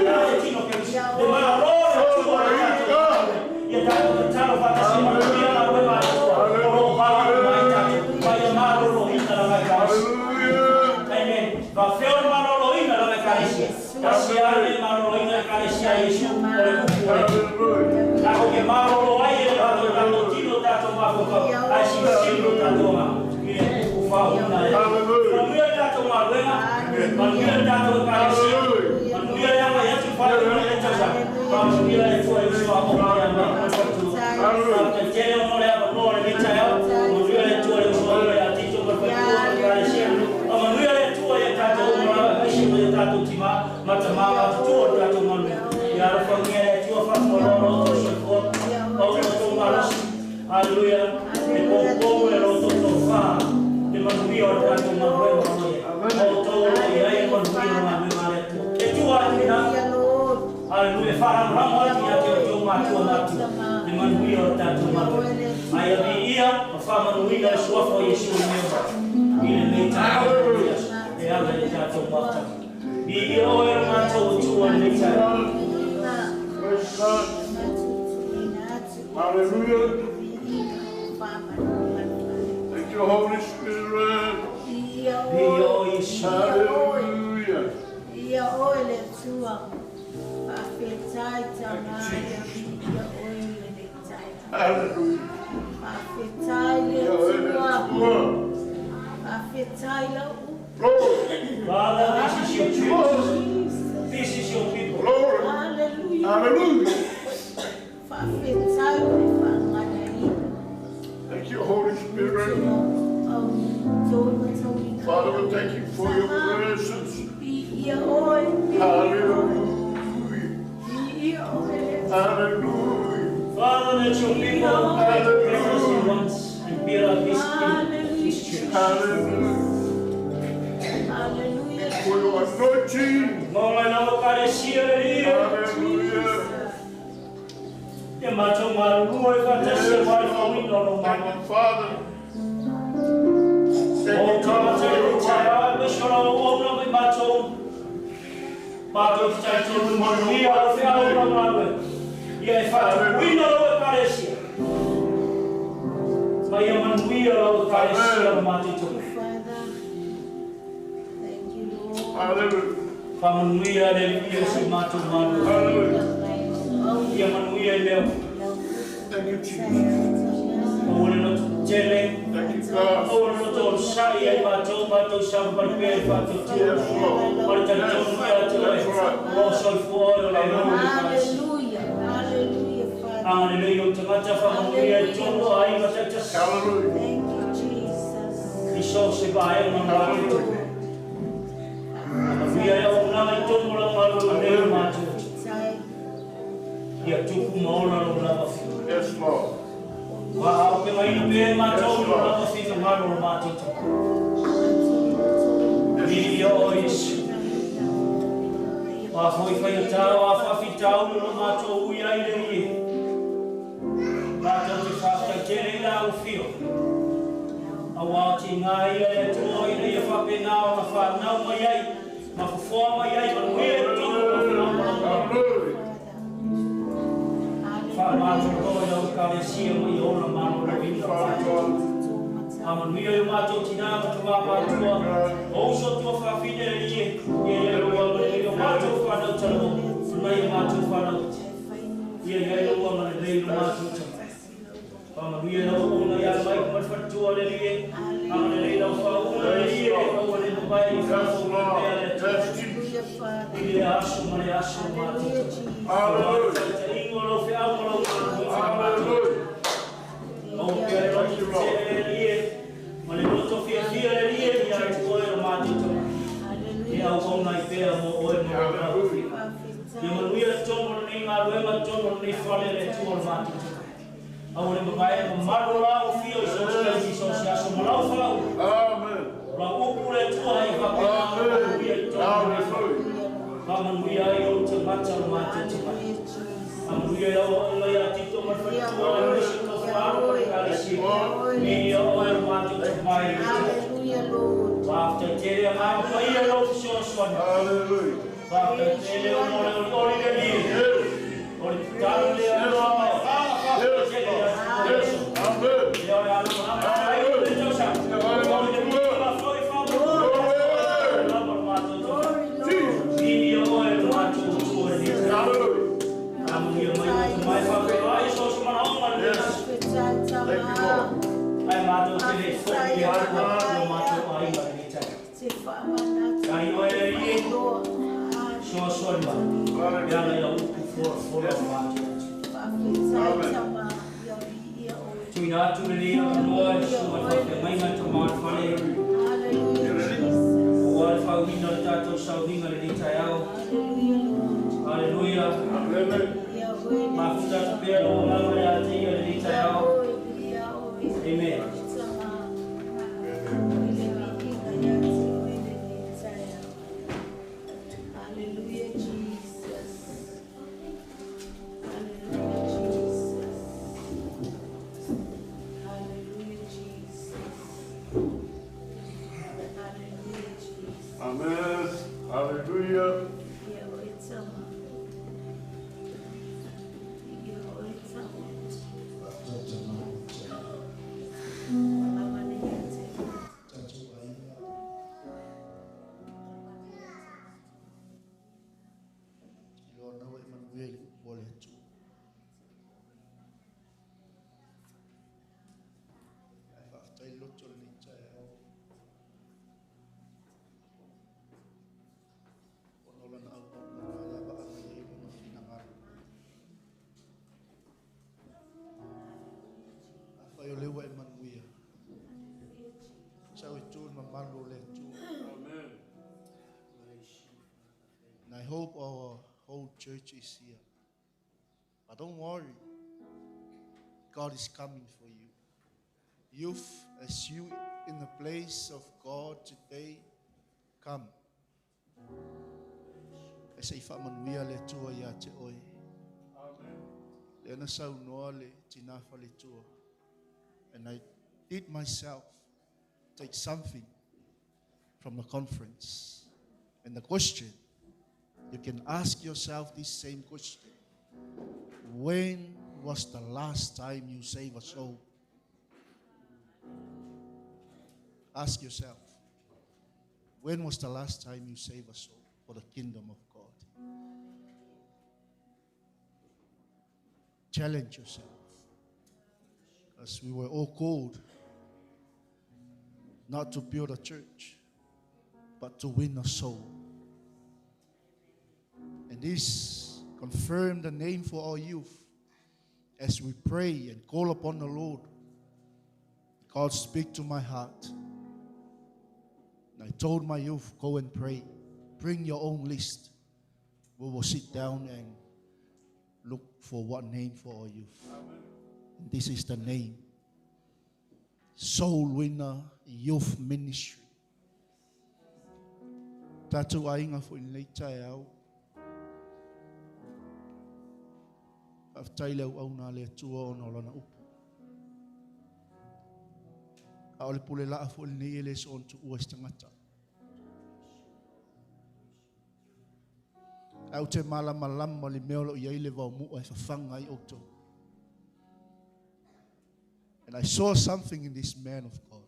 Hallelujah. Thank you, Holy Spirit. Hallelujah. Hallelujah. Father, this is your church. This is your people. Hallelujah. Thank you, Holy Spirit. Father, we thank you for your presence. Hallelujah. Hallelujah. Father, let your people presence in once and build up this church. Hallelujah. For your anointing. Hallelujah. Father. Thank you, Jesus. Thank you, God. Yes, Lord. Wow, que vai no meio matou o nosso filho matou o matou. Milhões. A foi o tal, a fitau no matou o ia ele. Matou de fato aquele lá o filho. A wati ngai é tu ele ia fazer não, na fa não mai ai, na forma ai mas não é tu. Mato kono o karesia mai ona mano na vinda fato. Amanuia o mato tina mato mapatua. Ouso tua fafine ali. E o o mato fana talo. Nai mato fana. E o o nai mato. Amanuia o na ya mai ko fatua ali. Amanuia o fa o ali o le bai fa o le. E acho mare acho mato. Hallelujah. Amen. Hallelujah. I hope our whole church is here. But don't worry. God is coming for you. Youth, as you in the place of God today, come. I say, Famanuia le tua ya te oi. Le na sau noa le tinafa le tua. And I did myself take something from the conference. And the question, you can ask yourself this same question. When was the last time you saved a soul? Ask yourself. When was the last time you saved a soul for the kingdom of God? Challenge yourself. Because we were all called not to build a church, but to win a soul. And this confirmed the name for our youth. As we pray and call upon the Lord, God speak to my heart. And I told my youth, go and pray. Bring your own list. We will sit down and look for what name for our youth. And this is the name. Soul Winner Youth Ministry. Tatu ainga fu in leitai au. Aftai leu au na le tua ona lana upu. A ole pule la fu ni ele so tu uestangata. Au te malama le meolo ia ile va mu e fanga I okto. And I saw something in this man of God.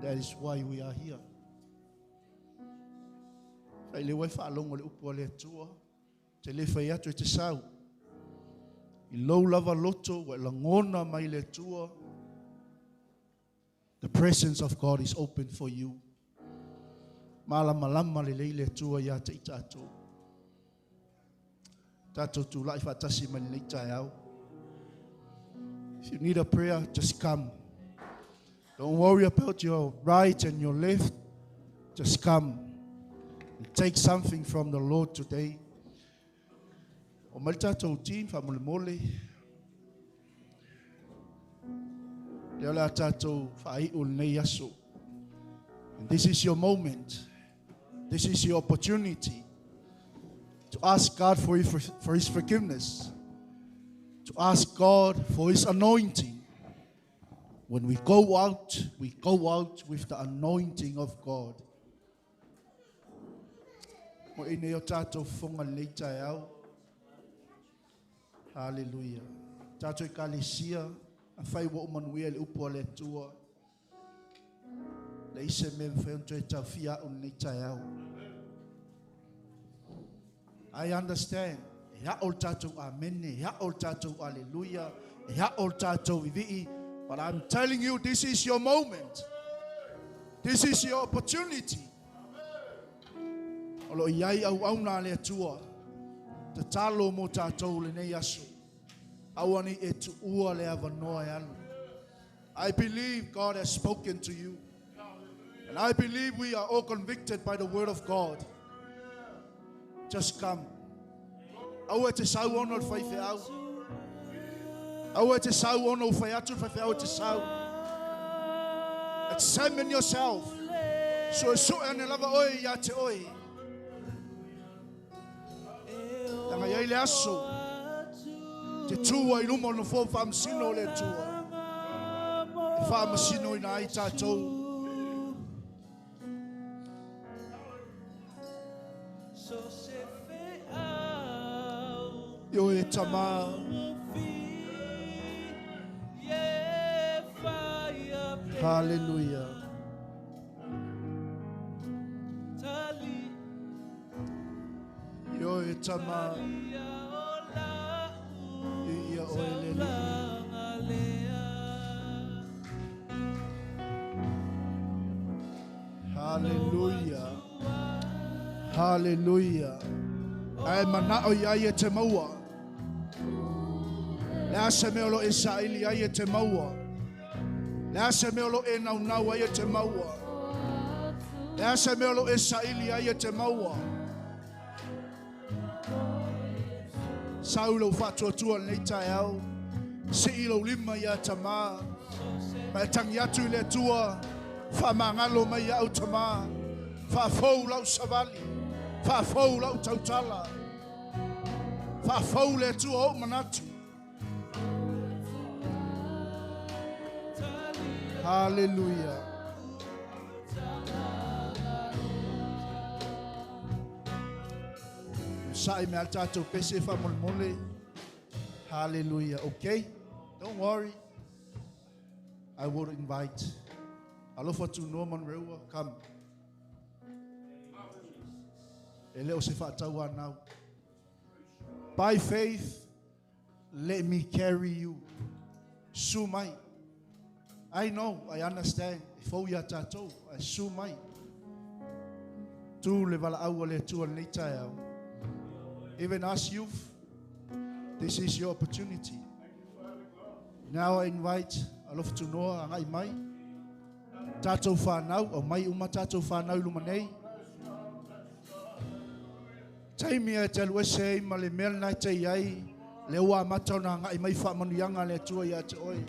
That is why we are here. Ai le wai fa longo le upu le tua. Te le fai atu te sau. I lau lava loto wa langona mai le tua. The presence of God is open for you. Malama le leile tua ya te itato. Tato tu lai fatasi mai le itai. If you need a prayer, just come. Don't worry about your right and your left. Just come and take something from the Lord today. O mai tātou team whamole leo la tātou whaiul nei aso. And this is your moment. This is your opportunity to ask God for his forgiveness, to ask God for his anointing. When we go out with the anointing of God. Mo ine o tātou whonga leitai au. Hallelujah. Tātou kalesia, a whai wa umanuia le upua le tua. Le ise me mwhentu e tau fia un nei tai au. I understand. E haol tātou amene, e haol tātou hallelujah, e haol tātou vivi'i. But I'm telling you, this is your moment. This is your opportunity. Olo iai au auna le tua. Te talo mo tātou le nei aso. Awani e tu ua le avanoa e anu. I believe God has spoken to you. And I believe we are all convicted by the word of God. Just come. Aua te sau ono le whai au. Aua te sau ono whai atu whai au te sau. Examine yourself. So e so ane lava oi ya te oi. Tanga iai le aso. Te tua I lumo no fo whamsino le tua. E whamasino ina ai tātou. Yo e tama. Hallelujah. Yo e tama. Ia oelele. Hallelujah. Hallelujah. Ai manao ia e te maua. Le ase me olo e saili ai e te maua. Le ase me olo e naunau ai e te maua. Le ase me olo e saili ai e te maua. Sau lo whātua nei tai au. Se ilo lima ia tama. Mai tangi atu le tua. Whamangalo mai au tama. Whafou lau savali. Whafou lau tautala. Whafou le tua o manatu. Hallelujah. Sai me al tatou pese whamolmole. Hallelujah. Okay? Don't worry. I will invite Alofa to Norman Rewa. Come. Ele o se whaataua now. By faith, let me carry you. Sumai. I know, I understand. If o ia tatou, I sumai. Tu le vala au le tu nei tai au. Even us youth, this is your opportunity. Now I invite Alofa to Noa angai mai. Tatou whanau, o mai uma tatou whanau lumanei. Taimia te luese ma le mea nai te iai. Le ua matau na ngai mai whamanuianga le tua ia te oi.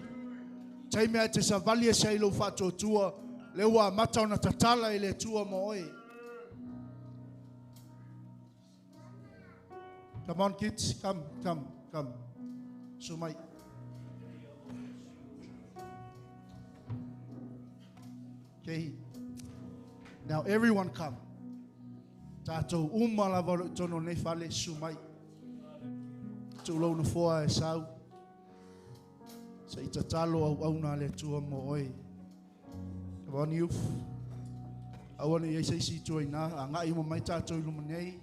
Taimia te savali e sei lo whato tua. Le ua matau na tatala i le tua mo oi. Come on kids, come. Sumai. Okay. Now everyone come. Tatou umala tono nei fale sumai. Tu lo no foa e sau. Se i tatalo au na le tua mo oi. Come on youth. Awana i se si toi na anga i mo mai tatou lumanei.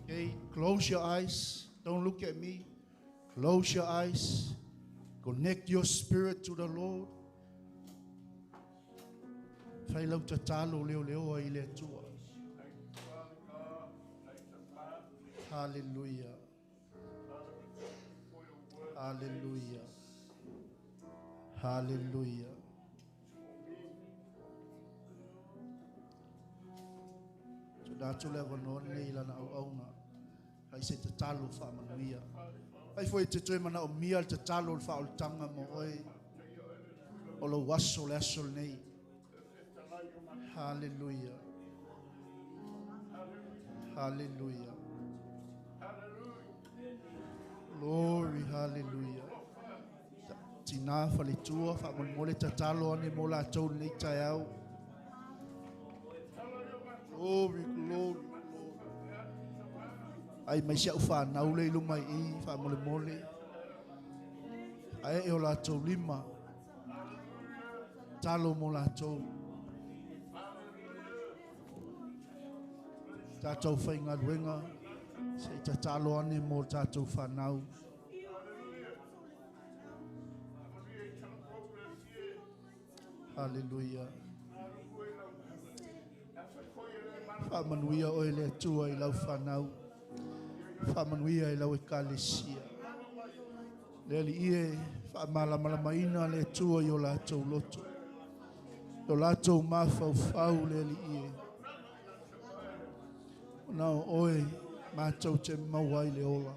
Okay, close your eyes. Don't look at me. Close your eyes. Connect your spirit to the Lord. Fai lau tatalo leo ai le tua. Hallelujah. Hallelujah. Hallelujah. So that's all ever known nei lana au auna. Ai se tatalo whamanuia. Ai foi te toi mana o mia te tatalo whaoltanga mo oi. O lo waso le aso nei. Hallelujah. Hallelujah. Glory, hallelujah. Tina falitua fa mole tatalo ane mola tau nei tai au. Glory, glory. Ai mai sia ufa na ule lumai I fa mole. Ai e o la tau lima. Talo mola tau. Tatou whainga ruenga, se tatalo ane mo tatou whanau. Hallelujah. Whamanuia o ele atua I lau whanau. Whamanuia I lau e kalesia. Leli ie, whamalamalaina le atua I o lātou loto. O lātou mawhau leli ie. Ona oe mātou te mauai le ola.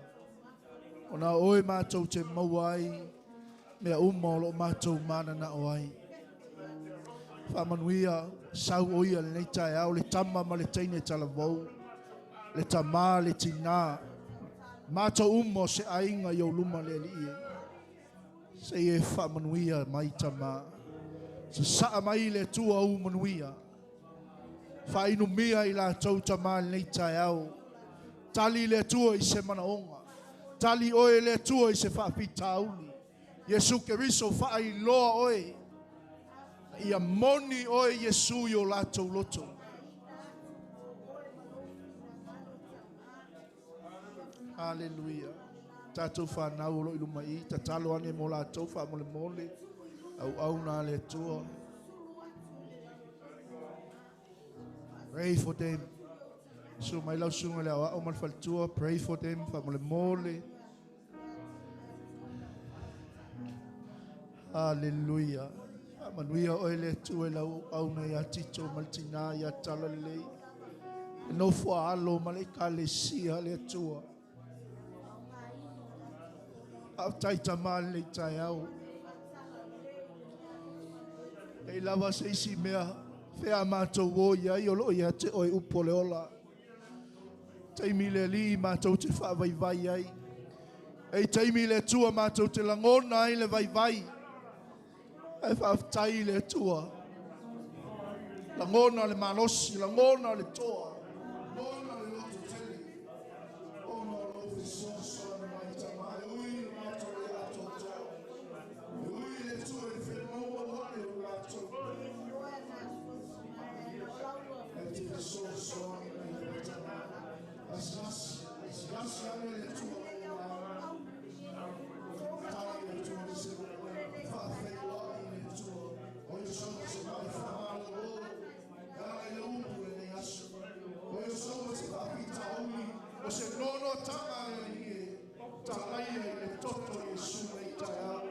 Ona oe mātou te mauai mea umolo mātou mana na oai. Whamanuia sau oia le nei tai au le tama ma le teine talavou. Le tama le tina. Mātou umo se ainga I o luma le li e. Se e whamanuia mai tama. Se saa mai le tua umanuia. Whainu mia I la tau tama nei tai au. Tali le tua I se manaonga. Tali oe le tua I se whapitauli. Yesu Keriso whai loa oe. Ia moni oe Yesu I o la tau loto. Hallelujah. Tatou whanau lo iluma I. Tatalo ane mo la tau whamole mole. Au na le tua. Pray for them. So my love sunga le awa o mal faltua. Pray for them. Whamole mole. Hallelujah. Manuia o le tua lau au na ia tito maltina ia tala lei. No fua alo malika le sia le tua. Au taita man le tai au. E lava se isi mea. Fea mātou wō ia i olo ia te oi upo le ola. Teimi le li mātou te wha vai vai ai. E teimi le tua mātou te langona ai le vai vai. E whaftai le tua. Langona le malosi, langona le toa. Langona le loto tele. Ono lo fiso so na mai tamai. Ui mātou le ato toa. Ui le tua e whenua wale o mātou. E te fiso so na mai tamai. As ane le tua. Tai le tua se whawhai wai le tua. Oi so se mai whamalo o. Ele upu le aso. Oi so se whawhita umi. O se nono tanga le lie. Talai le toto Yesu le tai au.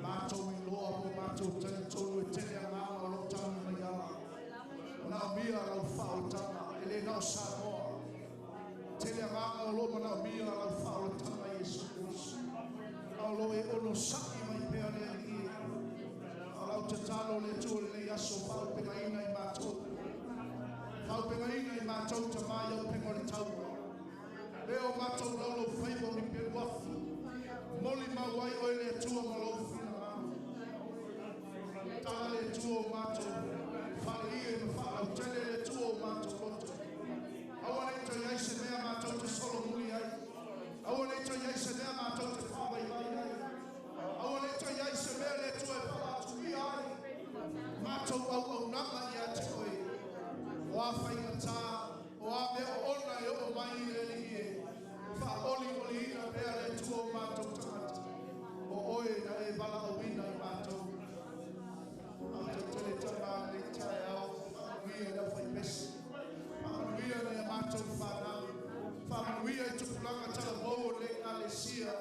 Mātou I loa po mātou tene tolu e tene a ngā o lo tanu mai ala. Nā mia lau whaotanga, ele nau Samoa. Tene a ngā o lo mana mia lau whaotanga Yesu Christ. Nau lo e ono saki mai pea le ali. Lau te talo le tua le aso whao penga ina I mātou. Whao penga ina I mātou ta mai au penga le tau. Leo mātou lau lo whaibo ni pe wafu. Moli mawai oi le tua malofu. Tale tuo mato, falie me fa tele le tuo mato loto. Awane to yai se mea mato te solo muli ai. Awane to yai se mea mato te fa vai vai ai. Awane to yai se mea le tuo e fa tu I ai. Mato au nanga ia te oi. O a whainga tā, o a mea ona e o mai le li e. Fa oli ina mea le tuo mato tangata. O oe na e wala o ina I mato. Tele tama le tai au, wia na fai pesi. Wia na mātou whanau. Wia I tupulanga tala mou le alesia.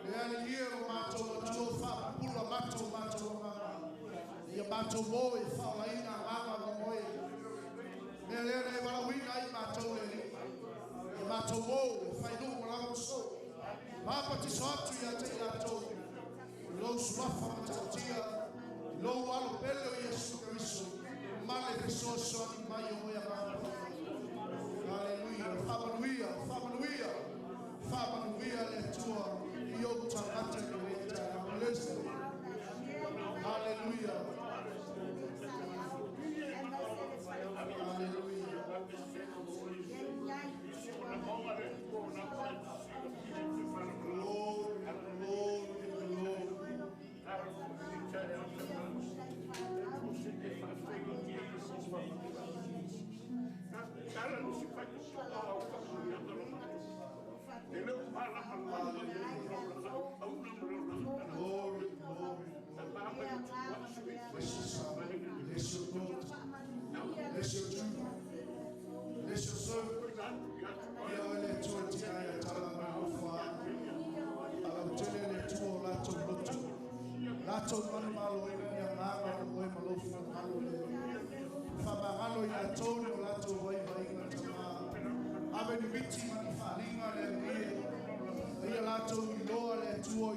Le ale ia o mātou o tua whapula mātou o nganga. Ia mātou mou e whaulaina nganga o moe. Mea lea nei walawina I mātou le li. Ia mātou mou e whainu o langa so. Papa te soatu ia te iatou. Lou suafa matatia. Lo alo pele o Yesu Cristo. Male risorso I mai o moia mama. Hallelujah. Hallelujah. Hallelujah. Hallelujah le tua. Io tamate le ta. Hallelujah. Hallelujah. Bless your children. Bless your servant. Ia o le tua tia ia tala mai o wha. Alau tele le tua lato lotu. Lato manu malo ina ia nganga o moe malofu na malo le. Whamangalo I a tone o lato wai vai ina tama. Awe ni miti mani whalinga le rie. Ia lato I loa le tua.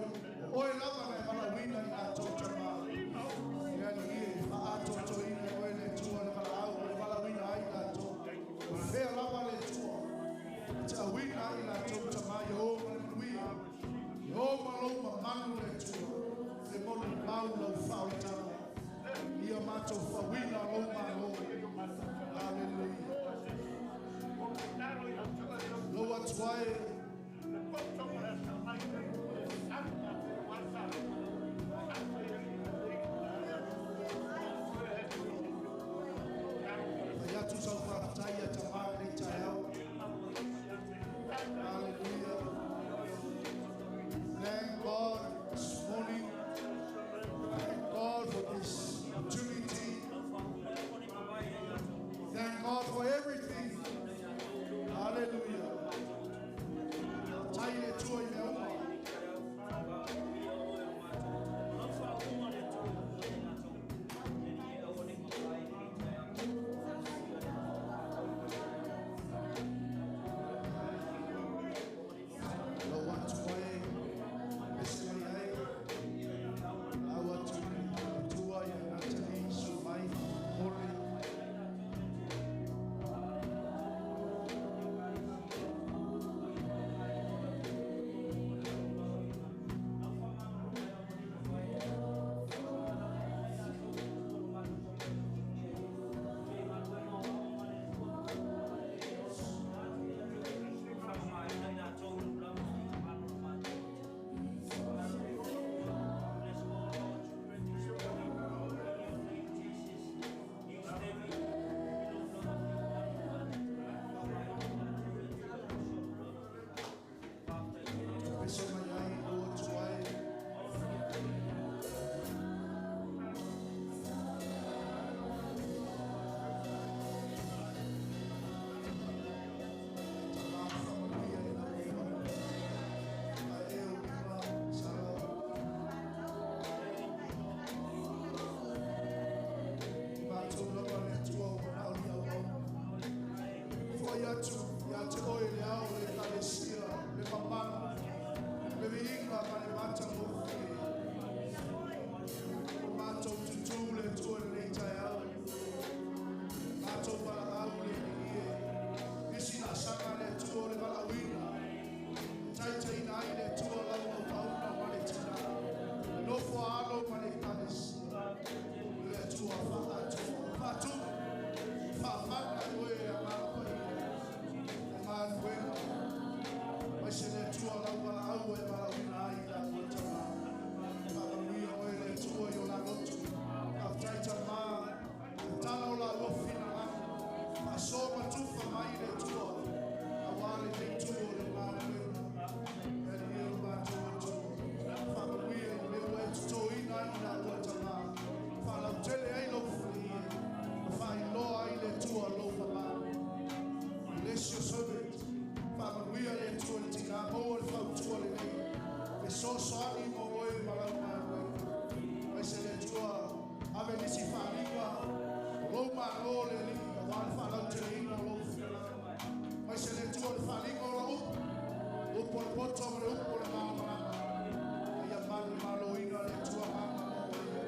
Oe lava mai malawina I a tau tama. Ia ni ie wha ato to ina oe le tua le malau. Fea lava le tua. Ta wina I la tau tama yo manuia. Yo maloma manu le tua. Le monu mau lau whautana. Ia mato whawina lo malo. Hallelujah. Lo atuae. Yatu sa whaataya tamare tayau. Hallelujah. Thank God this morning. Thank God for this opportunity. Thank God for everything. atu ia te oe le au le kalesia, le mamana, le viinga ma le mata mofi. Matou tutu le tua le tai au. Matou para au le ie. Isi na sanga le tua le malawina. Tai tai na i le tua lau au pauna ma le tina. No fo alo ma le kalesia. Le tua fa atu. Fa atu. Fa mata oe a makoe. Mas se le tua lau para au e malawina ai la kutama. Hallelujah, oe le tua yo la lotu. A taita ma, tala o la lofina la. A soma tufa mai le tua. A wale le tua le mawe. E le ma tua tu. Hallelujah, le oe tuto ina ina kutama. Fala tele ai lo fuli. Fai lo ai le tua lo fama. Bless your servant. Hallelujah, le tua le tina. Mo le fau tua le nei. E so soani mo oe malama. Se le tua ave ni si falinga lo ma lo le li wa fa la te ina lo ma se le tua le falinga lo por poto mo lo por ma ma ya ma lo ina le tua ma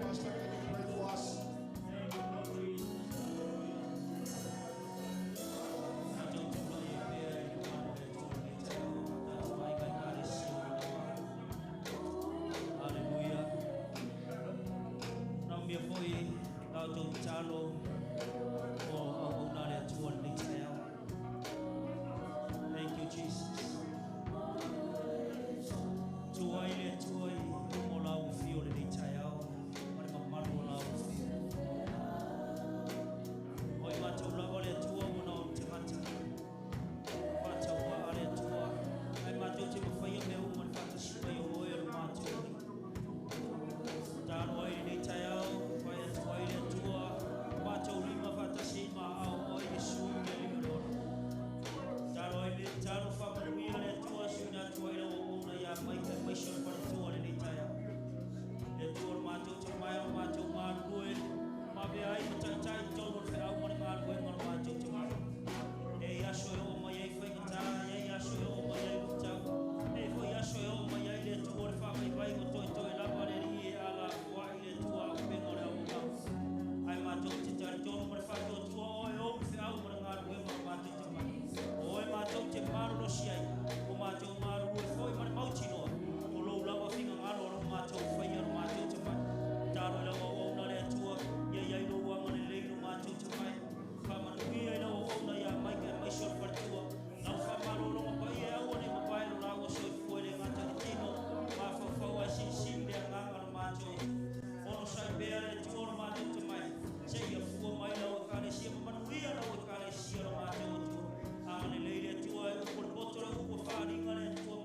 basta que pray for us. Thank you, Jesus. Thank you.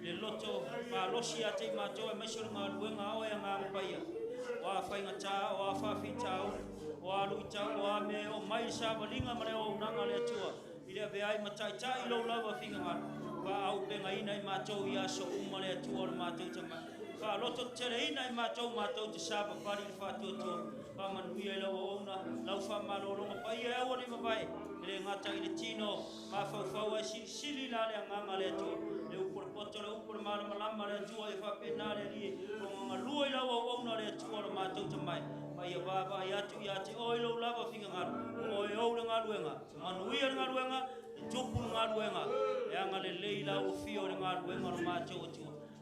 Le loto pa losi ate mato e mesur ngal wenga o ya ngang paya wa fa inga cha wa fa fi cha wa lu cha wa me o mai sa balinga mare o nanga le tua ile be ai mata cha ilo lava finga ngal pa au pe ngai nai mato ya so umale tua mato chama pa loto tere ina mato te sa pa pari fa tu pa man wi ele o na lau fa malo lo pa ye o ni mai le ngata ile tino ma fa wa sili la le nganga le tua le upor potole upor mara malama le tua e fa penale li ko nga lui la o na le tua ma tu mai pa ye baba ya tu ya te o ilo lava finga ngal o e o nga luenga man wi nga luenga tupu nga luenga e nga le leila o fio nga luenga ma tu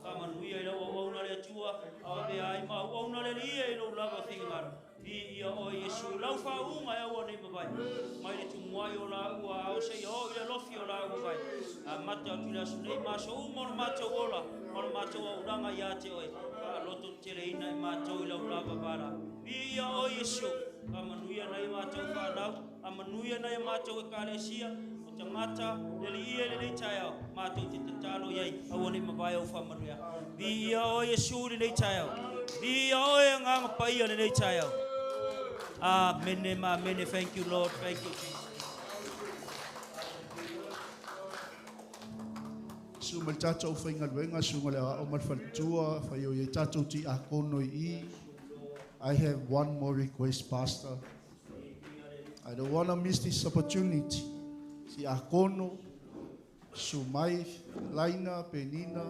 pa man wi ilo o na le tua a be ai ma o na le li ilo lava finga ngal i o Yesu lau fa uma e o nei mai mai le tu moi o la ua o se o ile lofi o la ua vai a mata tu la sunei ma so mo mata ola mo mata o ranga ya te oi a loto tere ina mata o la ula babara i o Yesu a manuia nei mata fa nau a manuia nei mata o kalesia o tangata le ie le taia mata te talo yai a o nei mai o fa manuia i o Yesu le taia i o e nga pai le taia. Amen, amen. Thank you, Lord. Thank you, Jesus. Sumal tatou whainga luenga, sunga lea o malwhalatua, whai o ye tatou ti a kono I. I have one more request, Pastor. I don't want to miss this opportunity. Si a kono, sumai, laina, penina,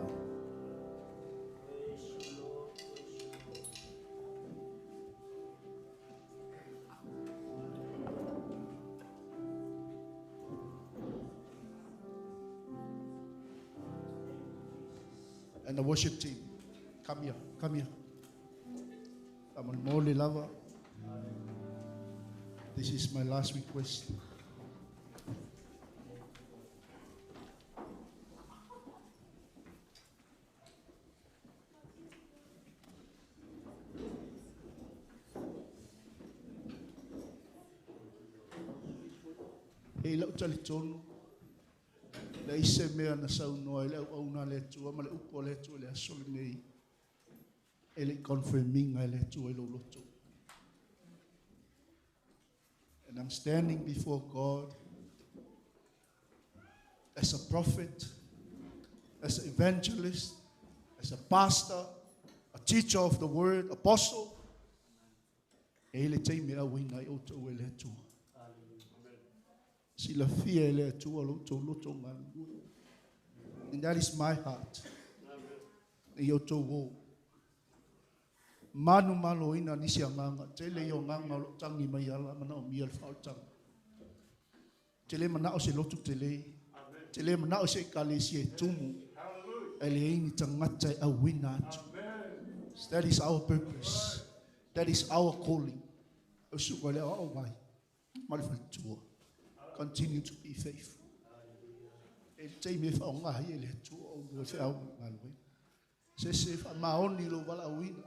and the worship team. Come here, come here. Come on, Mole Lava. This is my last request. Hey, lau tali tonu. Le ise mea na sau noa le au na le tua ma le upo le tua le asole nei e le confirminga le tua lo loto. And I'm standing before God as a prophet, as an evangelist, as a pastor, a teacher of the word, apostle. E le te mea wina I o tau e le tua. Si la fia le tua loto nganu. And that is my heart. I o tau wo. Manu malo ina nisi anganga. Tele yo nganga lo tangi mai ala mana o mia fao tang. Tele mana o se lotu tele. Tele mana o se kalesi e tumu. Ele ini tangata a winatu. That is our purpose. That is our calling. O sukole o mai. Malfatua. Continue to be faithful. E te me fa nga hi le tu o go fe au malwe. Se se fa maoni lo wala wina.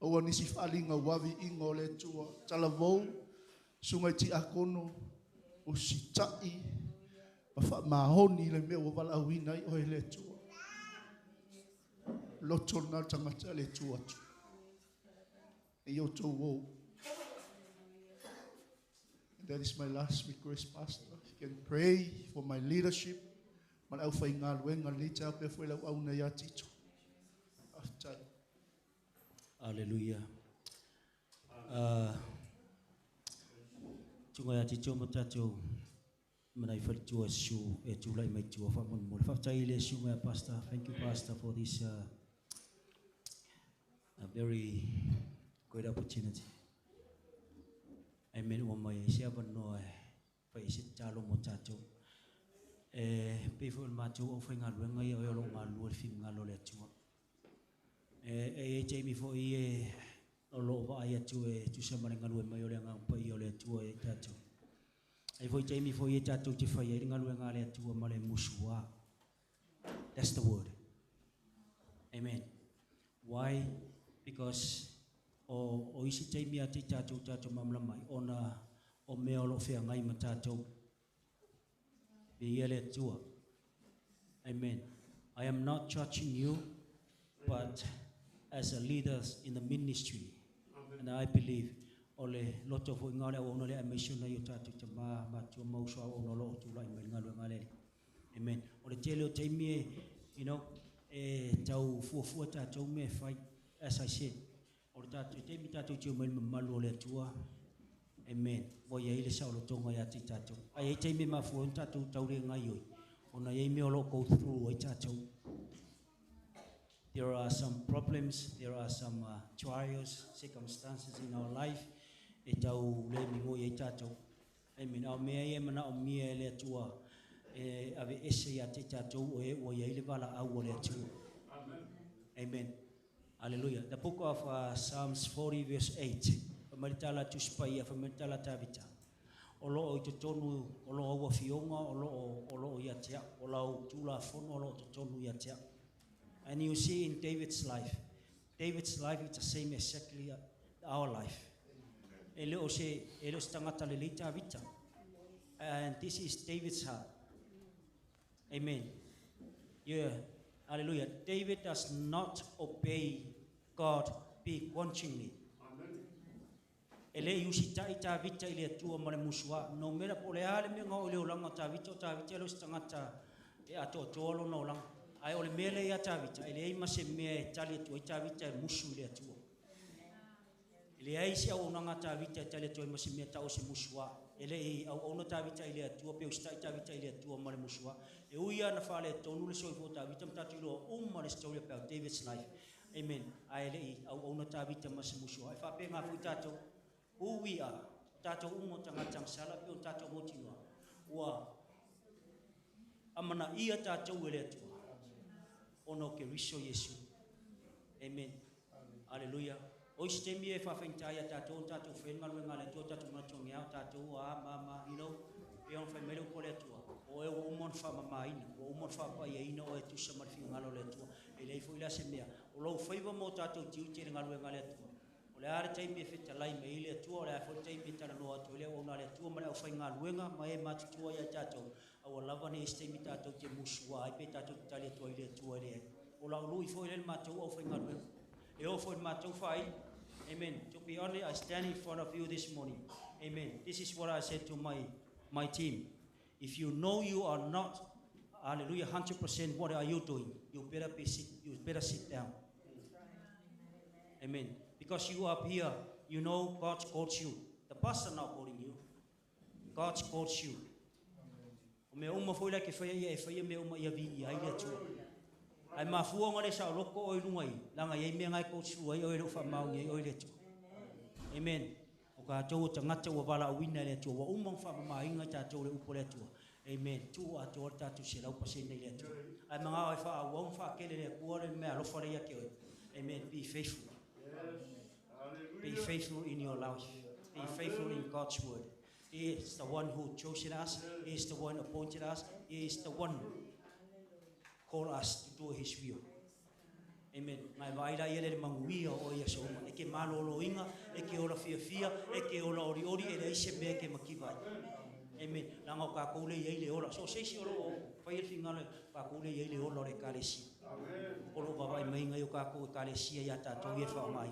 O ni si falinga wavi ingo le tu talavou sunga ti akono o si tai fa maoni le me o wala wina o le tu. Loto na tangata le tu atu. E yo to wo. That is my last request, Pastor. You can pray for my leadership. Man au fai ngā luenga lita pe fwela au na ya tito. After. Hallelujah. Tunga ya tito matato manai falitua su e tulai mai tua fa mon mo fa taile su ya pastor. Thank you pastor for this a very great opportunity. Amen. Wa mai sia no fa isi talo matato. People matu o fa nga luenga yo lo nga lu fi nga lo le tua. Jamie for ye o lo va ya tu tu se mare nga lu mai o le nga pa yo le tua e tato. Ai foi Jamie for ye tato te fa ye nga lu nga le tua male musua. That's the word. Amen. Why? Because o isi Jamie ati tato mamla mai ona o me o lo fe ngai matato. Amen. I am not judging you, but as a leader in the ministry, and I believe ole lot of ngale o nole mission na yotatu tama matu mauso o nolo tu la ngalo ngale. Amen. Ole tele time you know tau fu tatu me fight as I said. Ole tatu time tatu tu me malu ole tua. Amen. Boya ile sa lo tonga ya titato. Ai te me mafu tatu taure ngai oi. Ona ye me lo go through oi tatu. There are some problems, there are some trials, circumstances in our life. E tau le mi mo ye tatu. Amen. Au me ye mana o me le tua. Ave ese ya titato o ye ile bala au le tua. Amen. Amen. Hallelujah. The book of Psalms 40 verse 8. Maritala tu spaya famentala tabita olo o tonu olo o fionga olo yatia olo tula fono olo tonu yatia. And you see in David's life is the same exactly our life. Ele o se ele stangata le lita vita, and this is David's heart. Amen. Yeah. Hallelujah. David does not obey God begrudgingly. Ele yusi ta vita ile tua male musua no mera pole ale me ngau le olanga ta vita lo stangata e ato tolo no lang ai ole mele ya ta vita ile ai mase me tali tu ta vita musu le tua ile ai si au nanga ta vita tali tu mase me ta o se musua ele au no ta vita ile tua pe usta ta vita ile tua male musua e uia na fale tonu le so ta vita mta lo male story about David's life. Amen. Ai le au no ta vita mase musua ai fa pe nga futa who we are, tato umo tangata sala pe tato motinua. Wa amana ia tato weletu. Ono ke riso Yesu. Amen. Hallelujah. O istemi e fa fentaya tato fenga lo ngale tato matongia tato mama you know e on fa melo koletu. O e umon fa mama ina, o umon fa pa ye ina o e tu sama fi ngalo letu. Ele foi la semia. O lo faiva mo tato tiu tiri ngalo ngale tu. Le are tai me fita lai me ile tua le fo tai me tala no atu le ona le tua ma le fai nga luenga ma e mat tua ya tato au lava ne este mi tato te musua ai pe tato tale tua ile tua le o la lui fo ile matu au fai nga luenga e o fo matu fai. Amen. To be honest, I stand in front of you this morning. Amen. This is what I said to my team. If you know you are not, hallelujah, 100%, what are you doing? You better sit down. Amen. Because you up here, you know God calls you. The pastor not calling you. God calls you. Me uma foi la ke foi me uma ia vi ai le tu. Ai mafua ngale sa loko o lungai. Langa ye me ngai ko su ai o le fa mau ngai o le tu. Amen. O ka tau tangata wa bala wina le tu wa uma fa ma inga ta tau le upo le tu. Amen. Tu a tu ta tu se la upa se nei le tu. Ai manga ai fa wa fa ke le ku le me alo fa le ya ke. Amen. Be faithful. Be faithful in your life. Be faithful in God's word. He is the one who chosen us. He is the one appointed us. He is the one called us to do His will. Amen. Ngai vaira ele manguia o ia so ma ke malolo inga e ke ora fia e ke ora ori e le se me ke makiva. Amen. Langa ka ko le ile ora so se si oro fai finga le ka ko le ile ora le kalesi. Amen. Oro baba mai ngai ka ko kalesi ya ta to ye fa mai.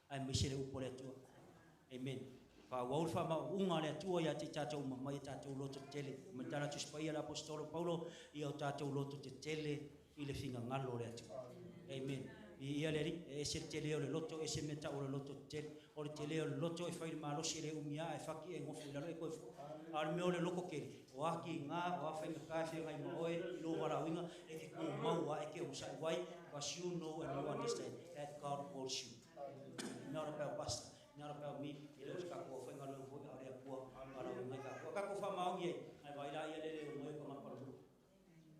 Ai me se le upole tu. Amen. wau fa ma unga le tua ia te tatou mai tatou loto tele. Ma tala tu spai la apostolo Paulo ia o tatou loto te tele i le finga ngalo le atu. Amen. Ia le ri e se tele o le loto e se meta o le loto tele o le tele o le loto e fai malo si le umia e faki e ngofu la e ko al me o le loko ke o aki nga o fa ka fe ngai mo e lo wala winga e ke ko mau wa e ke usai wai because you know and you understand that God calls you. Not about pastor, not about me. It was kako fa ngalo fo area ko para o ngai kako kako fa mau ye ai vai la ia le mo e ko ma paru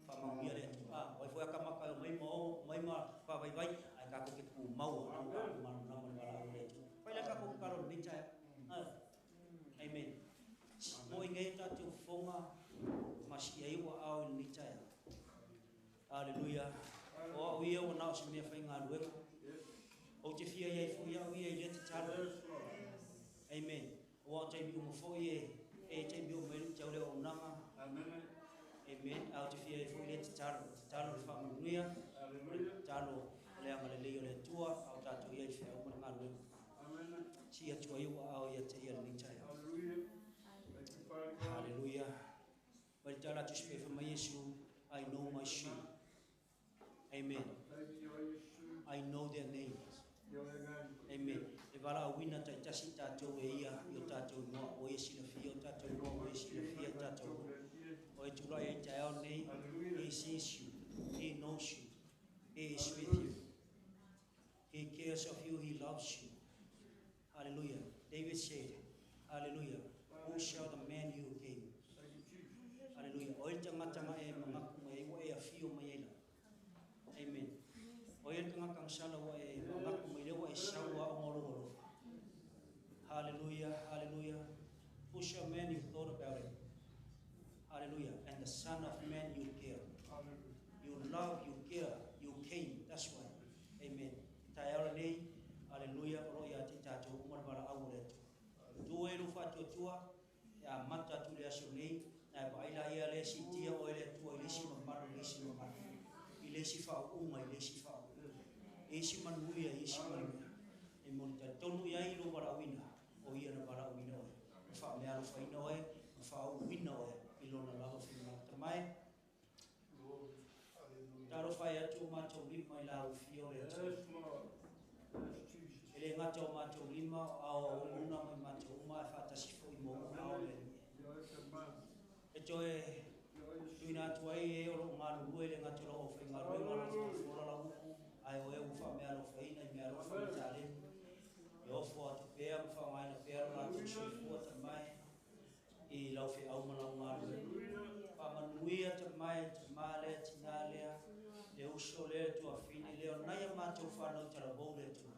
fa mau ia le o foi ka ma ka mai ma fa vai vai ai kako ke ku mau na na wala o le vai la kako ka ro ni cha amen mo ngai ta tu fonga mas ia wa au ni cha hallelujah o ia o na se me fa ngalo o te fia ia fo ia ia ia te talo amen o te bi mo fo ia e te bi o me te ole o nanga amen au te fia ia fo ia te talo fa mo nuia talo le ama le le tua au tato ia fia o ma ngalo si ia tua ia au ia te ia ni tai hallelujah but tala tu spe fa mai Yesu I know my sheep amen I know their names. Amen. E wala wina tai tasi tatou e ia i o tatou noa o e sila fia o tatou noa o e sila fia tatou o e tula e tai au nei he sees you, he knows you, he is with you, he cares of you, he loves you. Hallelujah. David said, hallelujah, who shall the man you came? Hallelujah. O e tangata e mangaku e o e a fio mai ela. Amen. O e tanga kang sala wa e mangaku mai lewa e sawa o ngoro. Hallelujah, hallelujah. Push a man you thought about it. Hallelujah. And the Son of Man you care. You love, you care, you came. That's why. Amen. Tayara nei, hallelujah. Oro ya te tatou umar bala awure. Tu e rufa tu tua, ya mata tu le aso nei, na baila ia le si tia o ele tua ile si mamaro ile si mamaro. Ile si fa uma ile si fa. Esi manuia esi manuia. E monta tonu ia i lo wala wina. O ia na wala wina o. Fa me alo fa ino e, fa o wina o i lo na lava fina tamai. Taro fa ia tu mato lima i la o fio le tu. Ele ngata o mato lima au una mai mato uma e fata si fo i mo au le. E toe tuina tuai e o lo ngalu lue le ngata lo o fa ngalu e ngalu fo la uku. Ai o e ufa me alo fa ina me alo fa tale. Yo fo atu pea fa mai na pea la tu so fo ta mai. I lau fe au mana ngalu. Pa manuia ta mai ta male tinale. Le uso le tu afini le o nai ma tu fa no tala bo le tu.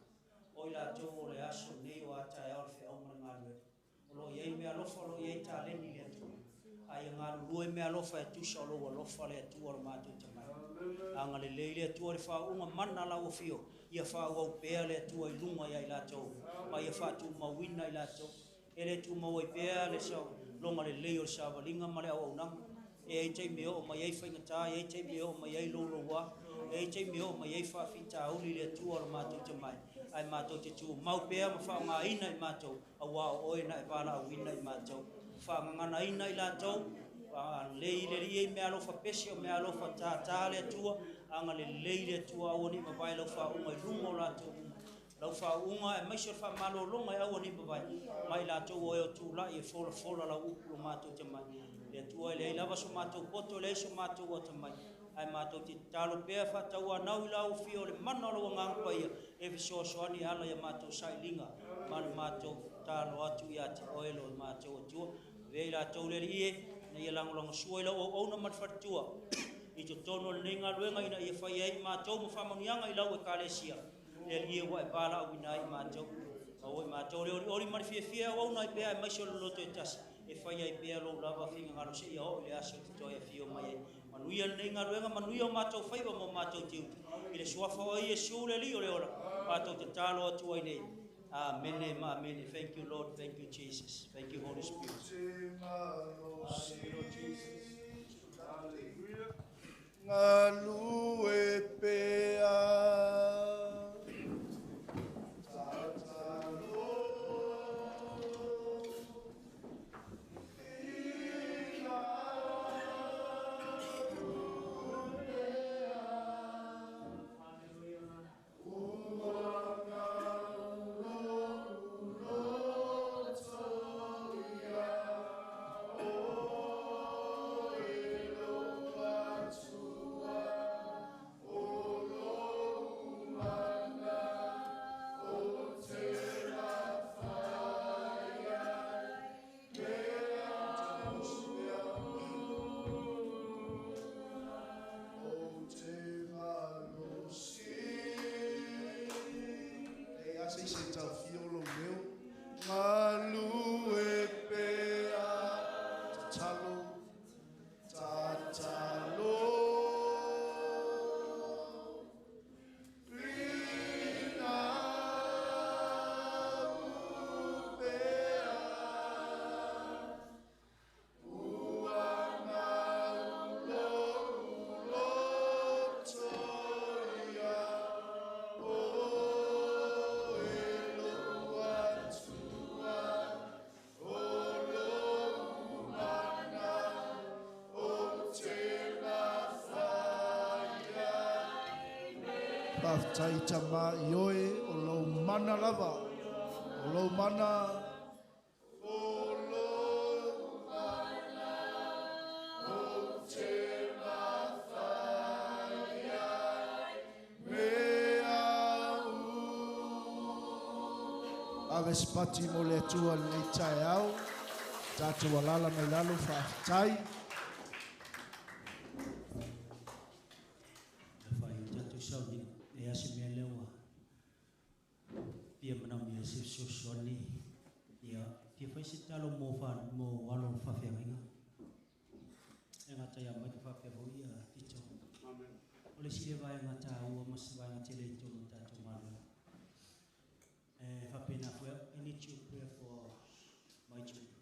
O ila tu o le aso nei o ata e au fe au mana ngalu. O lo ye me alo fa lo ye tale ni le tu. Ai ngalu lue me alo fa tu so lo fa le tu o ma tu ta mai. Anga le leile tu o fa unga mana la o fio ia fa o pea le tu ai lunga ia ila to ma ia fa tu ma wina ila to ele tu ma o pea le so longa le leio sa valinga ma le o na e te me o ma ia fa ngata e te me o ma ia lo wa e te me o ma ia fa fita o le tu o ma tu te mai ai ma to te tu ma pea ma fa nga ina i ma to a wa o ina e pala wina i ma to fa nga na ina ila to leile ri me alo fa pesio me alo fa ta le tua anga le leile tua oni ma vai lo fa unga lungo la to lo fa unga e mai fa malo longa e oni ma vai mai la to o tu la e fola la u ma to te mai le tua le lava so ma to poto le so ma to o te mai ai ma to ti talo pe fa ta wa na ula u fio le mana lo nga pa ia e so ani ala ya ma to sai linga ma to talo atu ya te oilo ma to tu ve la to le rie na ia lang suela o na mat fatua i to tono lenga luenga ina ia fai ai ma to mo famangianga i lau e kalesia le ia wa e pala u ina i ma to o ma to le ori mar fia o na pe ai mai so lo to tas e fai ai pe lo lava finga ngalo se ia o le aso to ia fio mai manu ia lenga luenga manu ia ma to fai mo ma to tiu i le suafa o ia su le li o le ora pa to te talo atu ai nei. Amen, amen. Thank you, Lord. Thank you, Jesus. Thank you, Holy Spirit. Hallelujah, Jesus. Hallelujah. Ngalu e pea. Tatalo. Whaftai tama i oe o lau mana lava. O lau mana. Aves pati mo le atua nei tae au. Tātou walala mai lalo whaftai. Whai tātou sauni e ase mea lewa. Pia mana mea se sosoni. Ia, pia whai se talo mō walo whawhiawenga. E ngata ia mai ka whawhiawo ia tito. O le sile vai ngata ua masu vai ngata le tonu tātou malu. Whapena whea, I need you to pray for my children.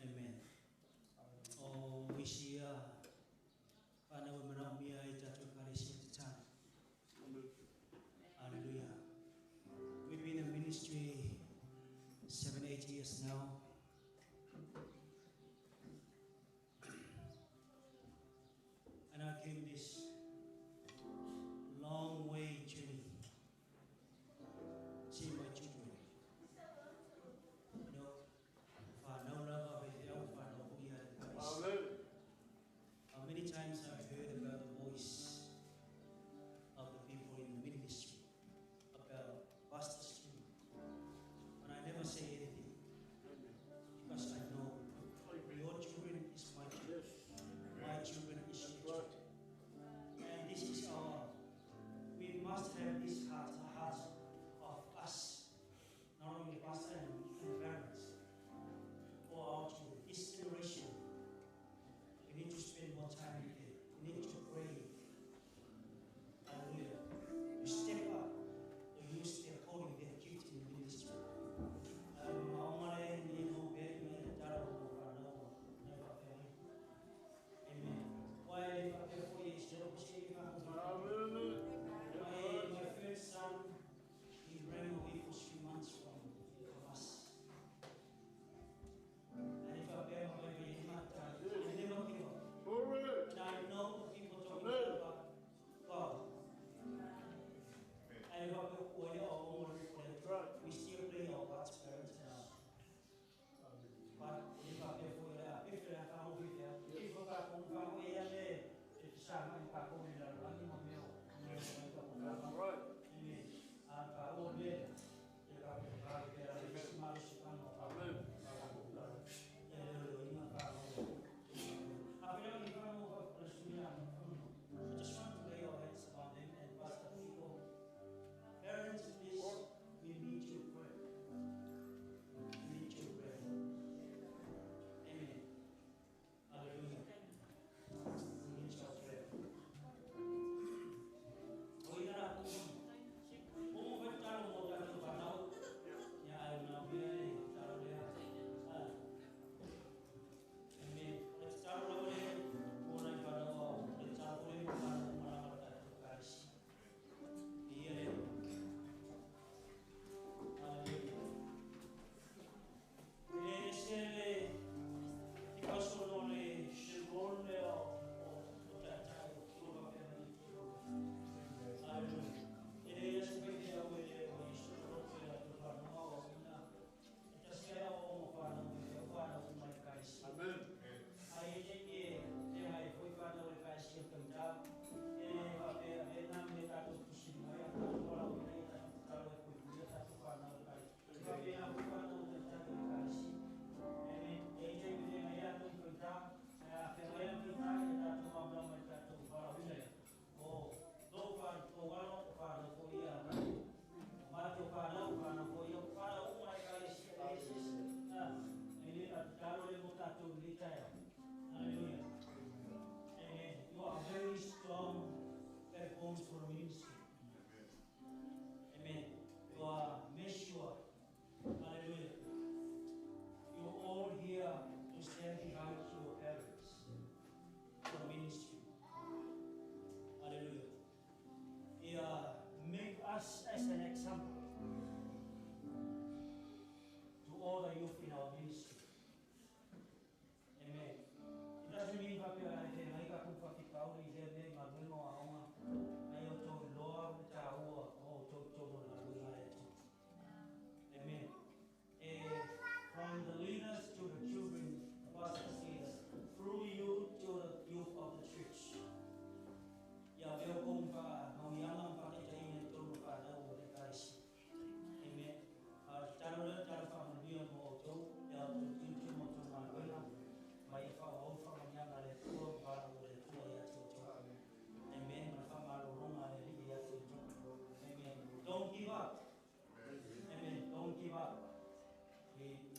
Amen. Oh, we see Pana women of Mia Tatu Karisi at the time. Hallelujah. We've been in ministry 7-8 years now. And I came this long way journey. See my children. You know, for no love of it, for no we are Christ. How many times I've heard about the voice of the people in the ministry, about pastors too, but I never say anything.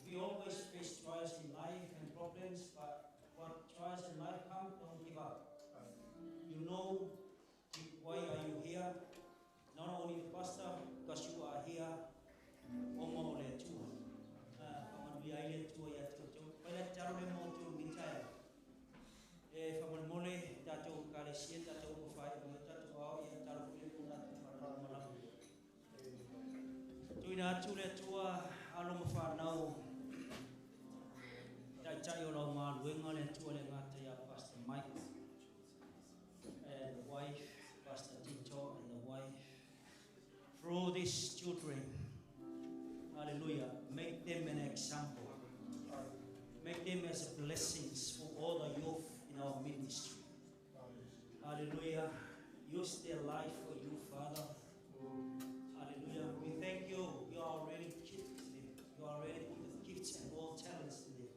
we always face trials in life and problems, but what trials in life come, don't give up. You know why are you here? Not only the pastor, because you are here. Omo le tua. Paman bi ai le tua ya tu. Pada cara le mo tu bincang. Paman mole tato kalesia tato ko fai mo tato au ya tato le pula malam. Tu ina tu le tua alo mo fa nau. Cai o lo ma luenga le tua le ngata ya Pastor Mike and the wife, Pastor Tito and the wife. Through these children, hallelujah, make them an example. Make them as blessings for all the youth in our ministry. Hallelujah. Use their life for you, Father. Hallelujah. We thank you. You are already gifted them. You are already put the gifts and all talents in them.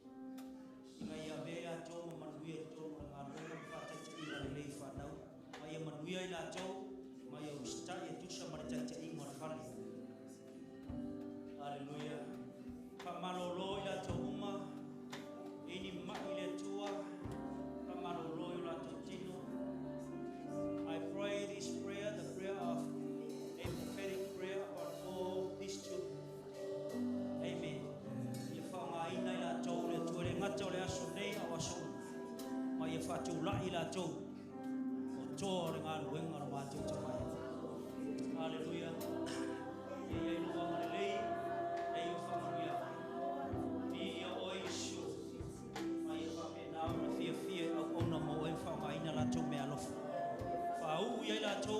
Maya to manuia to ngalo fata ila le fata. Maya manuia ila to maya usta ya tusha marita ingo fali. Hallelujah. Kamalolo ila to uma ini ma ile tua kamalolo ila to tino. I pray this prayer, the prayer of a prophetic prayer about all these children. Amen. Ina ila to le tuere ngata le aso nei awaso ma ye fatu la ila to o to re ngal wenga lo matu to mai. Hallelujah. Ye ye lo wa le e yo fa maria ni yo o isu ma ye fa me na o fie o no mo e fa mai na la to me alo fa u ye la to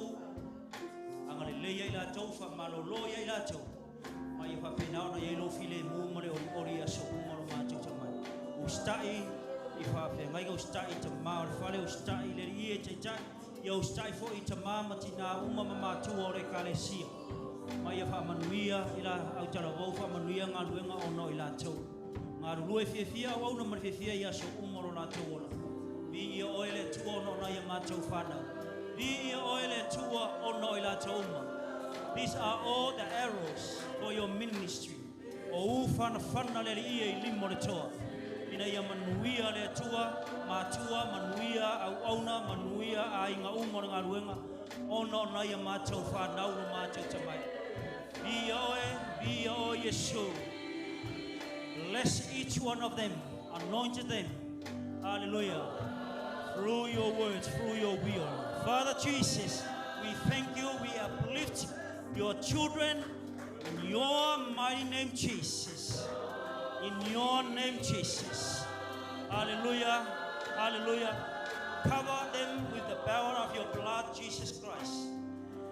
angale le ye la to fa malolo ye la to ma ye fa pe na o ye lo file mu mo le ori aso mo matu to mai. Ustai ifa pe ngai ustai to ma fale ustai le ie te ta yo ustai fo i te mama tina uma mama tu ore kalesia mai fa manuia ila au tala vo fa manuia nga luenga ono ila to nga lue fie au no mar fie ia so umoro la to ola bi oile tu ono na ia mato fana bi oile tu ono ila to uma. These are all the arrows for your ministry. O ufana fana le ia limo le toa. Ina ia manuia le tua, matua manuia au auna manuia a inga umor ngā ruenga. Ono na ia mātou whanau no mātou tamai. Be o Yeshua. Bless each one of them. Anoint them. Hallelujah. Through your words, through your will. Father Jesus, we thank you. We uplift your children in your mighty name, Jesus. In your name, Jesus. Hallelujah. Hallelujah. Cover them with the power of your blood, Jesus Christ.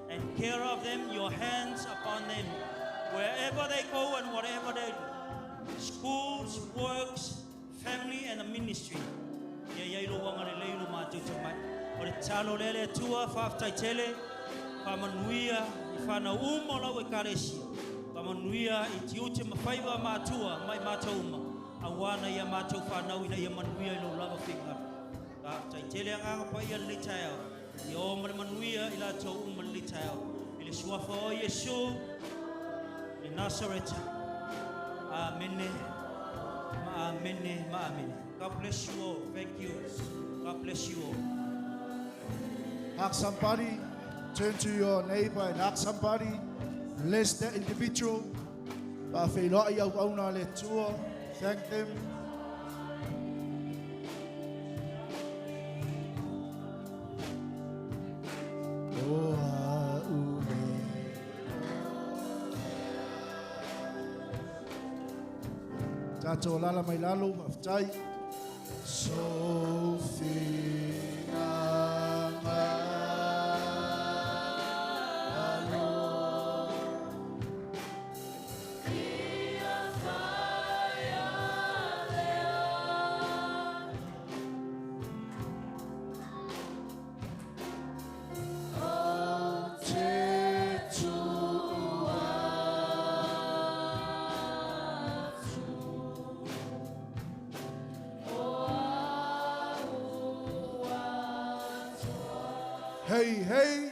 And care of them, your hands upon them. Wherever they go and whatever they do. Schools, works, family, and the ministry. Manuia itiute mafaiva matua mai matauma awana ya matu whanau ina ya manuia ilo lava whika ta taitele anga pa ia litao i o manuia ila tau uma litao ili suafa o Yesu i Nazareth. Amen. Amen. Amen. God bless you all. Thank you. God bless you all. Ask somebody, turn to your neighbor and ask somebody, bless that individual. Thank them. Tato lala mai lalo, aftai. Hey, hey.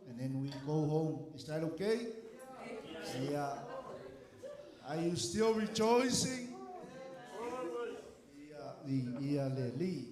And then we we go home. Is that okay? Yeah. Are you still rejoicing? Yeah, le li.